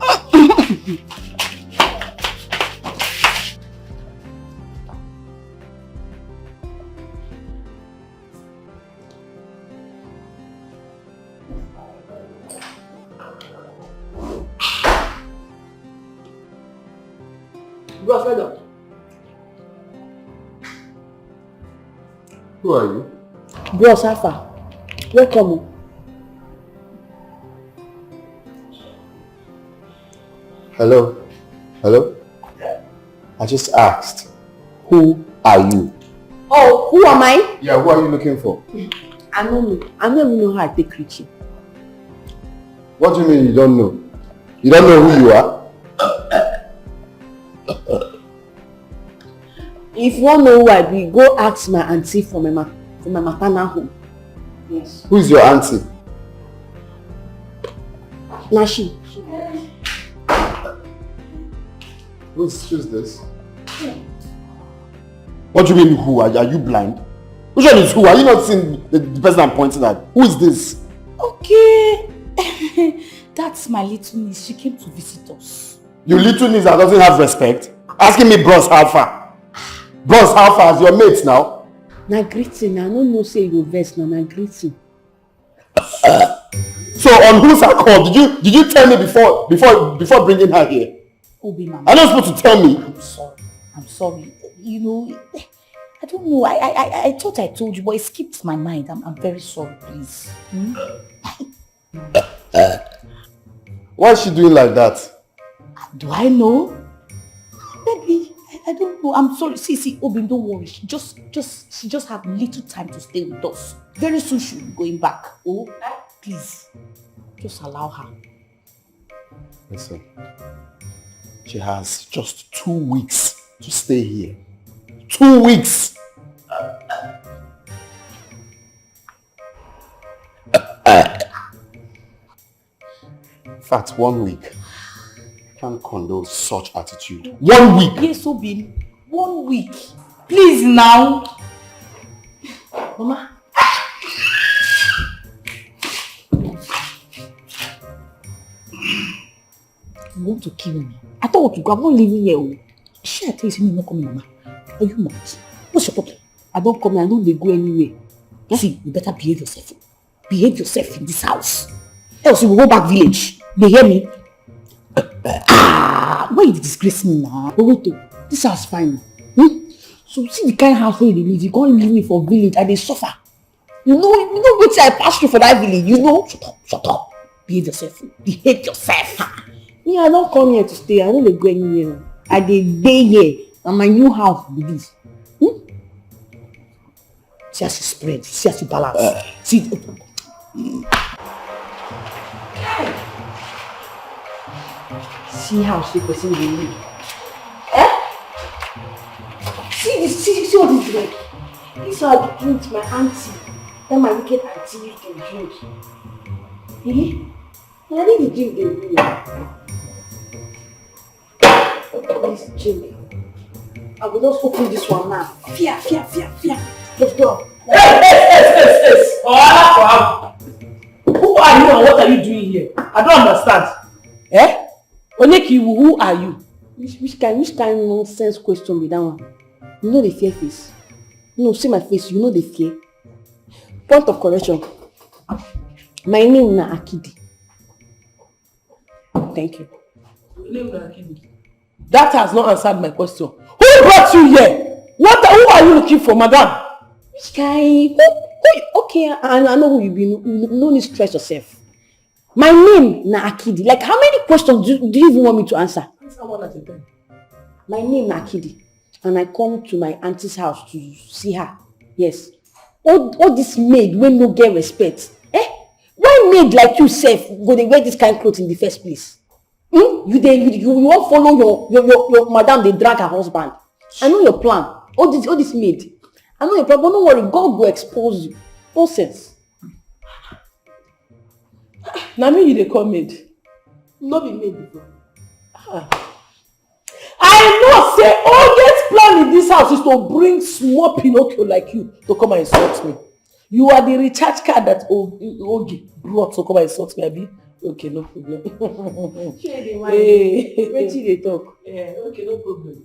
Who are you? Bros Alpha, welcome. Hello? I just asked, who are you? Oh, who am I? Yeah, who are you looking for? I don't know. I don't even know how I take reaching. What do you mean you don't know? You don't know who you are? If you want to know who I be, go ask my auntie for my maternal home. Yes. Who is your auntie? Nashi. Who's this? What do you mean who? Are you blind? Which one is who? Are you not seeing the person I'm pointing at? Who is this? Okay. That's my little niece. She came to visit us. Your little niece that doesn't have respect? Asking me bros Alpha. Bros, how far is your mates now? Na greeting. I don't know say you go vex na greeting. So on whose accord did you tell me before bringing her here? Obi, Mama. I'm not supposed to tell me. I'm sorry. You know, I don't know. I thought I told you, but it skipped my mind. I'm very sorry, please. Why is she doing like that? Do I know? Maybe. I don't know. I'm sorry. See, Obi, don't worry. She just have little time to stay with us. Very soon she'll be going back. Oh, please. Just allow her. Listen. She has just 2 weeks to stay here. 2 weeks! In fact, 1 week. I can't condone such attitude. 1 week! Yes, Obi. 1 week. Please now. Mama. You want to kill me? I thought you go. I'm not leaving here. Shit, I tell you, you're not coming, Mama. Are you mad? What's your problem? I don't come here. I know they go anywhere. See, you better behave yourself. Behave yourself in this house. Else you will go back village. They hear me? Why you disgrace me now? But wait, this house fine. So see the kind of house where you live. You can't leave me for village and they suffer. You know what I passed through for that village. You know? Shut up. Behave yourself. Behave yourself. Me, I don't come here to stay. I don't go anywhere. I dey here. And my new house with this. See as you spread. See as you balance. See. See how she person dey live. See what this is like. This is how I drink my auntie. Then my wicked auntie used to drink. I need to drink the beer. This drink. I will just open this one now. Fear. Let's go. Yes. Who are you and what are you doing here? I don't understand. Oneki, who are you? Which kind nonsense question be that one? You know the fear face. No, see my face, you know the fear. Point of correction. My name na Akidi. Thank you. That has not answered my question. Who brought you here? Who are you looking for, madam? Which guy? Okay, I know who you be. No need to stress yourself. My name na Akidi. Like, how many questions do you even want me to answer? Answer one at a time. My name na Akidi. And I come to my auntie's house to see her. Yes. All this maid when no get respect. Why maid like you self go they wear this kind of clothes in the first place? You won't follow your madam, they drag her husband. I know your plan. All this maid. I know your plan, but don't worry, God will expose you. Nonsense. Now me you dey call maid. No be maid before. I know say all this plan in this house is to bring small Pinocchio like you to come and insult me. You are the recharge card that Ogi brought to come and insult me, Abi. Okay, no problem. Wetin dey talk? Yeah, okay, no problem.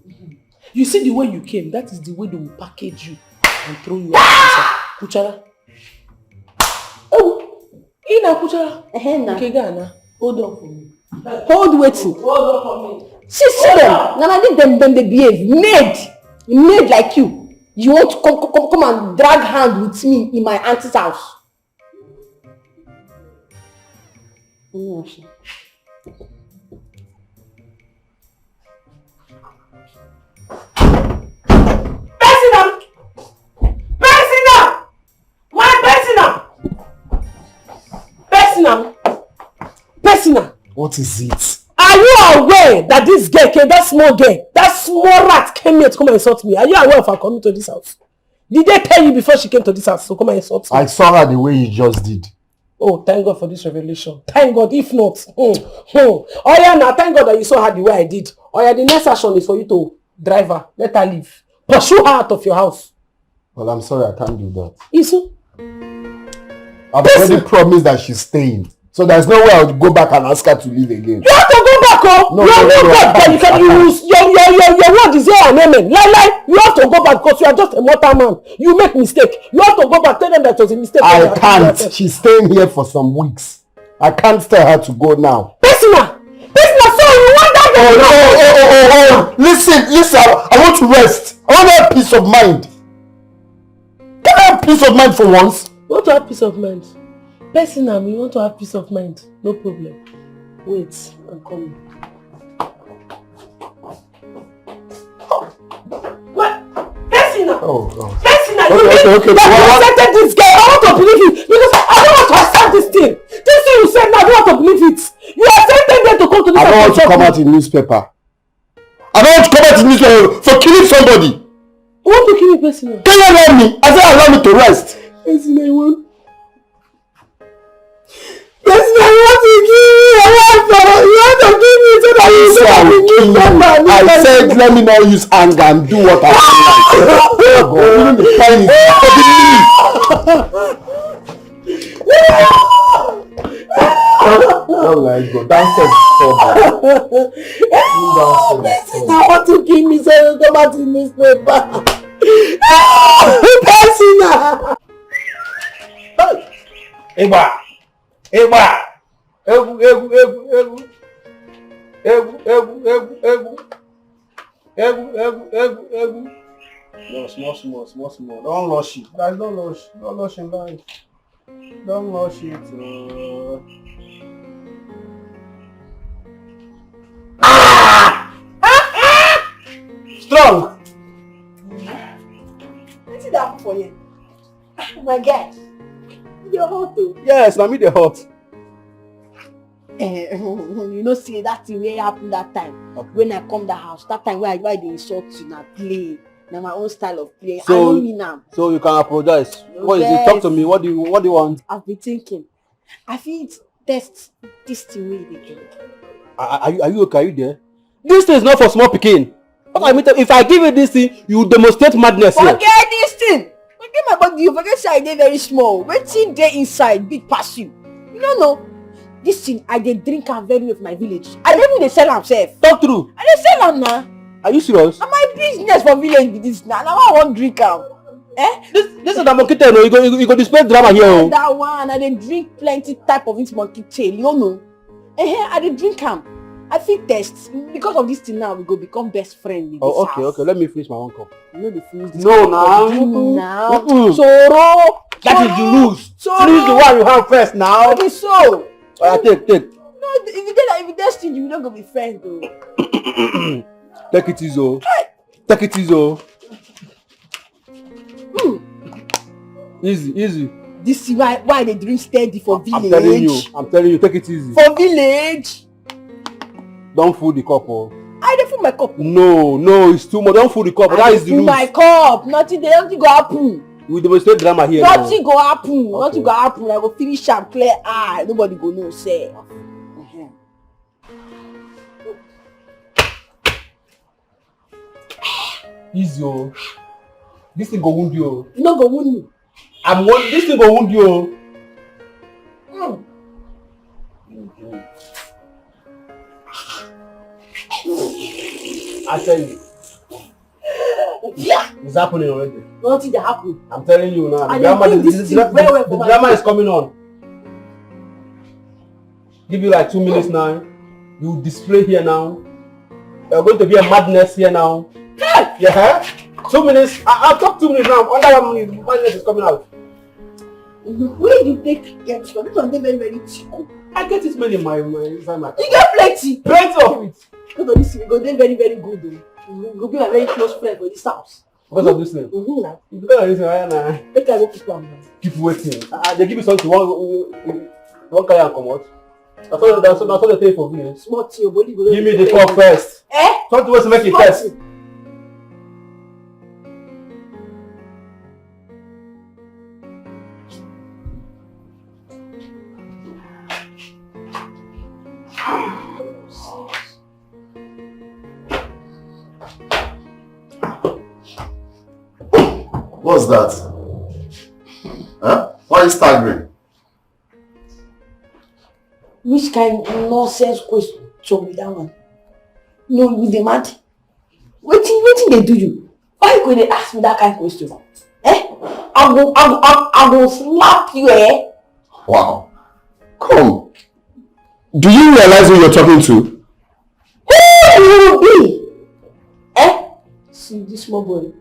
You see the way you came, that is the way they will package you and throw you out. Kuchara. Oh, Ina Kuchara. Okay, Ghana. Hold on for me. Hold waiting. Hold on for me. See them. Now I think them they behave. Maid like you. You want to come and drag hand with me in my auntie's house? Personal. What is it? Are you aware that this girl came, that small rat came here to come and insult me? Are you aware of her coming to this house? Did they tell you before she came to this house to come and insult me? I saw her the way you just did. Oh, thank God for this revelation. Thank God. If not, oh yeah, now thank God that you saw her the way I did. Oh yeah, the next action is for you to drive her, let her leave, pursue her out of your house. Well, I'm sorry, I can't do that. Isu? I've already promised that she's staying. So there's no way I would go back and ask her to leave again. You have to go back, oh. No, You're no God, but you can use your word is here and amen. Lie. You have to go back because you are just a mortal man. You make mistake. You have to go back. Tell them that was a mistake. I can't. She's staying here for some weeks. I can't tell her to go now. Personal, so you want that? Oh. Listen. I want to rest. I want to have peace of mind. Can I have peace of mind for once? You want to have peace of mind? Personal, you want to have peace of mind? No problem. Wait, I'm coming. What? Personal! Oh. Personal, okay. You accepted this girl. I want to believe it because I don't want to accept this thing. This thing you said now, I don't want to believe it. You accepted them to come to this. I don't want to come out in newspaper. I don't want to come out in newspaper for killing somebody. You want to kill me, Personal? Can you allow me? I said allow me to rest. Personal, you want? Personal, you want to kill me? You want to kill me so that you don't be newspaper. I said let me not use anger and do what I feel like. Oh God, even the time oh my God, downstairs is so bad. I want to kill me so you come out in this paper. Personal. Eba. No, small. Don't rush it. Guys, don't rush him, guys. Don't rush it. Strong. What's it happen for you? Oh my God. You're hot too. Yes, now me the hot. You know, see that thing wey happen that time. Okay. When I come the house, that time why they insult you na play. Na my own style of play. I don't mean am. So you can apologize. What is it? Talk to me. What do you want? I've been thinking. I feel test this thing wey they drink. Are you okay? Are you there? This thing is not for small pikin. If I give you this thing, you demonstrate madness here. Forget this thing. Forget my body. You forget say I dey very small. Wetin dey inside big pass you. You don't know. This thing I dey drink am very well for my village. I don't even dey sell am sef. Talk true. I dey sell am na. Are you serious? Na my business for village be this na. Now I wan drink am. This is the monkey tail. You go display drama here. Oh. That one I dey drink plenty type of this monkey tail. You know. I dey drink am. I fit test because of this thing now we go become best friend. Oh, okay. Let me finish my one cup. You know the finish. No, now. Soro. That is you lose. Finish the one you have first now. Okay, so. Take. No, if you test you don't go be friends though. Take it easy, oh. Easy. This is why they drink steady for village. I'm telling you, take it easy. For village. Don't fool the cup, oh. I dey fool my cup. No, it's too much. Don't fool the cup. That is the rules. My cup. Nothing go happen. We demonstrate drama here. Nothing go happen. Nothing go happen. I go finish am clear eye. Nobody go know say. Easy, oh. This thing go wound you, oh. You no go wound me. This thing go wound you, oh. I tell you. It's happening already. Nothing that happen. I'm telling you now. The drama is coming on. Give you like 2 minutes now. You display here now. There's going to be a madness here now. Yeah. 2 minutes. I'll talk 2 minutes now. Under 1 minute, madness is coming out. Where do you take get from? This one dey very very cheap. I get it many in my inside my. You get plenty. Plenty of it. Because of this, we go dey very very good though. You go be my very close friend for this house. Because of this thing. Because of this thing, right now. Make I go keep am now. Keep waiting. They give you something. One carry and come out. That's all they take for village. Small thing, body go. Give me the cup first. Something was to make it test. What's that? Huh? Why are you staggering? Which kind of nonsense question? So with that one. No, with the mad. Waiting they do you. Why you going to ask me that kind of question? I will slap you, eh? Wow. Come. Do you realize who you're talking to? Who you will be? See this small boy.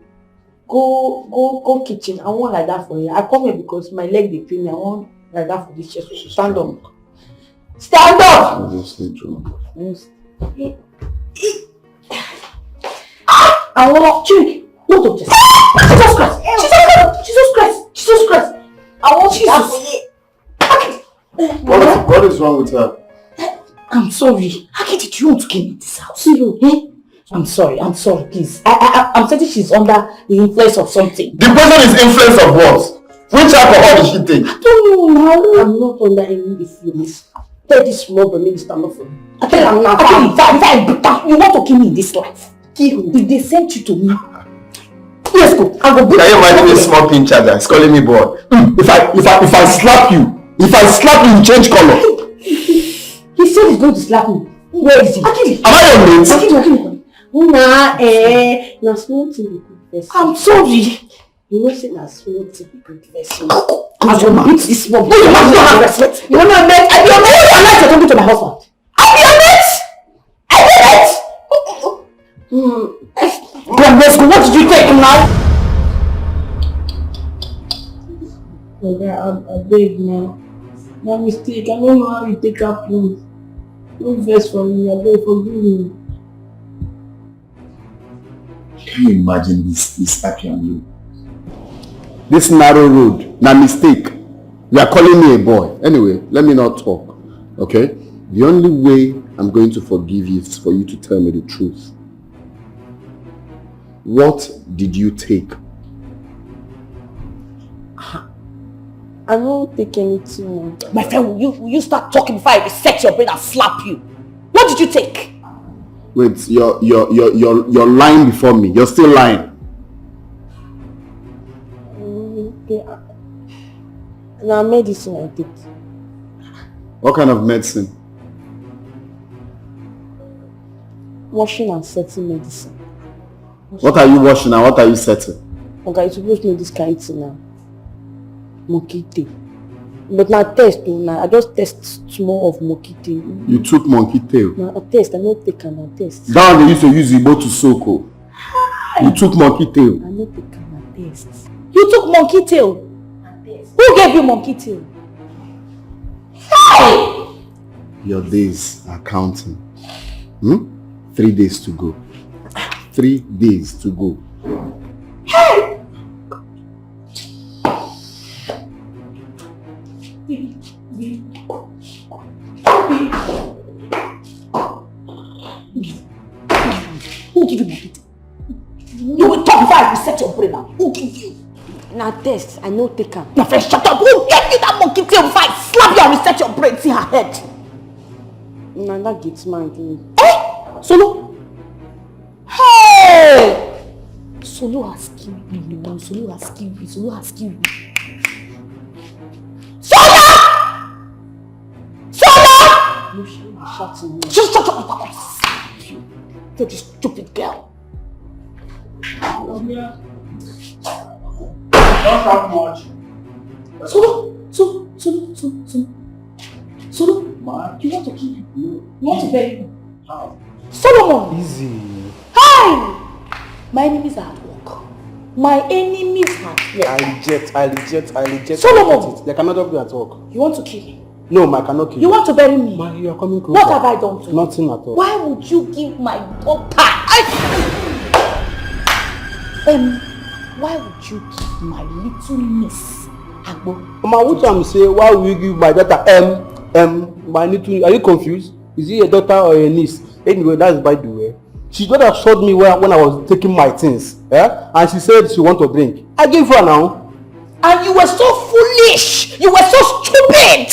Go kitchen. I want like that for you. I come here because my leg they pain me. I want like that for this chest. Stand up. Stand up! Obviously true. I want drink. No doctor. Jesus Christ. I want Jesus. What is wrong with her? I'm sorry. How did you want to get in this house? I'm sorry, please. I'm certain she's under the influence of something. The person is influence of what? Which alcohol did she take? I don't know now. I'm not under any influence. Tell this small but maybe stand up for me. I tell I'm not. You want to kill me in this life? If they sent you to me. Let's go. Can you imagine a small pin charger? It's calling me boy. If I slap you, you change color. He said he's going to slap me. Where is he? Am I your mate? Nah, small thing be good person. I'm sorry. You know say na small thing be good person. I will beat this small boy. You have respect. You want my mate? I be your mate. I'm not talking to my husband. I be your mate. Come, let's go. What did you take now? I beg now. My mistake. I don't know how you take up things. Don't vex for me. I beg, forgive me. Can you imagine this happy and you? This narrow road, na mistake. You are calling me a boy. Anyway, let me not talk. Okay? The only way I'm going to forgive you is for you to tell me the truth. What did you take? I don't take anything. My friend, will you start talking before I reset your brain and slap you? What did you take? Wait, you're lying before me. You're still lying. Now medicine I take. What kind of medicine? Washing and setting medicine. What are you washing and what are you setting? Okay, you're supposed to know this kind of thing now. Monkey. But now test too. Now I just test small of monkey. You took monkey tail. Now I test. I not take and I test. That one they used to use Igbo to soak. You took monkey tail. I not take and I test. You took monkey tail? Who gave you monkey tail? Hey! Your days are counting. 3 days to go. 3 days to go. Hey! Who give you monkey tail? You will talk before I reset your brain now. Who give you? Now test. I no take am. My friend, shut up. Who gave you that monkey tail before I slap you and reset your brain? See her head. Now that gets mine. Solo? Hey! Solo has killed me, man. Solo has killed me. Solo! No, she was shouting me. Just shut up. You're this stupid girl. Don't have much. Solo! Man. You want to kill him? No. You want to bury him? How? Solomon! Easy. Hi! My enemies are at work. I reject. Solomon! They cannot be at work. You want to kill him? No, I cannot kill you. You want to bury me? You are coming closer. What have I done to you? Nothing at all. Why would you give my daughter? Why would you give my little niece Agbo? Mama, what I'm saying, why will you give my daughter my little, are you confused? Is he a daughter or a niece? Anyway, that's by the way. She just assured me when I was taking my things. And she said she want to drink. I gave her now. And you were so foolish. You were so stupid.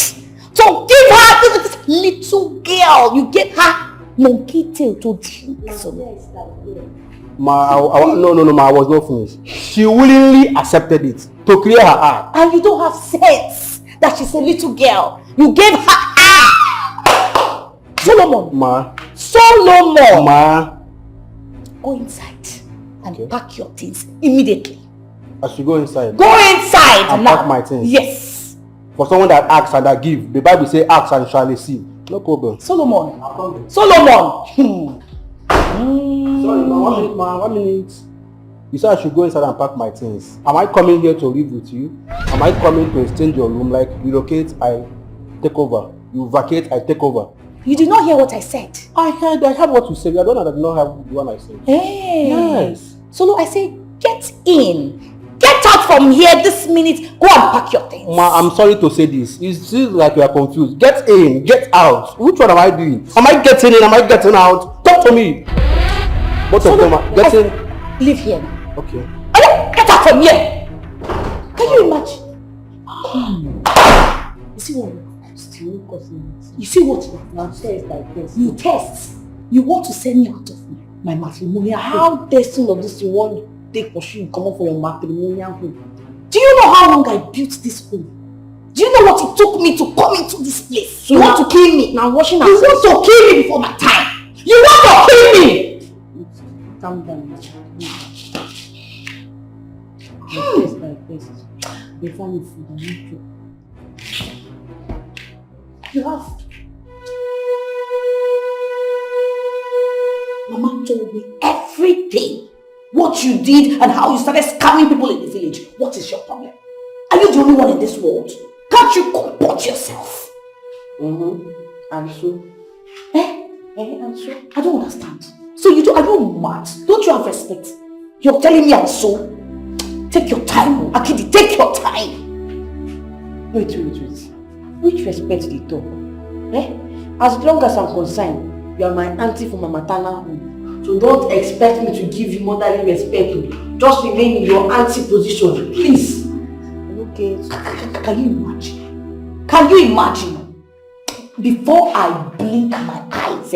So give her this little girl. You gave her monkey tail to drink. No, I was not finished. She willingly accepted it to clear her eye. And you don't have sense that she's a little girl. You gave her eye. Solomon. Solomon. Ma. Go inside and pack your things immediately. I should go inside. Go inside and now. pack my things. Yes. For someone that asks and that give, the Bible says ask and shall receive. No problem. Solomon. Solomon. Sorry, ma. 1 minute. You said I should go inside and pack my things. Am I coming here to live with you? Am I coming to exchange your room? Like you relocate, I take over. You vacate, I take over. You did not hear what I said. I heard what you said. I don't know that I did not have the one I said. Hey. Yes. Solo, I say get in. Get out from here this minute. Go and pack your things. Ma, I'm sorry to say this. It seems like you are confused. Get in, get out. Which one am I doing? Am I getting in? Am I getting out? Talk to me. Both of them are getting. Live here now. Okay. Get out from here. Can you imagine? You see what? You see what? Now says like this. You test. You want to send me out of my matrimonial home. How destined of this you want to take for sure you come up for your matrimonial home? Do you know how long I built this home? Do you know what it took me to come into this place? So you want to kill me? Now washing you want to kill me before my time. You want to kill me? Calm down. Taste like this. Before me food, I need you. You have. Mama told me everything. What you did and how you started scamming people in the village. What is your problem? Are you the only one in this world? Can't you comport yourself? And so? And so? I don't understand. So are you mad? Don't you have respect? You're telling me and so? Take your time, Akidi, take your time. Wait. Which respect do you talk? As long as I'm concerned, you are my auntie from my maternal home. So don't expect me to give you motherly respect. Just remain in your auntie position, please. Okay. Can you imagine? Can you imagine? Before I blink my eyes,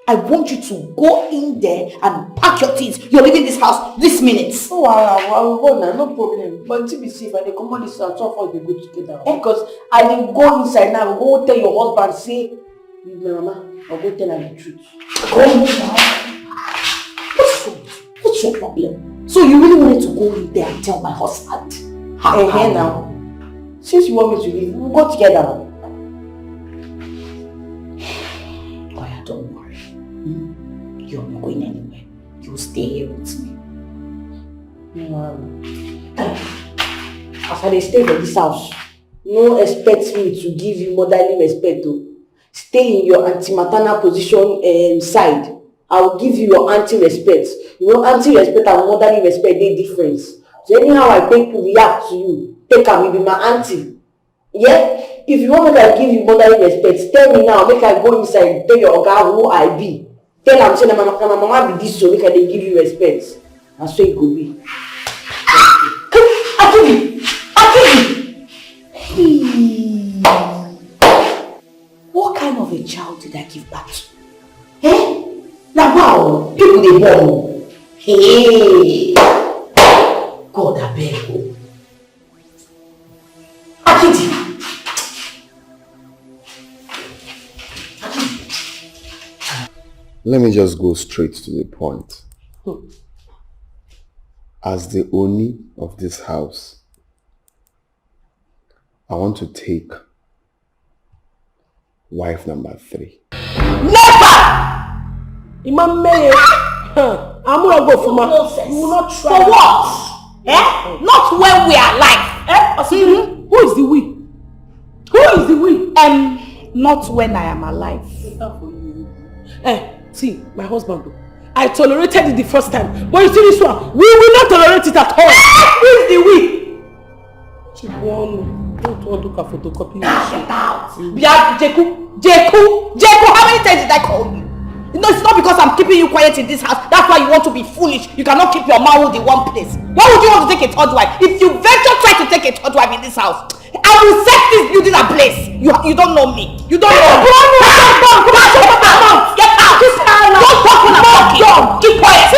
I want you to go in there and pack your things. You're leaving this house this minute. Oh, I will go now, no problem. But until we see if I come on this house, so far they go together. Because I will go inside now, go tell your husband, say, Mama, I'll go tell her the truth. Go now. What's your problem? So you really wanted to go in there and tell my husband? Now. Since you want me to leave, we'll go together. Don't worry. You're not going anywhere. You'll stay here with me. As I stay for this house, no expect me to give you motherly respect though. Stay in your anti-maternal position side. I will give you your anti-respect. You know, anti-respect and motherly respect, they different. So anyhow I take to react to you, take her, maybe my auntie. Yeah? If you want me to give you motherly respect, tell me now, make I go inside, tell your oga who I be. Tell am say na my mama be this, so make I dey give you respect. And so it go be. Akidi! What kind of a child did I give birth to? Now wow, people dey born. Hey! God abeg o. Akidi! Let me just go straight to the point. As the Oni of this house, I want to take wife number 3. Never! Imam Maye, I'm gonna go for my. You will not try. For what? Not when we are alive. Who is the we? Who is the we? Not when I am alive. See, my husband, I tolerated it the first time, but you see this one, we will not tolerate it at all. Who is the we? Don't look at photocopy. Get out. Jeku, how many times did I call you? You know, it's not because I'm keeping you quiet in this house. That's why you want to be foolish. You cannot keep your mouth in one place. Why would you want to take a third wife? If you venture try to take a third wife in this house, I will set this building ablaze. You don't know me. You don't know me. Get out. Don't talk when I'm talking. Keep quiet.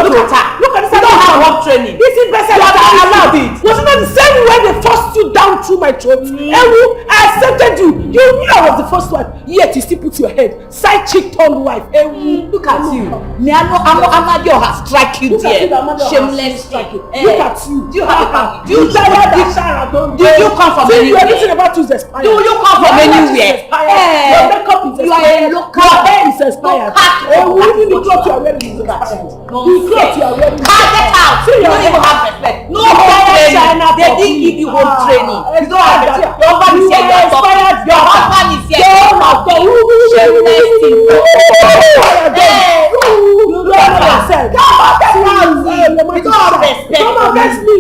Look at her. Look at this. You don't have work training. This is best I allowed it. Was it not the same way they forced you down through my throat? I accepted you. You knew I was the first one. Yet you still put your head side side chick turned wife. Look at you. Amadio has struck you there. Shameless. Look at you. Do you have a family? Do you come from anywhere? Everything about you is expired. Do you come from anywhere? Your makeup is expired. You are a local. Your hair is expired. Even the clothes you are wearing is expired. The clothes you are wearing is expired. Get out. You don't even have respect. No home training. They didn't give you home training. You don't have respect. Your husband is here. Your husband is here. Shameless thing. You don't have respect. You don't have respect. Come on, bless me.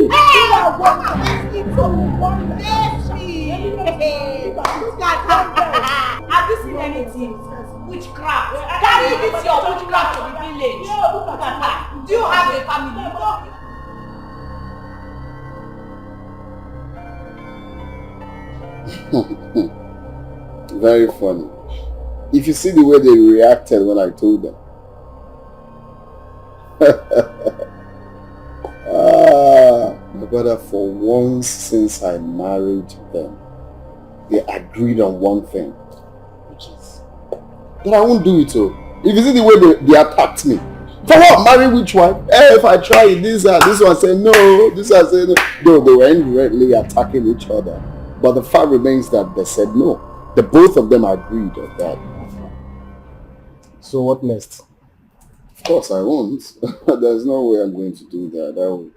Have you seen anything? Witchcraft. Carry this your witchcraft to the village. Do you have a family? Very funny. If you see the way they reacted when I told them. My brother, for once since I married them, they agreed on one thing, which is that I won't do it. So if you see the way they attacked me, for what? Marry which one? If I try it, this one say no, this one say no. Though they were indirectly attacking each other, but the fact remains that they said no. The both of them agreed on that. So what next? Of course I won't. There's no way I'm going to do that. That will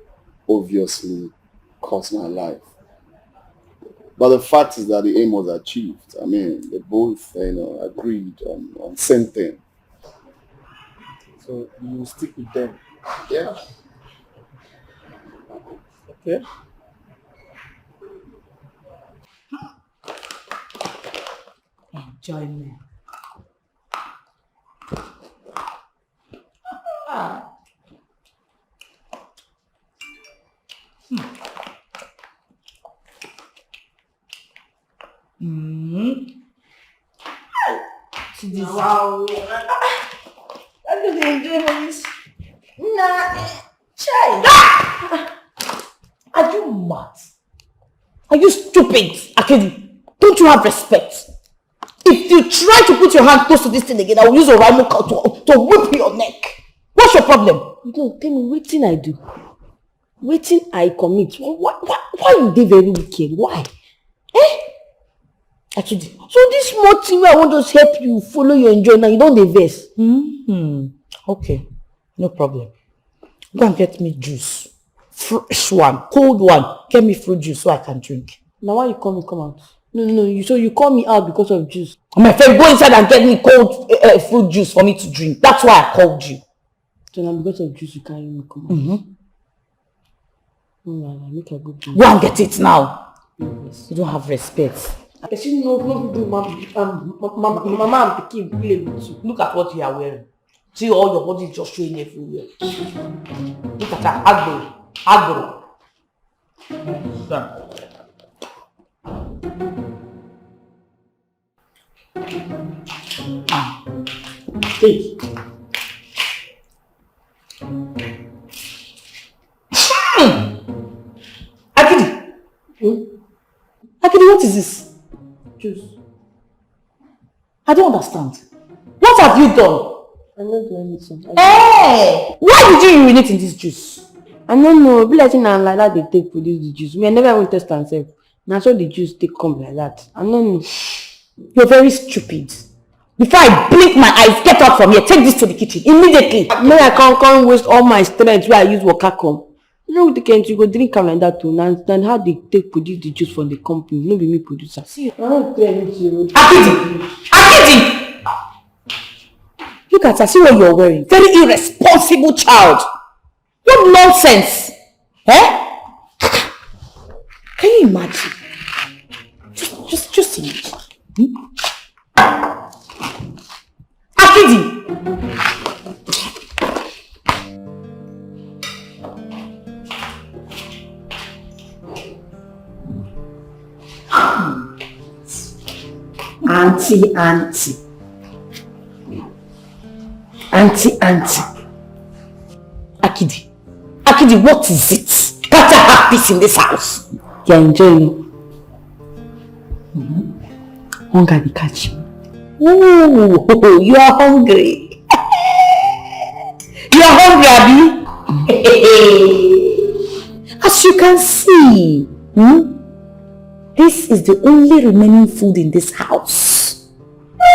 obviously cost my life. But the fact is that the aim was achieved. I mean, they both, agreed on same thing. So you stick with them? Yeah. Okay. Enjoyment. Wow. I don't enjoy this. Nah, child. Are you mad? Are you stupid, Akedi? Don't you have respect? If you try to put your hand close to this thing again, I will use a rhino to whip your neck. What's your problem? No, tell me, wetin I do? Wetin I commit? Why you dey very wicked? Why? Actually, so this small thing where I want to help you follow your enjoy now, you don't dey vex. Okay, no problem. Go and get me juice. Fresh one, cold one. Get me fruit juice so I can drink. Now why you call me come out? No, you call me out because of juice. My friend, go inside and get me cold fruit juice for me to drink. That's why I called you. So now because of juice you carry me come out. Make I go drink. Go and get it now. Yes. You don't have respect. I see no do mama and pikin play with you. Look at what you are wearing. See all your body just showing everywhere. Look at that agro. Hey. Akidi. Akidi, what is this? Juice. I don't understand. What have you done? I don't do anything. Hey! Why did you urinate in this juice? I don't know. Be like that they take produce the juice. Me, I never even test myself. Now so the juice take come like that. I don't know. You're very stupid. Before I blink my eyes, get out from here. Take this to the kitchen immediately. May I can't waste all my strength where I use waka come. You know, you go drink am like that too. Now then how they take produce the juice from the company. No be me producer. See, I don't tell you. Akidi! Look at her, see what you're wearing. Very irresponsible child. What nonsense. Can you imagine? Just imagine. Akidi! Auntie. Akidi, what is it? Can't I have peace in this house? You're enjoying. Hunger dey catch me. Ooh, you are hungry. You are hungry, Abi? As you can see, this is the only remaining food in this house.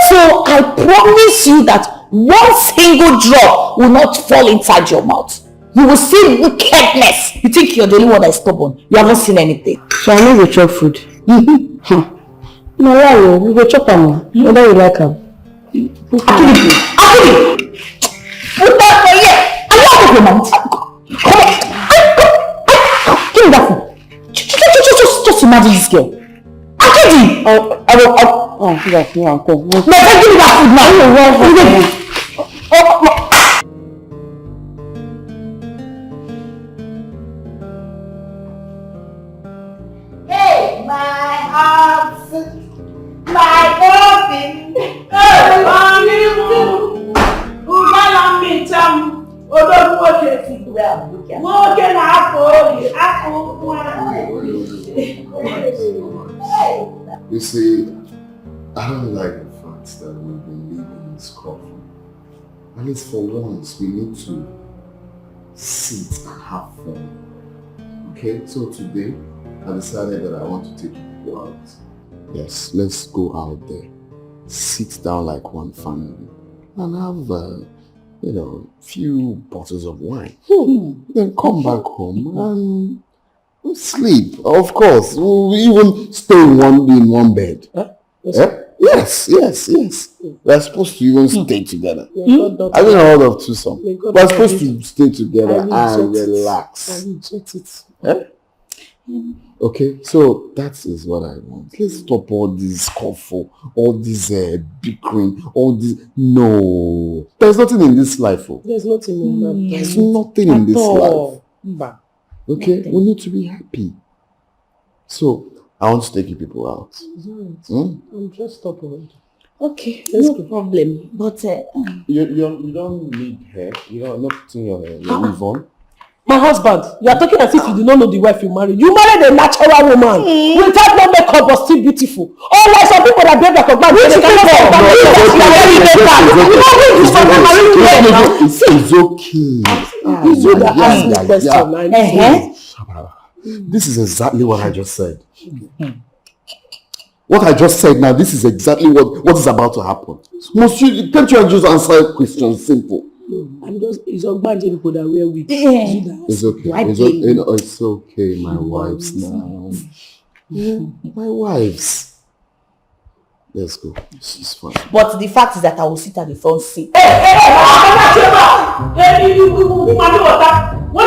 So I promise you that one single drop will not fall inside your mouth. You will see wickedness. You think you're the only one that is stubborn. You haven't seen anything. So I know you chop food. No lie, we go chop them. Whether you like them. Akili! Put that for here. I love you, man. Come on. Give me that food. Just imagine this girl. Akili! Oh, yeah, go. No, give me that food now. Hey, my heart, my coffin. You see, I don't like the fact that we've been living in this coffin. At least for once, we need to sit and have fun. Okay, so today, I decided that I want to take you out. Yes, let's go out there, sit down like one family, and have, few bottles of wine. Then come back home and sleep. Of course, we'll even stay in one bed. Yes. We're supposed to even stay together. I don't heard of twosome. We're supposed to stay together and relax. I reject it. Okay, so that is what I want. Let's stop all this scuffle, all this bickering, all this. No, there's nothing in this life. There's nothing in that. There's nothing in this life. Okay, nothing. We need to be happy. So I want to take you people out. I'm just stubborn. Okay, no problem. But you don't need hair. You're not putting your weave on. My husband, you are talking as if you do not know the wife you married. You married a natural woman without no makeup but still beautiful. Unlike some people that break like a man. It's okay. It's you that asked me question. This is exactly what I just said. What I just said now, this is exactly what is about to happen. Can't you just answer questions simple? It's Ogbanje people that wear wigs. It's okay. It's okay, my wives now. My wives. Let's go. It's fine. But the fact is that I will sit at the front seat. What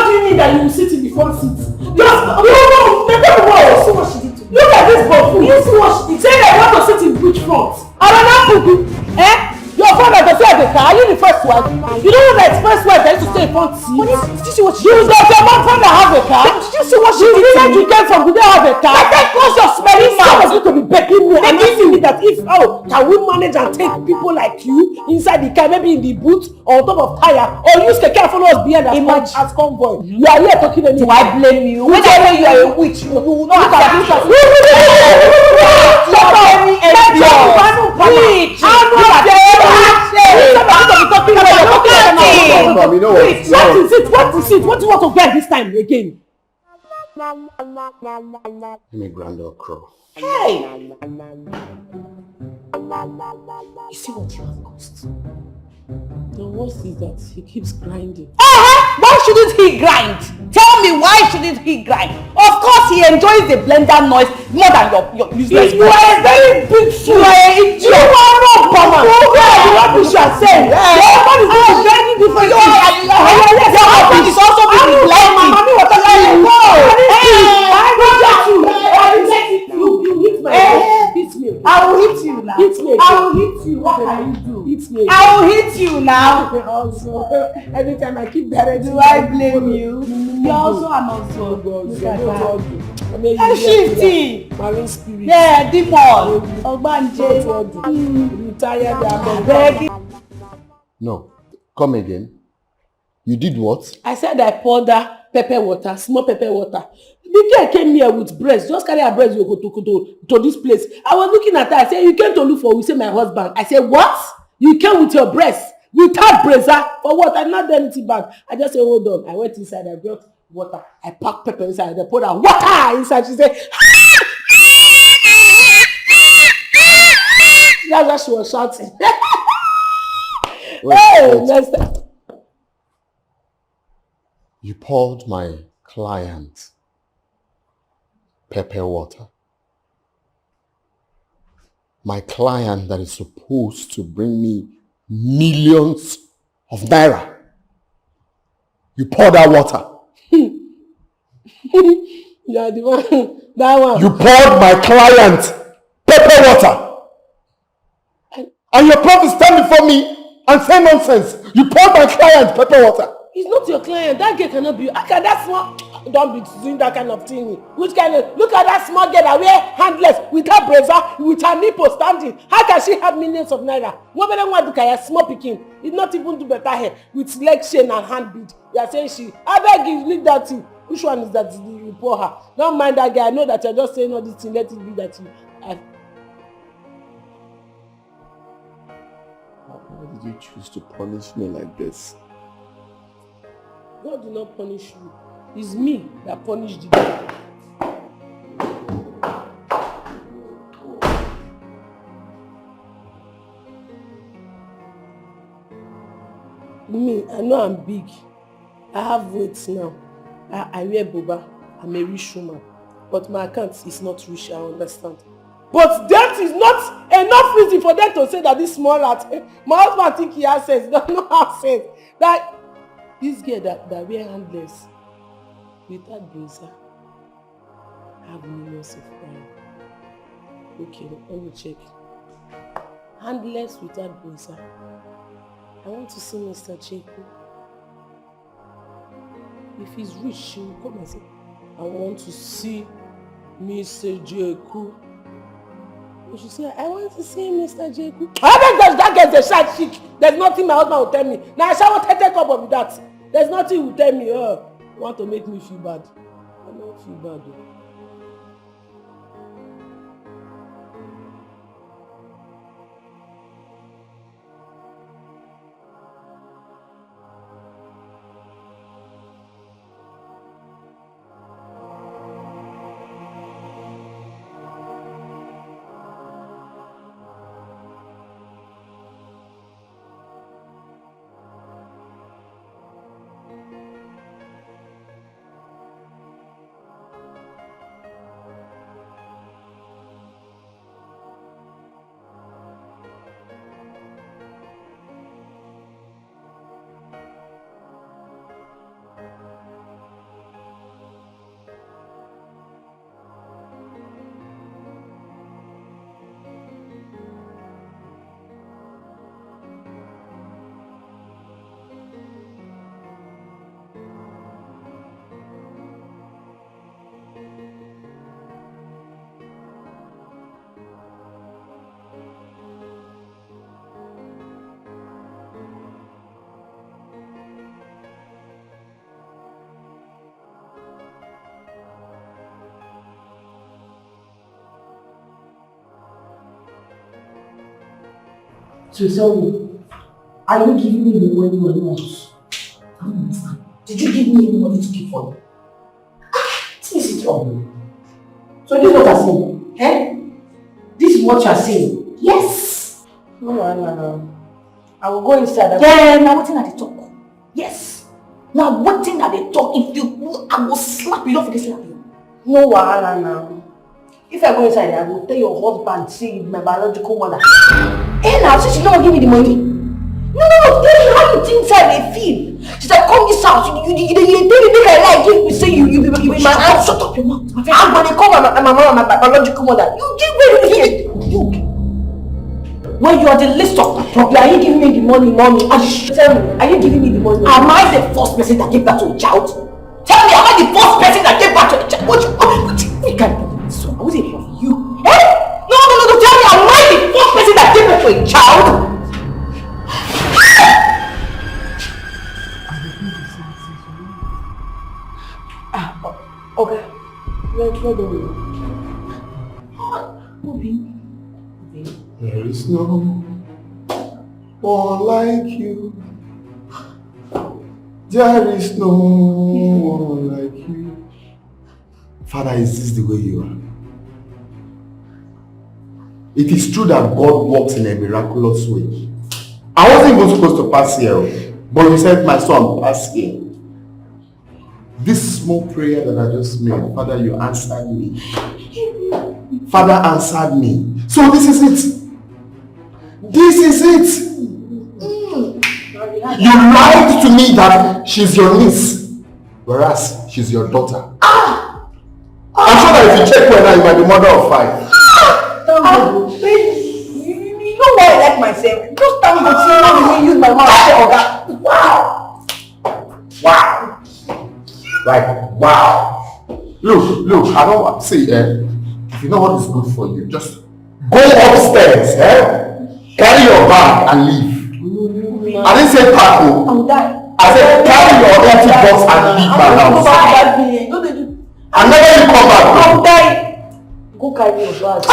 do you mean that you will sit in the front seat? See what she did to me. Look at this buffoon. You see what she did? Say that you want to sit in which front? Your father does say the car. Are you the first wife? You don't know that first wife that used to stay in front seat. Did you see what she did? Does your mom father have a car? Did you see what she did? Where you came from? Did they have a car? I said close your smelly mouth. Someone's going to be begging me. I'm asking me that can we manage and take people like you inside the car, maybe in the boot or on top of tire, or use the car follow us behind as convoy? You are here talking to me. Do I blame you? When I know you are a witch, you will not accept it. What do you want to get this time again? Give me Grand Crow. Hey! You see what you have cost? The worst is that he keeps grinding. Why shouldn't he grind? Tell me, why shouldn't he grind? Of course he enjoys the blender noise more than your useless. You are a very big fool. You are not Bama. What you are saying? Your husband is very different. Your husband is also being blending. I will hit you now. Hit me. I will hit you. What can you do? Hit me. I will hit you now. Also, every time I keep better. Do I blame you? You also are not so good. Look at that. I'm shifting. Marine spirit. Yeah, demon. Ogbanje. Retired. No. Come again. You did what? I said I poured that pepper water, small pepper water. Dikeh came here with breast. Just carry her breast you go to this place. I was looking at her. I said, you came to look for, we say, my husband. I said, what? You came with your breast? Without brazier? For what? I not done anything bad. I just said, hold on. I went inside. I brought water. I packed pepper inside. I poured water inside. She said, that's why she was shouting. Wait. Next time. You poured my client pepper water. My client that is supposed to bring me millions of naira. You poured that water. Yeah, the one, that one. You poured my client pepper water. And your prof is standing before me and say nonsense. You poured my client pepper water. It's not your client. That girl cannot be. How can that small? Don't be doing that kind of thing. Which kind of? Look at that small girl that wear handless with her brazier, with her nipple standing. How can she have millions of naira? What better want to carry a small picking? It's not even do better hair with leg chain and hand bead. You are saying she. I beg you, leave that thing. Which one is that you pour her? Don't mind that guy. I know that you're just saying all this thing. Let it be that you. Why did you choose to punish me like this? God did not punish you. It's me that punished you. Me, I know I'm big. I have weight now. I wear boba. I'm a rich woman. But my account is not rich, I understand. But that is not enough reason for them to say that this small rat, my husband think he has sense. Does not have sense. That this girl that wear handless without brazier have millions of naira. Okay, let me check. Handless without brazier. I want to see Mr. Cheku. If he's rich, she will come and say, I want to see Mr. Cheku. She said, I want to see Mr. Cheku. I don't touch that girl, the side chick. There's nothing my husband will tell me. Now I shall take up of that. There's nothing he will tell me. You want to make me feel bad. I don't feel bad though. So tell me, are you giving me the money or not? I don't understand. Did you give me any money to keep for you? This is wrong. So this is what I'm saying. Eh? This is what you're saying. Yes. No. I will go inside. Yeah, now waiting at the talk. Yes. Now waiting at the talk. If you, I will slap you off this slap you. No wahala now. If I go inside, I will tell your husband, see my biological mother. Eh now, since you don't give me the money. No, tell me how you think inside they feel. She said, come this house, you tell me make I like give me say you be my aunt. Shut up your mouth. I'm gonna call my mama, my biological mother. You give me you. When you are the least of my problem, are you giving me the money, mommy? Tell me, are you giving me the money? Am I the first person that gave back to a child? Tell me, am I the first person that gave back to a child? What can't do this one? I was it for you. Eh? No, tell me, am I the first person that gave back to a child? Okay. There is no one like you. There is no one like you. Father, is this the way you are? It is true that God works in a miraculous way. I wasn't even supposed to pass here, but you said, my son, pass here. This small prayer that I just made, Father, you answered me. Father answered me. So this is it. This is it. You lied to me that she's your niece, whereas she's your daughter. I'm sure that if you check well now, you might be mother of 5. You know why I like myself? Just tell me to see how you use my mouth to say, Oga. Wow! Wow! Like, wow! Look, I don't want to see, if you know what is good for you, just go upstairs, carry your bag and leave. I didn't say pack. I said carry your empty box and leave my house. And never you come back. I'll die. Go carry your bag.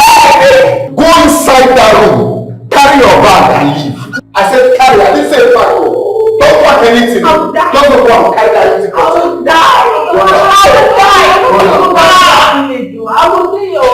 Go inside that room, carry your bag and leave. I said carry, I didn't say pack. Don't pack anything. Just go and carry that empty box. I will die. I will be your.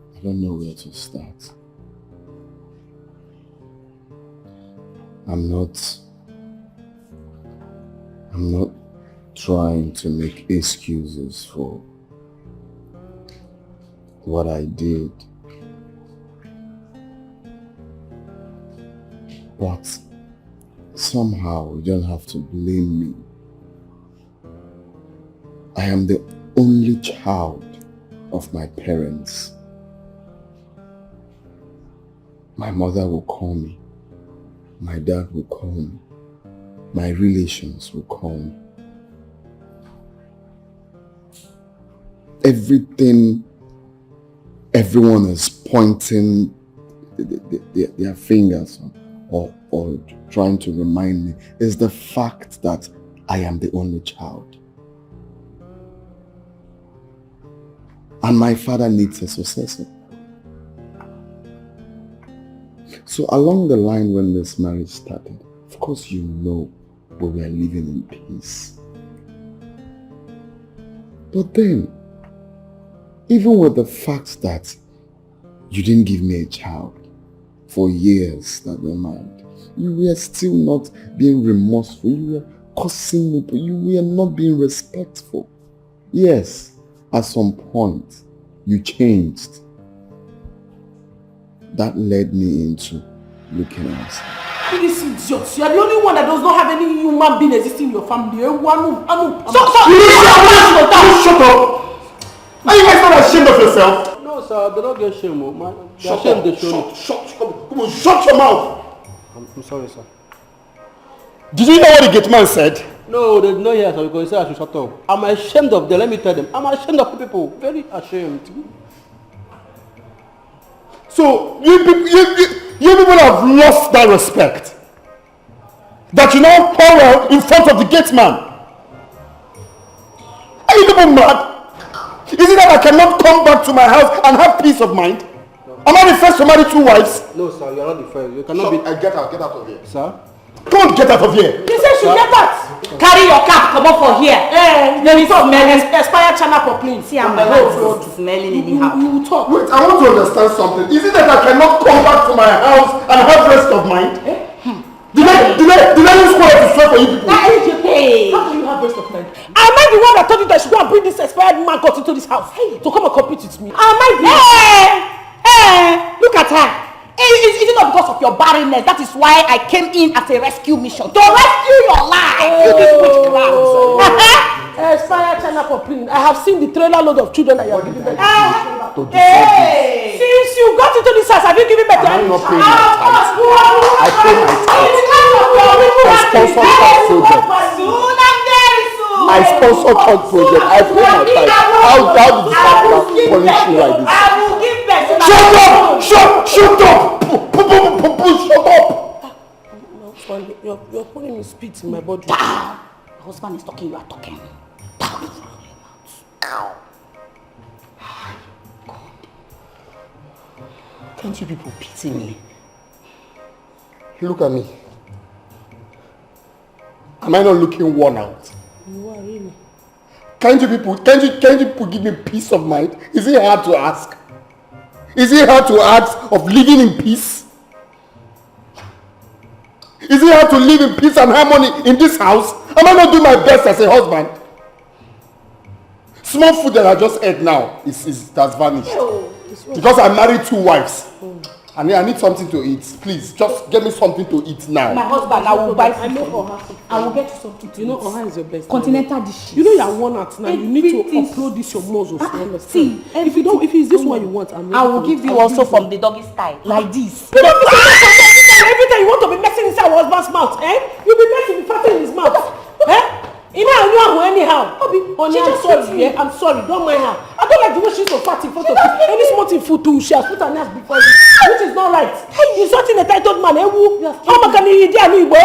I don't know where to start. I'm not trying to make excuses for what I did. But somehow you don't have to blame me. I am the only child of my parents. My mother will call me. My dad will call me. My relations will call me. Everyone is pointing their fingers or trying to remind me is the fact that I am the only child. And my father needs a successor. So along the line when this marriage started, of course you know we were living in peace. But then, even with the fact that you didn't give me a child for years that we're married, you were still not being remorseful, you were cursing me, but you were not being respectful. Yes, at some point, you changed. That led me into looking outside. This idiot, you are the only one that does not have any human being existing in your family. Shut up! Are you guys not ashamed of yourself? No, sir, they don't get shame. Shut up. Come on, shut your mouth! I'm sorry, sir. Did you know what the gate man said? No, they did not hear, sir, because he said I should shut up. I'm ashamed of them, let me tell them. I'm ashamed of people, very ashamed. So, you people have lost that respect. That you now quarrel in front of the gate man. Are you people mad? Is it that I cannot come back to my house and have peace of mind? No. Am I the first to marry 2 wives? No, sir, you are not the first. You cannot be... Get out of here. Sir? Don't get out of here. You said she get out. Carry your cap, come up for here. There is expire channel for please. See, I'm the road smelling anyhow. You talk. Wait, I want to understand something. Is it that I cannot come back to my house and have rest of mind? Did I use quite to swear for you people? How do you have rest of mind? Am I the one that told you that you go and bring this expired man got into this house to come and compete with me? Am I the look at her. Is it not because of your barrenness? That is why I came in as a rescue mission. To rescue your life. You this witchcraft. Expire China for cleaning. I have seen the trailer load of children that you have given birth to. Since you got into this house, have you given birth to any child? I pay my tithes. I sponsor child children. I sponsor church project. I pay my time. How did the father punish me like this? I will give person. Shut up! Shut up! Shut up! You're putting me spit in my body. Down. My husband is talking, you are talking. Down. Can't you people pity me? Look at me. Am I not looking worn out? You are really. Can't you people give me peace of mind? Is it hard to ask? Is it hard to ask of living in peace? Is it hard to live in peace and harmony in this house? Am I not doing my best as a husband? Small food that I just ate now has vanished. Because I married 2 wives. I need something to eat. Please, just get me something to eat now. My husband, I will buy food. I know Oha. I will get you something. You know Oha is your best. Continental dishes. You know you are worn out now. You need to upload this your muscles. See, if it's this one you want, I will give you also from the doggy style. Like this. You don't every time you want to be messing inside your husband's mouth, eh? You'll be messing with fatting in his mouth. Eh? Anyhow. Honey, I'm sorry. Yeah, I'm sorry. Don't mind her. I don't like the way she's so fat in front of you. Any small thing food too, she has put her nails before you, which is not right. Hey, you're such an entitled man. How can you do any way?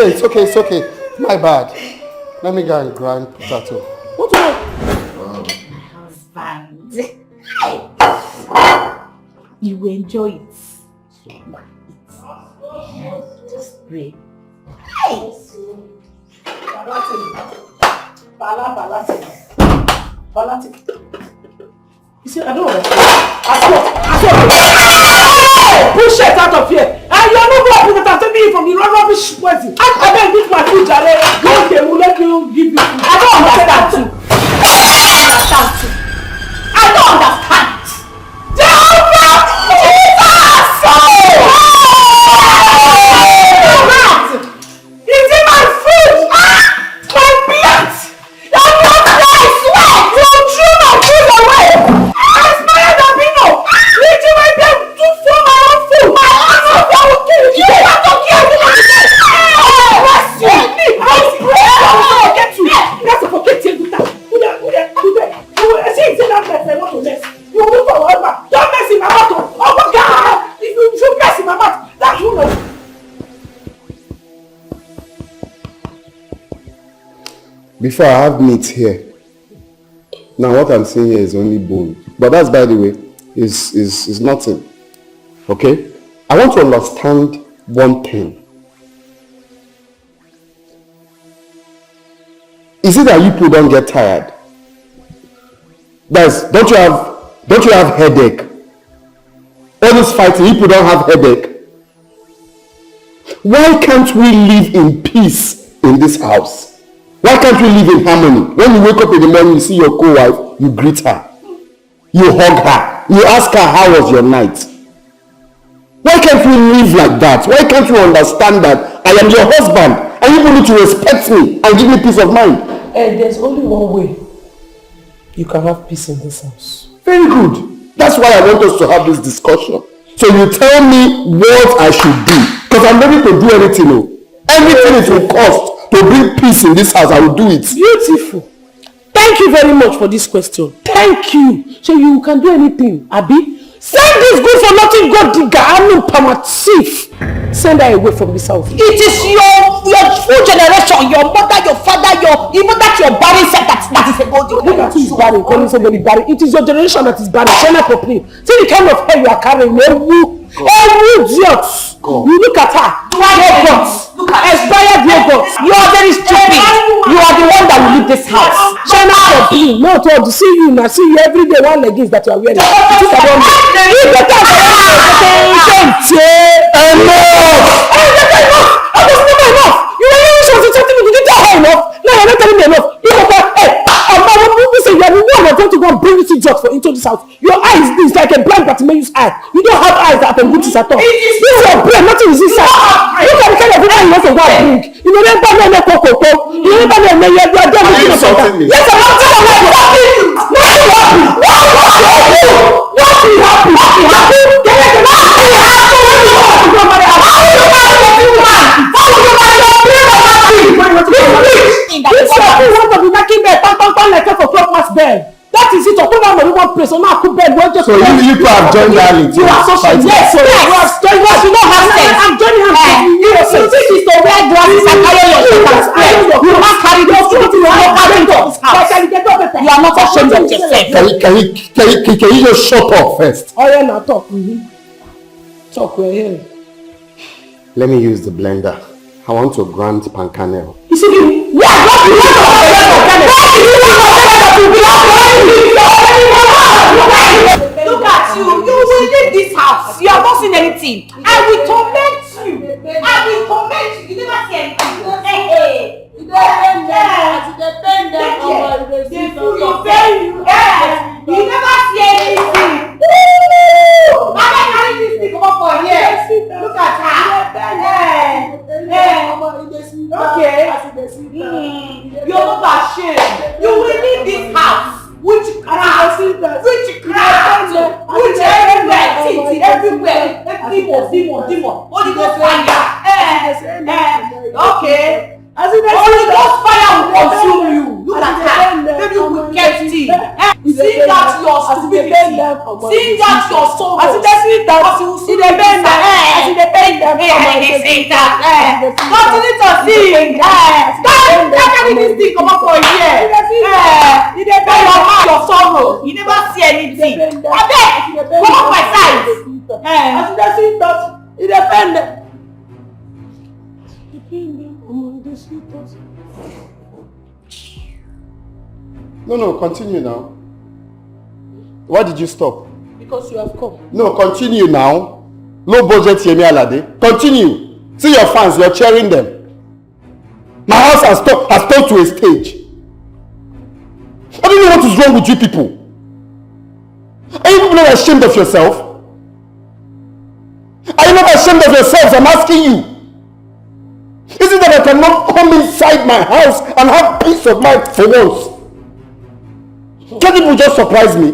It's okay. My bad. Let me go and grind potato. What do you want? Husband. You will enjoy it. Just pray. Hey! You see, I don't understand. Push it out of here. And you're not going to put it me from the rubbish poison. I beg this my food, Jare. Okay, we'll let you give you food. I don't understand too. I don't understand. Jehovah! Jesus! Is it my food? My plate! You're not there, I swear! You threw my food away! I swear that Bino! Did you make them do for my own food? My own food will kill you! You are talking about it! Bless you! I forget you! That's a forget you! I say that mess I want to mess. You will for whatever. Don't mess in my mouth! Oh my God! If you should mess in my mouth, that's you know. Before I have meat here. Now what I'm saying here is only bone. But that's, by the way, is nothing. Okay? I want to understand one thing. Is it that you people don't get tired? Guys, don't you have headache? All this fighting, you people don't have headache. Why can't we live in peace in this house? Why can't we live in harmony? When you wake up in the morning, you see your co-wife, you greet her. You hug her. You ask her, how was your night? Why can't we live like that? Why can't you understand that I am your husband and you need to respect me and give me peace of mind? And there's only one way you can have peace in this house. Very good. That's why I want us to have this discussion. So you tell me what I should do. Because I'm ready to do anything. Everything it will cost to bring peace in this house, I will do it. Beautiful. Thank you very much for this question. Thank you. So you can do anything, Abi. Send this good for nothing God Dikeh, I'm not thief. Send her away from this house. It is your full generation, your mother, your father, even that your barren said that is a God. Look at who is barren, calling somebody barren. It is your generation that is barren. Shut up properly. See the kind of hair you are carrying. Every idiot. You look at her. Yogurt. Expired yogurt. You are very stupid. You are the one that will leave this house. Shut up properly. No, to see you now. See you every day. One leggings that you are wearing. You better enough. You are not something to me. You didn't tell her enough. No, you're not telling me enough. You know what? Hey, you are the one that's going to go and bring this idiot into this house. Your eyes is like a blind Bartimaeus eye. You don't have eyes that can good at all. This is your brain, nothing is inside. Look at the kind of people you want to go and bring. You know, never know no cocoa. You never know you are doing anything about that. Yes, I'm not telling you what you happy. place. So now I could bed. So you two have joined that. You are associated. Yes, so you don't have sense. I'm joining him. You think it's to wear glasses and carry your shirt and spread. You not carry those things. You are not carrying this house. You are not ashamed of yourself. Can you just shut up first? Oh yeah, now talk. Talk, we're here. Let me use the blender. I want to grind pancanel. You see, look at you. You will leave this house. You have not seen anything. I will torment you. I will torment you. You never see anything. Hey. You never see anything. I'm not carrying this thing over for here. Look at her. Okay. You're not ashamed. You will leave this house. Witchcraft, everywhere. Demon. Holy Ghost fire. Okay. Holy Ghost fire will consume you. Look at that. Maybe you will get it. See that your stupidity. See that your sorrow. Because you will see the bend. Continue to sing. Don't carry this thing come up for here. Your sorrow. You never see anything. I beg. Come up my side. It depends. No, continue now. Why did you stop? Because you have come. No, continue now. Low budget Yemi Alade. Continue. See your fans, you're cheering them. My house has turned to a stage. I don't know what is wrong with you people. Are you people not ashamed of yourself? Are you not ashamed of yourselves? I'm asking you. Is it that I cannot come inside my house and have peace of mind for once? Can't people just surprise me?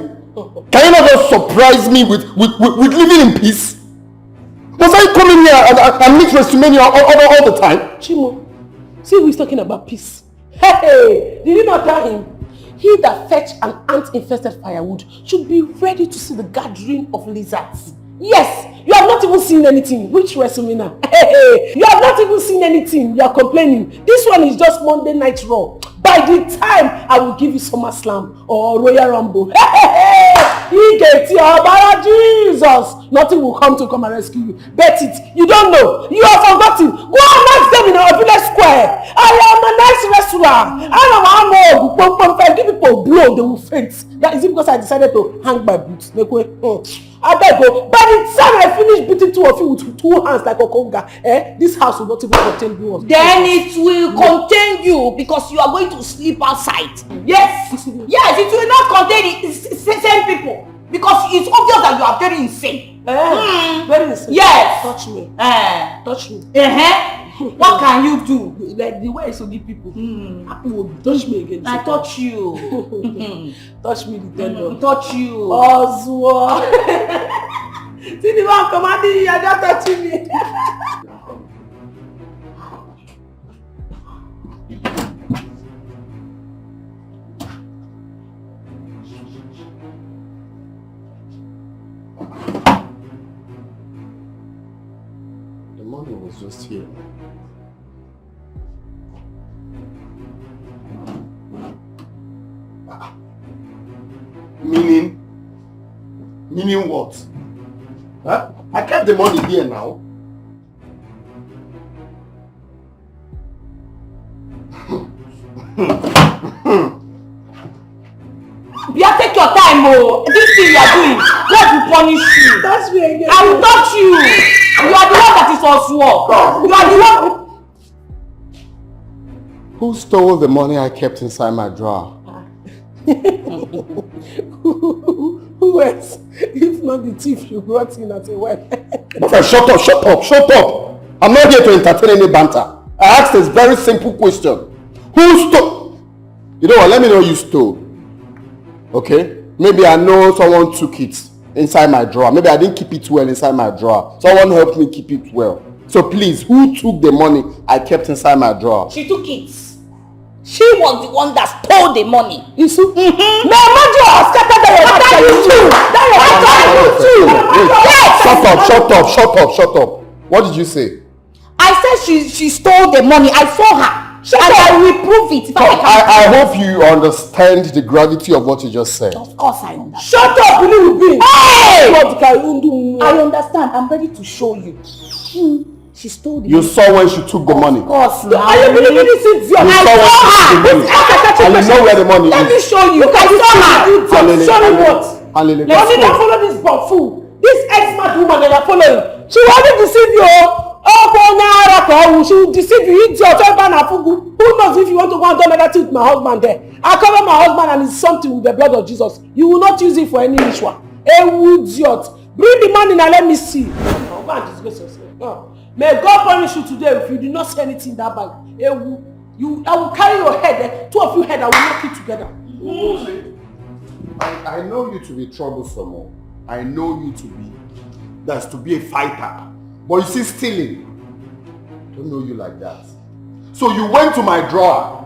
Can you not just surprise me with living in peace? Must I come in here and meet WrestleMania all the time? Chimo, see who is talking about peace. Hey, did you not tell him? He that fetched an ant-infested firewood should be ready to see the gathering of lizards. Yes, you have not even seen anything. Which WrestleMania? Hey, you have not even seen anything. You are complaining. This one is just Monday Night Raw. By the time I will give you SummerSlam or Royal Rumble, he gets your brother Jesus. Nothing will come and rescue you. Bet it. You don't know. You have forgotten. Go and ask them in our village square. I am a nice wrestler. I give people blow, they will faint. That is it because I decided to hang my boots. I beg you. By the time I finish beating two of you with two hands like a conga, this house will not even contain you. Then it will contain you because you are going to sleep outside. Yes, it will not contain the same people because it's obvious that you are very insane. Very insane. Yes. Touch me. Touch me. What can you do? Like the way I so give people. Touch me again. I touch you. Touch me the tendon. Touch you. Oswald. See the one commanding you, you're not touching me. The money was just here. Meaning what? Huh? I kept the money here now. Yeah, take your time, this thing you are doing, God will punish you. Touch me again. I will touch you. You are the one that is on sword. You are the one. Who stole the money I kept inside my drawer? Who else? If not the thief you brought in as a wife. Okay, shut up. I'm not here to entertain any banter. I asked this very simple question. Who stole? You know what? Let me know you stole. Okay? Maybe I know someone took it inside my drawer. Maybe I didn't keep it well inside my drawer. Someone helped me keep it well. So please, who took the money I kept inside my drawer? She took it. She was the one that stole the money. Isu? My mother has scattered Shut up. What did you say? I said she stole the money. I saw her. I will prove it. I hope you understand the gravity of what you just said. Of course I understand. Shut up, Hey! I understand. I'm ready to show you. She stole the money. You saw when she took the money. Of course. Are you believing this idiot? You saw when she took the money. And you know where the money is. Let me show you. I saw her. Show me what? Let's Money, don't follow this fool. This ex-mad woman that you're following. She wanted to deceive you. She will deceive you. Who knows if you want to go and do another thing with my husband there? I cover my husband and it's something with the blood of Jesus. You will not use it for any ritual. Idiot. Bring the money now, let me see. Oh, go and disgrace yourself. May God punish you today if you do not say anything in that bag. I will carry your head. Two of you head, I will knock it together. I know you to be troublesome. I know you to be a fighter. But you see, stealing, I don't know you like that. So you went to my drawer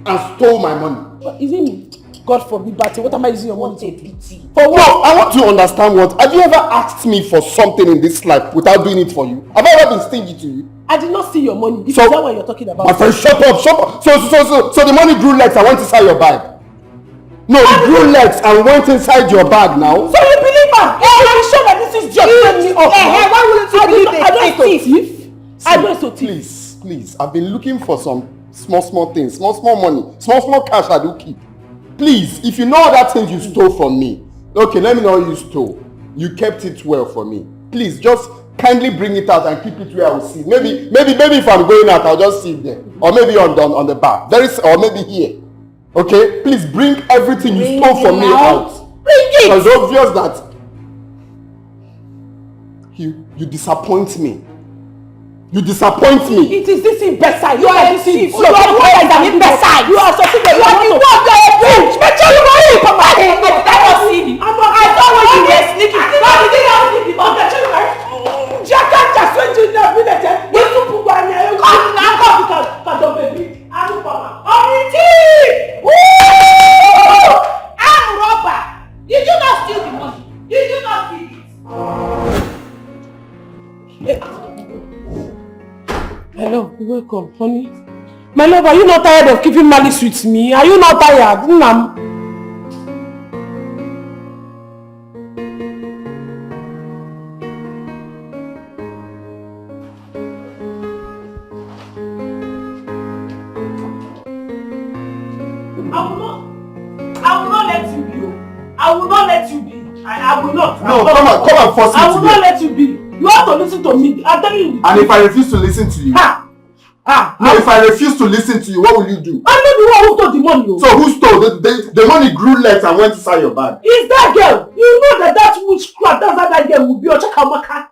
and stole my money. What, is it me? God forbid, Batty. What am I using your money to? For what? I want to understand what. Have you ever asked me for something in this life without doing it for you? Have I ever been stingy to you? I did not steal your money. Is that what you're talking about? My friend, shut up. So the money grew legs and went inside your bag. No, it grew legs and went inside your bag now. So you believe her? I'm sure that this is just setting me off. Why wouldn't you believe I don't so thief. Please. I've been looking for some small things, small money, small cash I do keep. Please, if you know that thing you stole from me, okay, let me know you stole. You kept it well for me. Please, just kindly bring it out and keep it where I will see. Maybe if I'm going out, I'll just see it there, or maybe on the bar, or maybe here. Okay, please bring everything you stole from me out. Bring it. Because it's obvious that you disappoint me. You disappoint me. It is this imbecile. You are a thief. You are an imbecile. You are succeeding. You are the one. You are a bitch. Make sure you know it. I don't see. I saw when you were sneaking. Why did you not sneak? Okay, Jacka just went in the village. You took one. Come, baby. I'm robber. You do not steal the money. You do not steal it. Hello, welcome, honey. My love, are you not tired of keeping malice with me? Are you not tired? I will not let you be. I will not let you be. I will not. No, come on, force me. I will not let you be. You have to listen to me. I'm telling you. And if I refuse to listen to you? If I refuse to listen to you, what will you do? I'm not the one who stole the money. So who stole? The money grew legs and went inside your bag. It's that girl. You know that witchcraft, that's how that girl will be. Ochakamaka.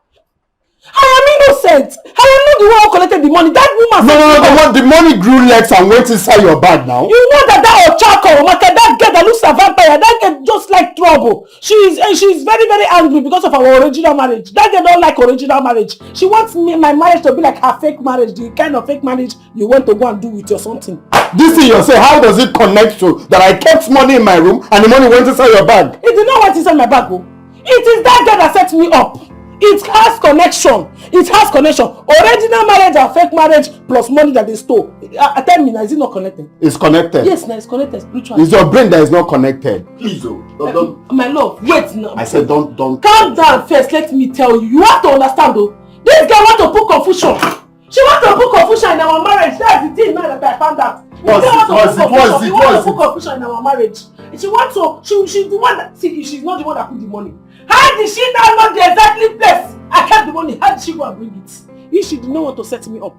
I am innocent. I am not the one who collected the money. That woman. No, the money grew legs and went inside your bag now. You know that Ochakamaka, that girl that looks a vampire, that girl just like trouble. She's very, very angry because of our original marriage. That girl don't like original marriage. She wants my marriage to be like her fake marriage, the kind of fake marriage you want to go and do with your something. This thing you say, how does it connect to that I kept money in my room and the money went inside your bag? It did not went inside my bag. Oh. It is that girl that set me up. It has connection. Original marriage and fake marriage plus money that they stole. Tell me now, is it not connected? It's connected. Yes, now it's connected spiritually. It's your brain that is not connected. Please, don't. My love, wait now. I said don't. Calm down first. Let me tell you. You have to understand though. This girl want to put confusion. She wants to put confusion in our marriage. That's the thing now that I found out. She wants to put confusion in our marriage. She's the one that, see, she's not the one that put the money. How did she now know the exactly place I kept the money? How did she go and bring it? If she did not want to set me up,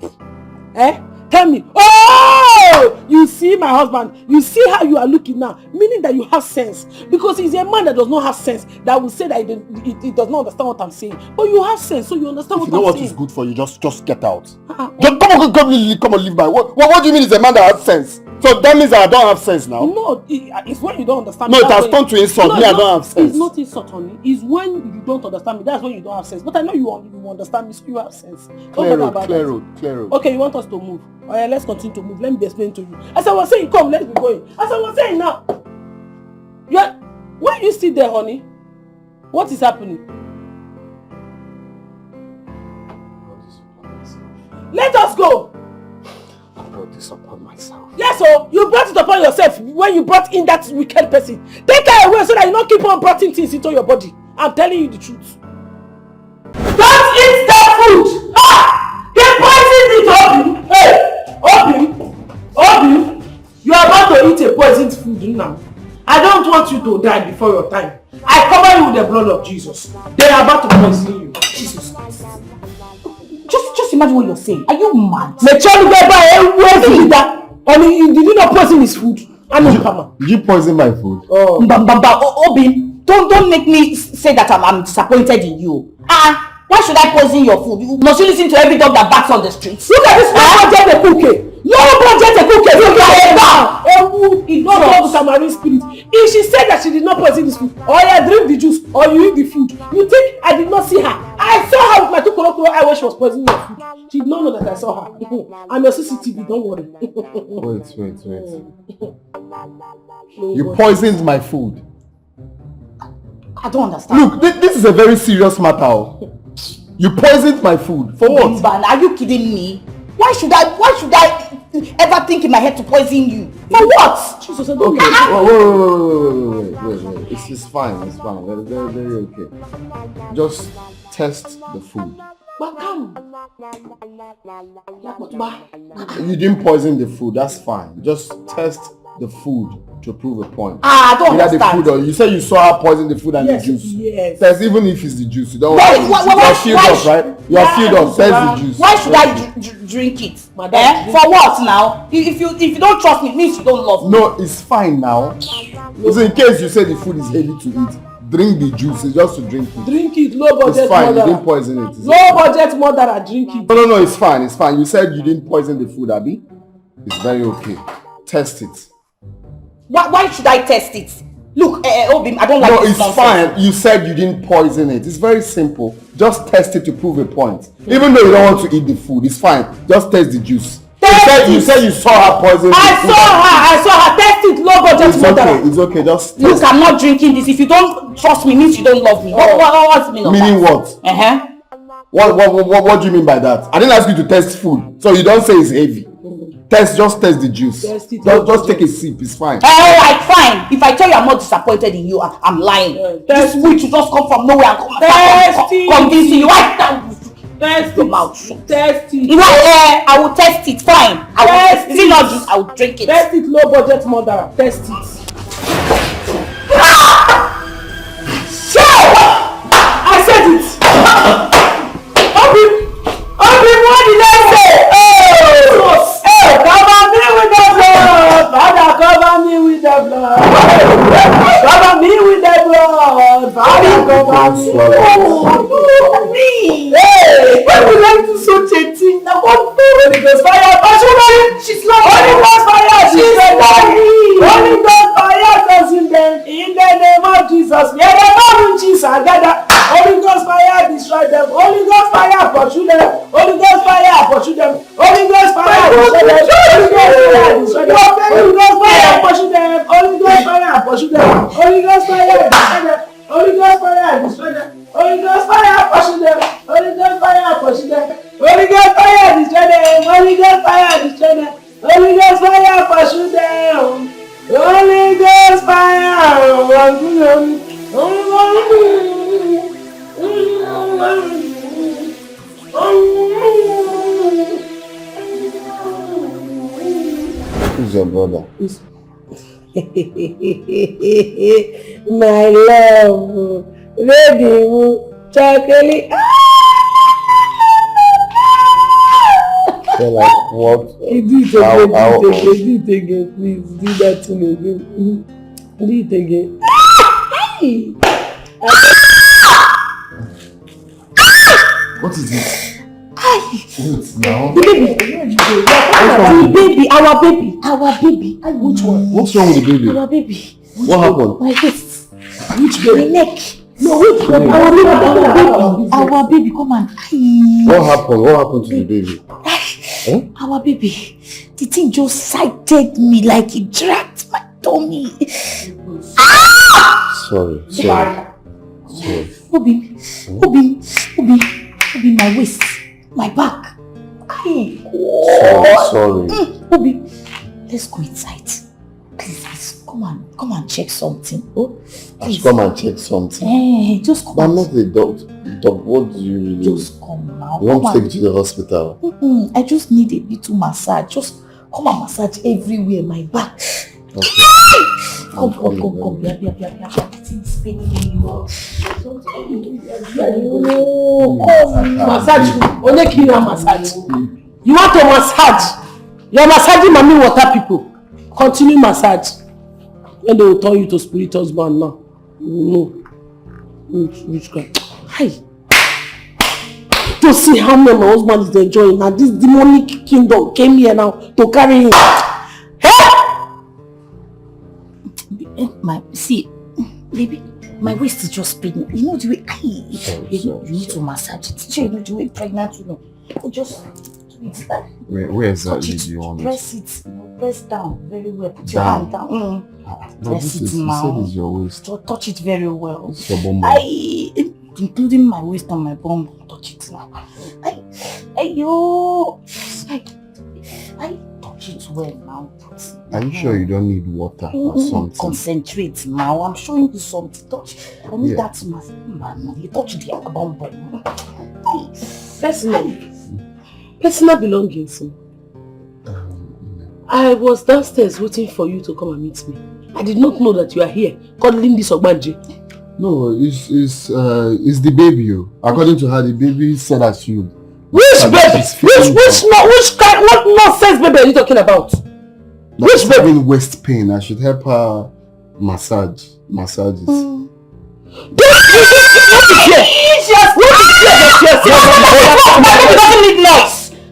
tell me. Oh, you see my husband, you see how you are looking now, meaning that you have sense. Because he's a man that does not have sense, that will say that he does not understand what I'm saying. But you have sense, so you understand what I'm saying. If you know what is good for you, just get out. Come on, leave my. What do you mean he's a man that has sense? So that means I don't have sense now? No, it's when you don't understand me. me. No, it has turned to insult. Me, I don't have sense. It's not insult, honey. It's when you don't understand me. That's when you don't have sense. But I know you understand me, so you have sense. Clear road. Okay, you want us to move? Oh yeah, let's continue to move. Let me explain to you. As I was saying, come, let's be going. As I was saying now, why you sit there, honey? What is happening? Let us go. I brought this upon myself. Yes, so you brought it upon yourself when you brought in that wicked person. Take her away so that you don't keep on bringing things into your body. I'm telling you the truth. Don't eat that food! Ah! They poisoned it, Obi! You are about to eat a poisoned food now. I don't want you to die before your time. I cover you with the blood of Jesus. They are about to poison you. Jesus Christ. Just imagine what you're saying. Are you mad? Did you not poison his food? Did you poison my food? Obi, don't make me say that I'm disappointed in you. Why should I poison your food? Must you listen to every dog that barks on the streets? Look at this budget the cookie. Low budget the cookie. Look at it. It's not called Samaritan spirit. If she said that she did not poison this food, or you drink the juice, or you eat the food, you think I did not see her? I saw her with my 2 colorful eye when she was poisoning your food. She did not know that I saw her. I'm your CCTV, don't worry. Wait. You poisoned my food. I don't understand. Look, this is a very serious matter. You poisoned my food. For what? Are you kidding me? Why should I ever think in my head to poison you? For what? Jesus, okay. Wait. It's fine. Very, very okay. Just test the food. You didn't poison the food. That's fine. Just test the food to prove a point. I don't understand. The food, or you said you saw her poison the food and the juice. Yes. Test, even if it's the juice. You don't want you're filled up, right? You're filled up. Test the juice. Why should I drink it? For what now? If you don't trust me, it means you don't love me. No, it's fine now. So in case you say the food is heavy to eat, drink the juice. It's just to drink it. Drink it, low budget. It's fine. You didn't poison it. Low budget murderer, drink it. No, it's fine. It's fine. You said you didn't poison the food, Abby. It's very okay. Test it. Why should I test it? Look, Obi, I don't like this nonsense. No, it's fine. You said you didn't poison it. It's very simple. Just test it to prove a point. Even though you don't want to eat the food, it's fine. Just test the juice. You said you saw her poison the food. I saw her. Test it, low budget murderer. It's okay. Just look, I'm not drinking this. If you don't trust me, means you don't love me. What's the meaning of that? Meaning what? What do you mean by that? I didn't ask you to test food, so you don't say it's heavy. Just test the juice. Just take a sip. It's fine. Alright, fine. If I tell you I'm not disappointed in you, I'm lying. This witch will just come from nowhere and convince you. Test your mouth. Test it. You know, I will test it. Fine. Is it not juice? I will drink it. Test it, low budget murderer. Test it. I said it. Obi, what did I say? Cover me with the blood. Father, cover me with the blood. Cover me with the blood. Father, cover me. Hey, why would I do such a thing? Now what? Holy Ghost fire. She's not. Holy Ghost fire. She's not. Holy Ghost fire doesn't burn. In the name of Jesus. We are the Lord in Jesus. Holy Ghost fire destroy them. Holy Ghost fire pursue them. Holy Ghost fire pursue them. Holy Ghost fire destroy them. Holy Ghost fire pursue them. Holy Ghost fire pursue them. Holy Ghost fire destroy them. Holy Ghost fire destroy them. Holy Ghost fire pursue them. Holy Ghost fire pursue them. Holy Ghost fire destroy them. Holy Ghost fire destroy them. Holy Ghost fire pursue them. Holy Ghost fire. Who's your brother? My love, baby, chocolate. They're like, what? Do it again, please. Do that thing again. Do it again. What is it? Now. The baby. Our baby. Which one? What's wrong with the baby? Our baby. What happened? My waist. Which baby? My neck. No, which baby? Our baby. Come on. What happened? What happened to the baby? Our baby. The thing just sighted me like it dragged my tummy. Sorry. Obi, my waist, my back. Sorry. Obi, let's go inside. Please, come and check something. Oh, please. Come and check something. Hey, just come. I'm not the doctor. What do you really? Just come now. You want to take you to the hospital? I just need a little massage. Just come and massage everywhere, my back. Okay. Come. It's paining me. Massage. Only kill massage. You want to massage? You're massaging mommy water people. Continue massage. When they will turn you to spirit husband now. No. Which guy? Hi. To see how my husband is enjoying. Now this demonic kingdom came here now to carry him. Baby, my waist is just paining. You know the way you need to massage it. You know the way pregnant, you know. Just do it like. Where exactly do you want press it? Press down very well. Put your hand down. Press it now. You said it's your waist. Touch it very well. It's your bum. Including my waist and my bum. Touch it now. I touch it well now. Are you sure you don't need water or something? Concentrate now. I'm showing you something. Touch. I need that man. You touch the bum. Personal belongings. I was downstairs waiting for you to come and meet me. I did not know that you are here cuddling this Ogbanji. No, it's the baby. According to her, the baby said that you. Which baby? What nonsense baby are you talking about? Which baby? Having waist pain. I should help her massages. Don't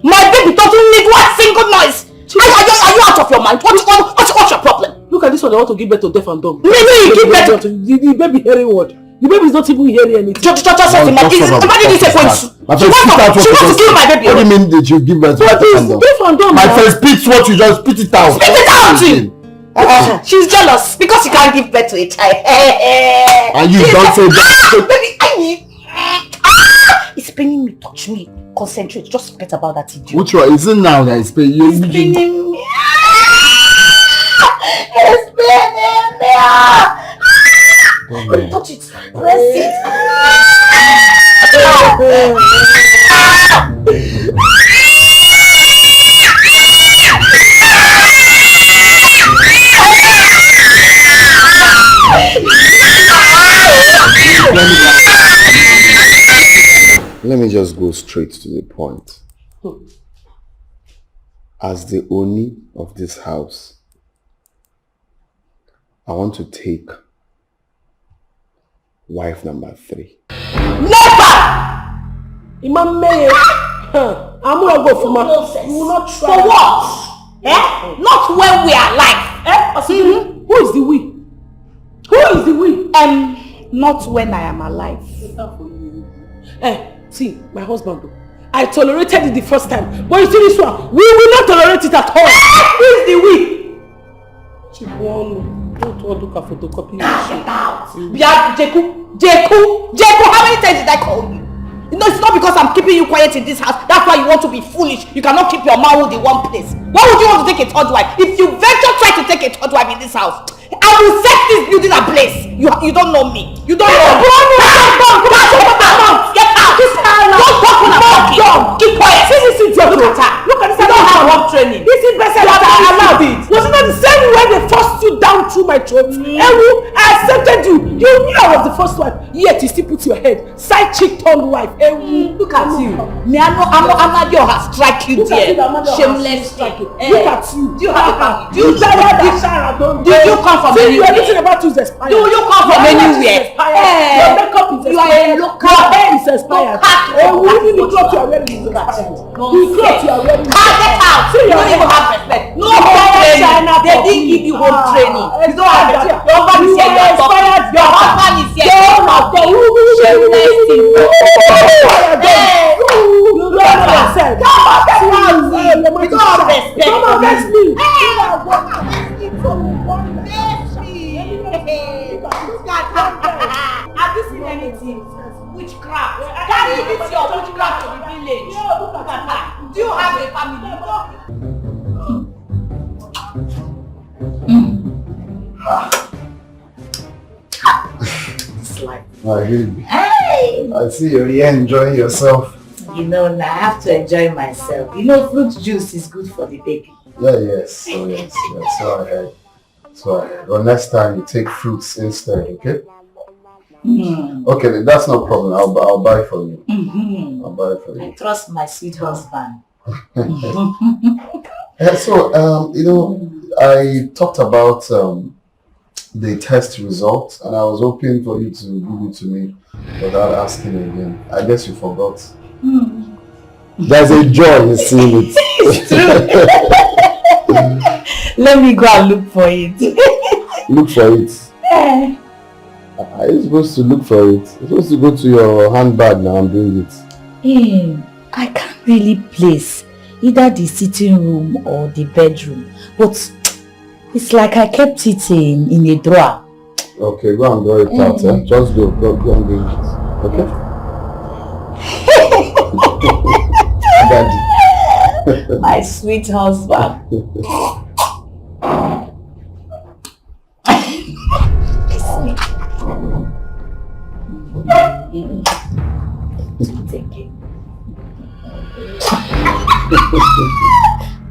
My baby doesn't need one single noise. Are you out of your mind? What's your problem? Look at this one. I want to give birth to deaf and dumb. Maybe you give birth to the baby hearing what? The baby is not even hearing anything. She wants to kill my baby. What do you mean that you give birth to deaf and dumb? My friend, spit what you just spit it out. Spit it out! She's jealous because she can't give birth to a child. And you don't say that. Baby, it's paining me. Touch me. Concentrate. Just forget about that idiot. Which one? Is it now that it's paining you? It's paining me. It's paining me. Touch it. Press it. Let me just go straight to the point. As the owner of this house, I want to take wife number 3. Never! Imam May, I'm gonna go for my. You will not try. For what? Not when we are alive. Who is the we? Who is the we? Not when I am alive. See, my husband, I tolerated it the first time, but you see this one, we will not tolerate it at all. Who is the we? Don't look at photocopy. Get out! Jeku, how many times did I call you? You know, it's not because I'm keeping you quiet in this house. That's why you want to be foolish. You cannot keep your mouth in one place. Why would you want to take a third wife? If you venture try to take a third wife in this house, I will set this building ablaze. You don't know me. You don't know me. Get out! Don't talk when I'm talking. Keep quiet. Look at her. Look at this. You don't have one training. This is better than I allowed it. Was it not the same way they forced you down through my throat. Ewu, I accepted you. You knew I was the first wife. Yet you still put your head. Side chick turned wife. Ewu, look at you. Me, I know Amadio has struck you there. Shameless striking. Look at you. Do you have a family? Do you come from anywhere? Everything about you is expired. Do you come from anywhere? Your makeup is expired. You are a local. Your hair is expired. Even the clothes you are wearing is expired. The clothes you are wearing is expired. Get out. You don't even have respect. No home training. They didn't give you home training. You don't have respect. Your husband is here. Your husband is here. Shameless thing. You don't have respect. You don't have respect. Come on, bless me. Have you seen anything? Witchcraft. Can you hit your witchcraft to the village? Look at that. Do you have a family? I hear you. Hey! I see you're here enjoying yourself. You know, I have to enjoy myself. You know, fruit juice is good for the baby. Yeah, yes. Oh, yes. So I heard. Well, next time you take fruits instead, okay? Okay, then that's no problem. I'll buy for you. I'll buy for you. I trust my sweet husband. So, you know, I talked about the test results, and I was hoping for you to give it to me without asking again. I guess you forgot. There's a joy in seeing it. It's true. Let me go and look for it. Look for it. Are you supposed to look for it? You're supposed to go to your handbag now and bring it. I can't really place either the sitting room or the bedroom, but it's like I kept it in a drawer. Okay, go and draw it out. Just go and bring it. Okay? Daddy. My sweet husband. Take it.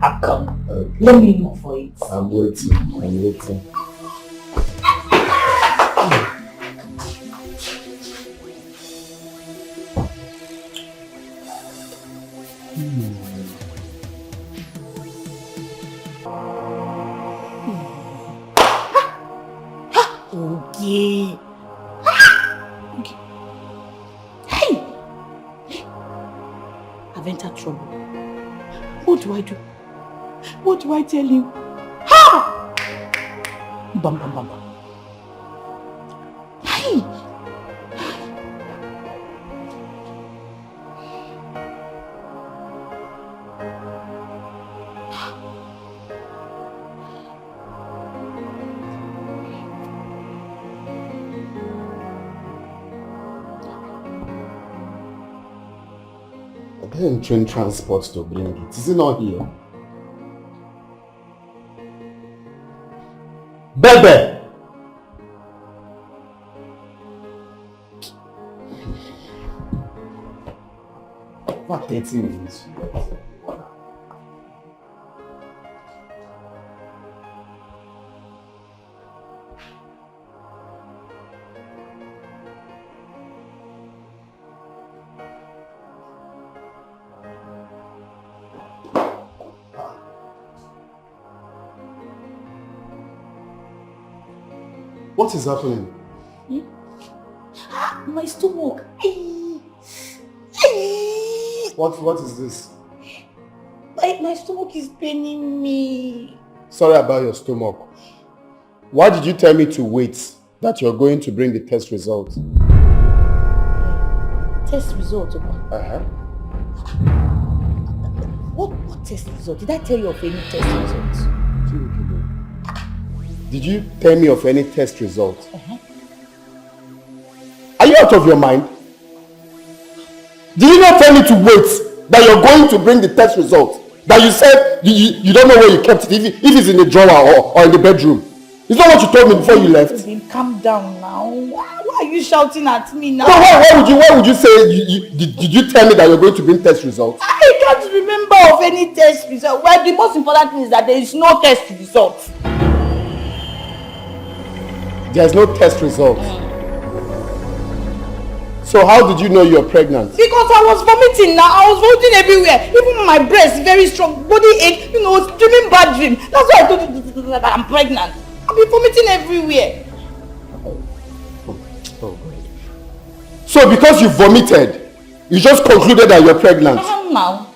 I'll come. Okay. Let me look for it. I'm waiting. Okay. Hey! I've entered trouble. What do I do? What do I tell you? Ha! Bam, bam, bam, bam. Hey! Then train transport to bring it. Is it not here? Bebe! What 30 minutes? What is happening? My stomach. What is this? My stomach is paining me. Sorry about your stomach. Why did you tell me to wait that you're going to bring the test result? Test result? What test result? Did I tell you of any test results? Did you tell me of any test results? Are you out of your mind? Did you not tell me to wait that you're going to bring the test result? That you said you don't know where you kept it, if it's in the drawer or in the bedroom. Is that what you told me before you left? Calm down now. Why are you shouting at me now? No, why would you say did you tell me that you're going to bring test results? I can't remember of any test result. Well, the most important thing is that there is no test result. There's no test result. So how did you know you're pregnant? Because I was vomiting now. I was vomiting everywhere. Even my breast, very strong. Body ache, dreaming bad dream. That's why I told you that I'm pregnant. I've been vomiting everywhere. Oh. So because you vomited, you just concluded that you're pregnant? Now.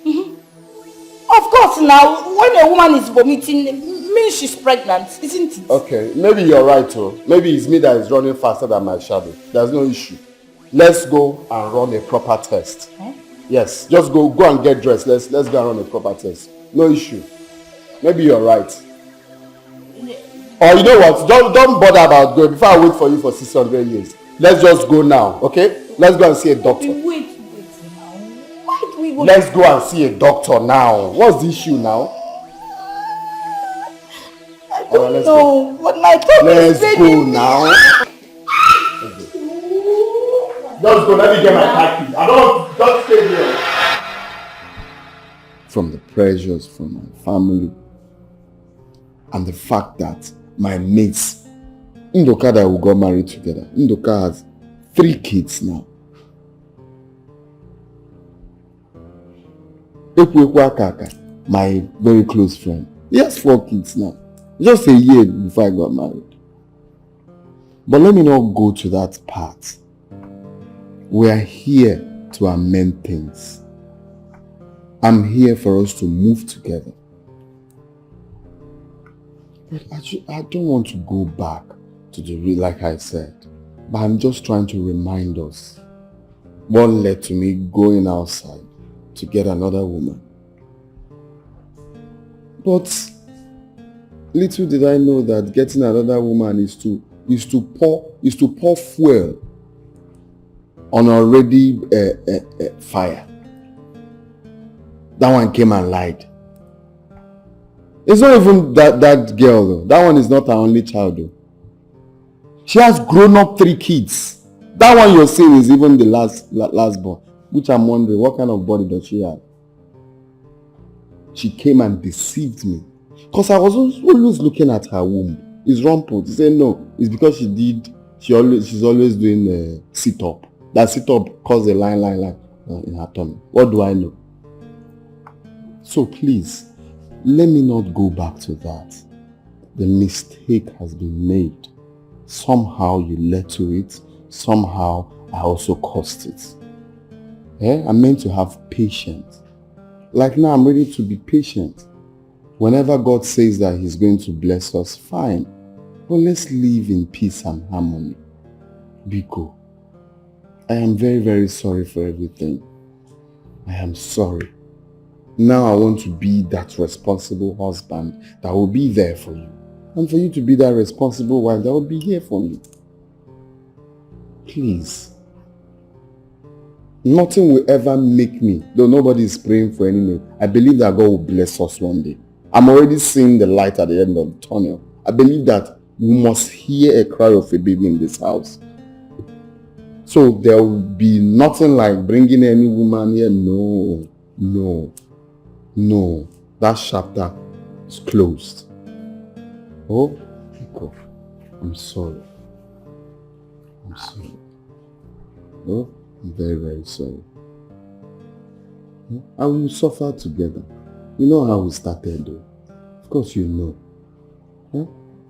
Of course now, when a woman is vomiting, it means she's pregnant, isn't it? Okay, maybe you're right too. Maybe it's me that is running faster than my shadow. There's no issue. Let's go and run a proper test. Yes, just go and get dressed. Let's go and run a proper test. No issue. Maybe you're right. Or you know what? Don't bother about going before I wait for you for 600 years. Let's just go now, okay? Let's go and see a doctor. Wait now. Why do we go? Let's go and see a doctor now. What's the issue now? I don't know, but my tummy is Let's go now. Just go, let me get my package. I don't stay here. From the pressures from my family and the fact that my mates, Ndoka that we got married together, Ndoka has 3 kids now. My very close friend, he has 4 kids now. Just a year before I got married. But let me not go to that part. We are here to amend things. I'm here for us to move together. But I don't want to go back to the real, like I said. But I'm just trying to remind us what led to me going outside to get another woman. But little did I know that getting another woman is to pour fuel on already fire. That one came and lied. It's not even that girl though. That one is not her only child though. She has grown up 3 kids. That one you're seeing is even the last born. Which I'm wondering, what kind of body does she have? She came and deceived me. Because I was always looking at her womb. It's rumpled. She said no. It's because she's always doing sit-up. That sit-up caused a line in her tummy. What do I know? So please, let me not go back to that. The mistake has been made. Somehow you led to it. Somehow I also caused it. I'm meant to have patience. Like now I'm ready to be patient. Whenever God says that he's going to bless us, fine. But let's live in peace and harmony. Biko, I am very, very sorry for everything. I am sorry. Now I want to be that responsible husband that will be there for you. And for you to be that responsible wife that will be here for me. Please. Nothing will ever make me, though nobody is praying for anything, I believe that God will bless us one day. I'm already seeing the light at the end of the tunnel. I believe that we must hear a cry of a baby in this house. So there will be nothing like bringing any woman here. No. That chapter is closed. Oh, I'm sorry. Oh, I'm very, very sorry. And we will suffer together. You know how we started though. Of course you know.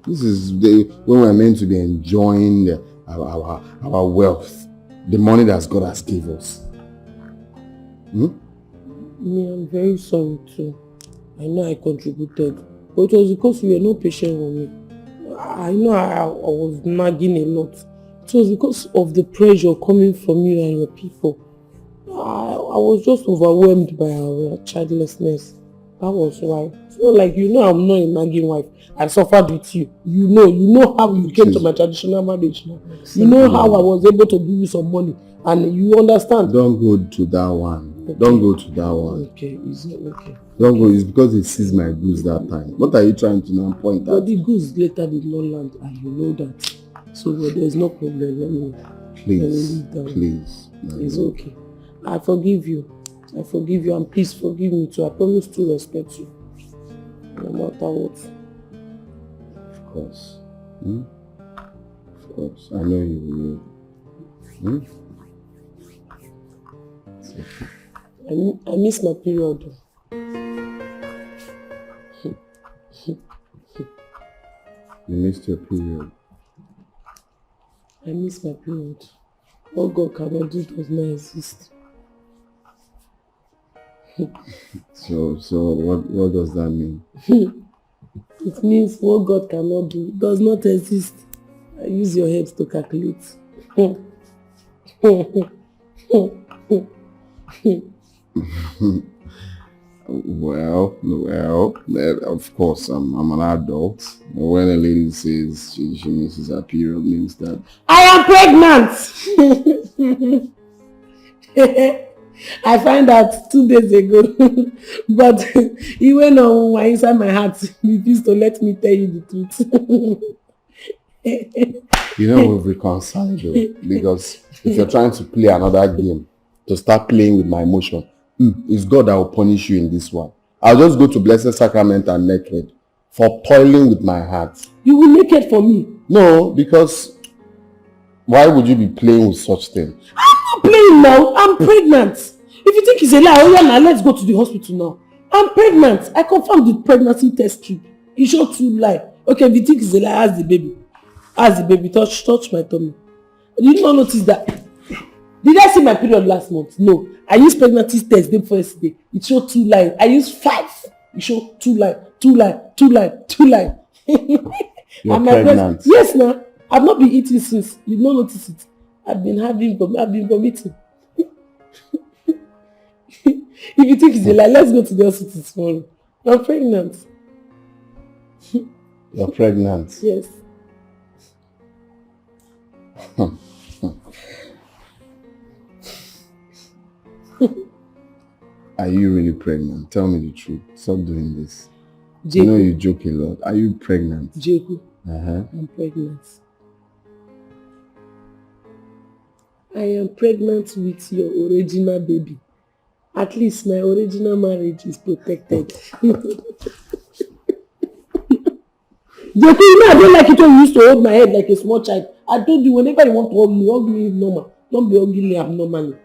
This is when we're meant to be enjoying our wealth. The money that God has given us. Me, I'm very sorry too. I know I contributed. But it was because you were not patient with me. I know I was nagging a lot. It was because of the pressure coming from you and your people. I was just overwhelmed by our childlessness. That was why. It's not like, I'm not a nagging wife. I suffered with you. You know how you came to my traditional marriage now. You know how I was able to give you some money. And you understand. Don't go to that one. Okay. Don't go to that one. Okay, is it okay? Don't go. It's because they seized my goods that time. What are you trying to now point out? But the goods later did not land, and you know that. So there's no problem. Let me please. It's okay. I forgive you, and please forgive me too. I promise to respect you, no matter what. Of course. course. I know you will. I miss my period. You missed your period. I miss my period. What God cannot do does not exist. So what does that mean? It means what God cannot do does not exist. I use your head to calculate. Well, of course, I'm an adult. When a lady says she misses her period, means that I am pregnant! I find out 2 days ago, but he went on inside my heart, refused to let me tell you the truth. we've reconciled though, because if you're trying to play another game, to start playing with my emotion, it's God that will punish you in this one. I'll just go to Blessed Sacrament and naked for toiling with my heart. You will naked for me? No, because why would you be playing with such things? I'm not playing now. I'm pregnant. If you think it's a lie, now let's go to the hospital now. I'm pregnant. I confirmed the pregnancy test strip. You showed 2 lie. Okay, if you think it's a lie, ask the baby. Ask the baby. Touch my tummy. You did not notice that. Did I see my period last month? No. I used pregnancy test the first day. It showed 2 lies. I used 5. It showed 2 lies. 2 lies. 2 lies. 2 lies. You're pregnant? Yes, now. I've not been eating since. You don't notice it. I've been vomiting. If you think it's a lie, let's go to the hospital tomorrow. I'm pregnant. You're pregnant? Yes. Are you really pregnant? Tell me the truth. Stop doing this. Jacob. I know you joke a lot. Are you pregnant? Jacob. I'm pregnant. I am pregnant with your original baby. At least my original marriage is protected. Jacob, I don't like it when you used to hold my head like a small child. I told you, whenever you want to hug me normal. Don't be hugging me abnormally.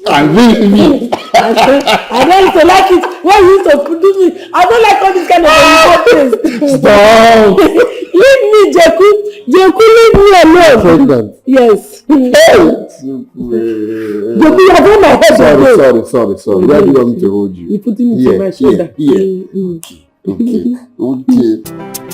I really I don't used to like it when you used to do me. I don't like all this kind of things. Stop! Leave me, Jacob. Jacob, leave me alone. Pregnant? Yes. Jacob, you have hold my head. Sorry. Where do you want me to hold you? You're putting it on my shoulder. Okay.